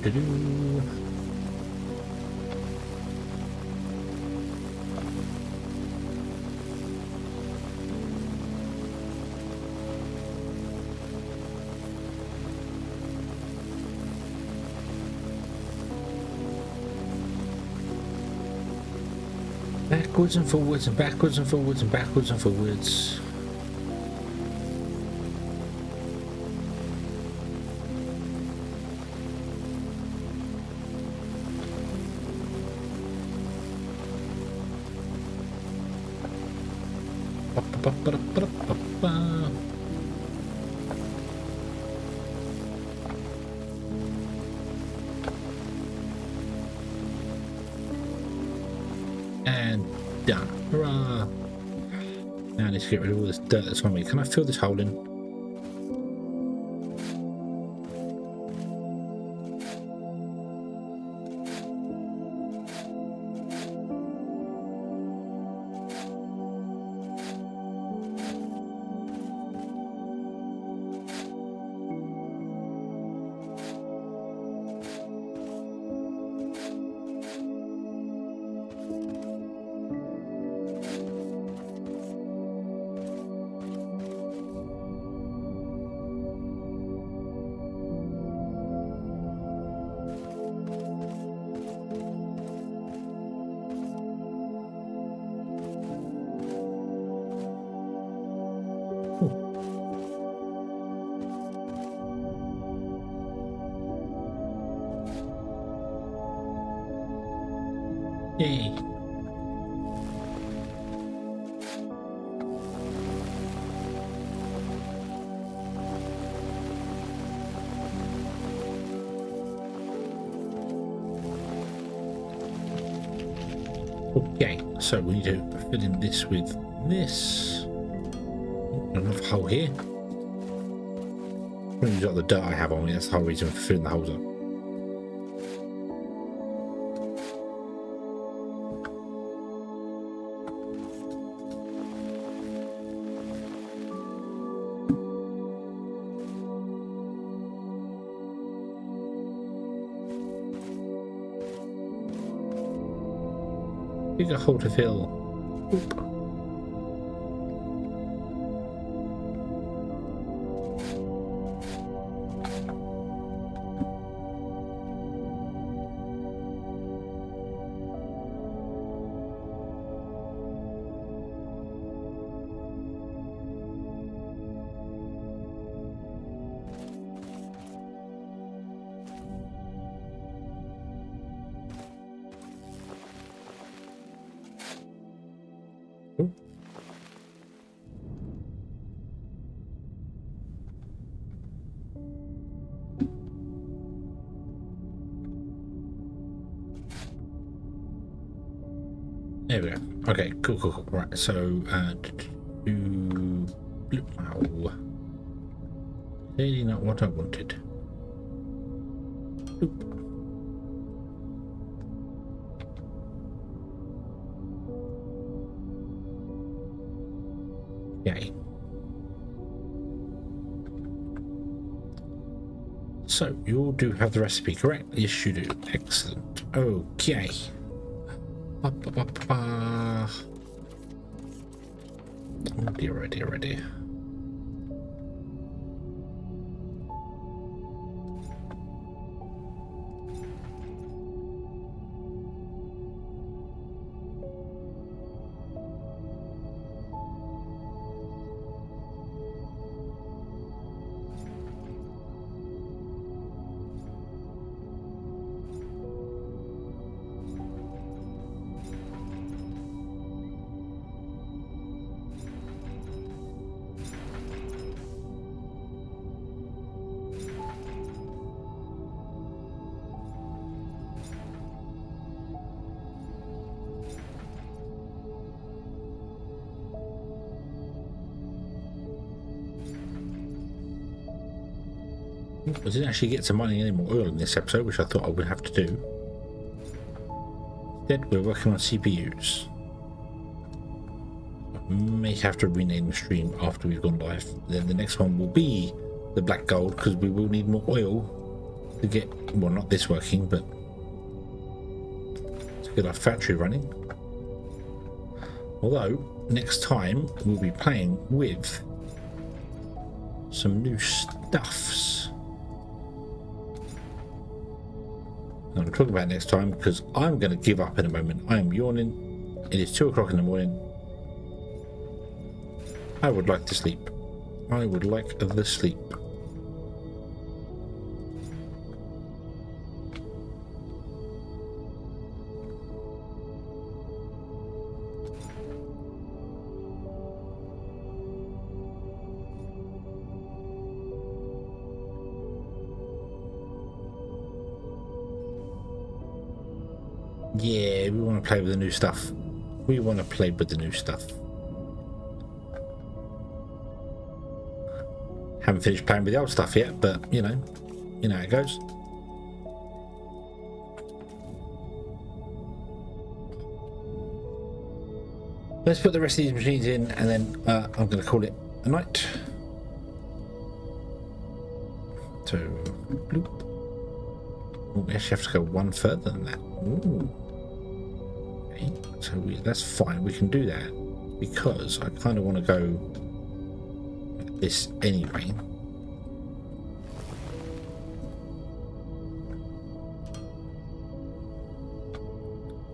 Do-do-do. Backwards and forwards and backwards and forwards and backwards and forwards. And done. Hurrah! Now I need to get rid of all this dirt that's on me. Can I fill this hole in? Yay. Okay, so we need to fill in this with this. Another hole here. I'm going to use up the dirt I have on me, that's the whole reason for filling the holes up. Bigger hole to fill. Oop. There we go. Okay, cool. Right, so wow. Clearly not what I wanted. Oop. Yay. So you all do have the recipe correct? Yes, you do. Excellent. Okay. Oh dear, oh dear, oh dear. I didn't actually get to mining any more oil in this episode, which I thought I would have to do. Instead, we're working on CPUs. I may have to rename the stream after we've gone live. Then the next one will be the black gold, because we will need more oil to get, well, not this working, but to get our factory running. Although, next time, we'll be playing with some new stuffs. I'm going to talk about next time because I'm going to give up in a moment. I am yawning It is 2 o'clock in the morning. I would like to sleep. I would like the sleep. Yeah, we want to play with the new stuff. We want to play with the new stuff. Haven't finished playing with the old stuff yet, but you know how it goes. Let's put the rest of these machines in, and then I'm going to call it a night. So, bloop. Oh, we actually have to go one further than that. Ooh. Okay, so that's fine. We can do that because I kind of want to go like this anyway.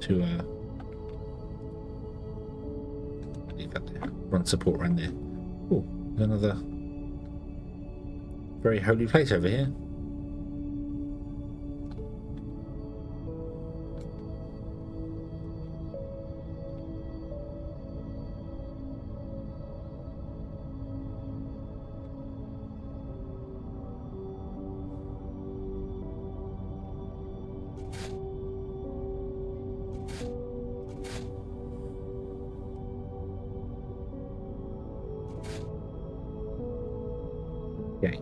To leave that there. Run support around there. Oh, another very holy place over here. Okay.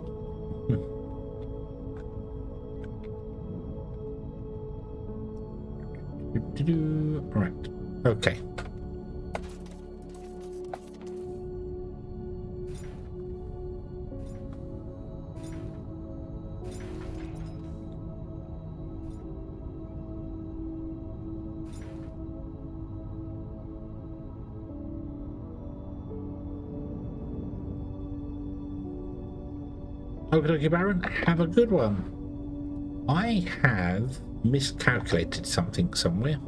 All right. Okay. Okay, Baron, have a good one. I have miscalculated something somewhere.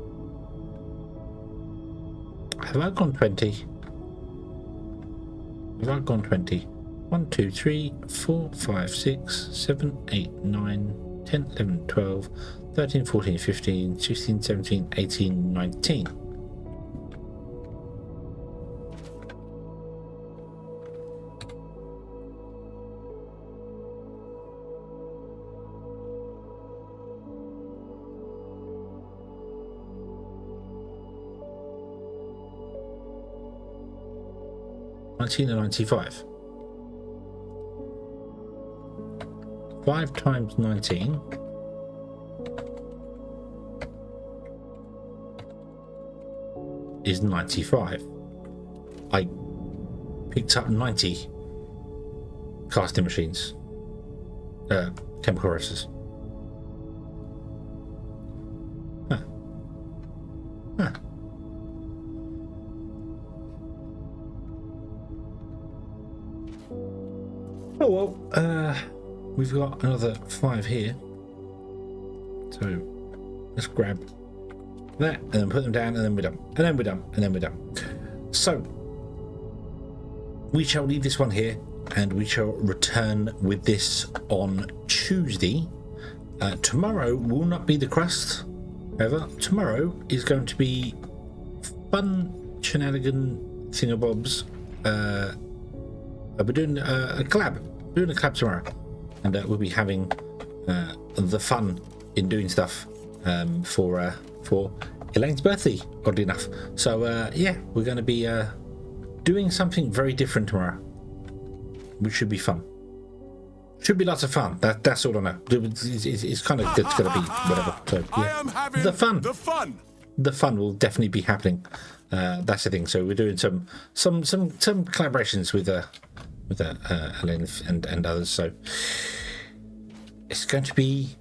Have I gone 20? Have I gone 20? 1, 2, 3, 4, 5, 6, 7, 8, 9, 10, 11, 12, 13, 14, 15, 16, 17, 18, 19. And 95. 5 times 19 is 95. I picked up 90 casting machines, chemical roasters. Huh. Huh. Oh well, we've got another 5 here, so let's grab that and then put them down, and then we're done, and then we're done, and then we're done. So we shall leave this one here, and we shall return with this on Tuesday. Tomorrow will not be the crust, however. Tomorrow is going to be fun shenanigan thingamabobs. We're doing a collab. We're doing a collab tomorrow, and we'll be having the fun in doing stuff for Elaine's birthday, oddly enough. So yeah, we're going to be doing something very different tomorrow, which should be fun. Should be lots of fun. That's all I know. It's kind of it's going to be whatever. So yeah, the fun will definitely be happening. That's the thing. So we're doing some collaborations with Elaine and others. So it's going to be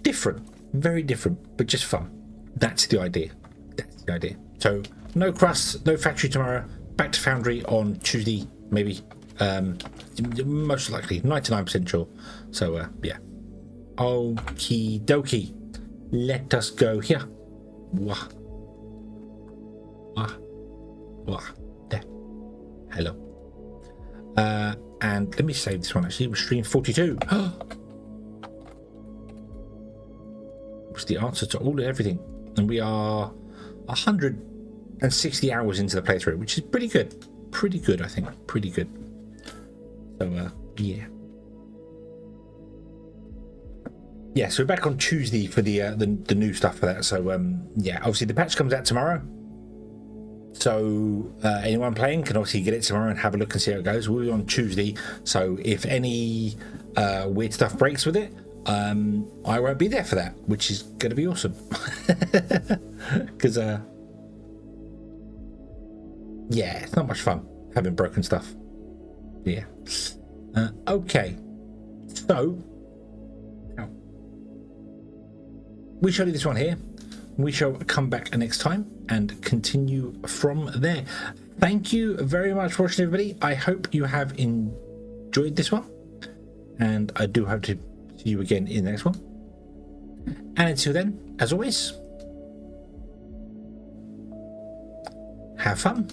different, very different, but just fun. That's the idea. That's the idea. So no crust, no factory tomorrow. Back to Foundry on Tuesday, maybe. Most likely, 99% sure. So yeah. Okie dokie. Let us go here. Wah. There. Hello. And let me save this one. Actually, it was stream 42. It was the answer to all and everything, and we are 160 hours into the playthrough, which is pretty good. Pretty good, I think. Pretty good. So, yeah. Yeah, so we're back on Tuesday for the new stuff for that. So, yeah, obviously the patch comes out tomorrow. So anyone playing can obviously get it tomorrow and have a look and see how it goes. We'll be on Tuesday. So if any weird stuff breaks with it, I won't be there for that, which is going to be awesome. Because, yeah, it's not much fun having broken stuff. Yeah. Okay. So, we shall leave this one here. We shall come back next time and continue from there. Thank you very much for watching, everybody. I hope you have enjoyed this one, and I do hope to see you again in the next one. And until then, as always, have fun.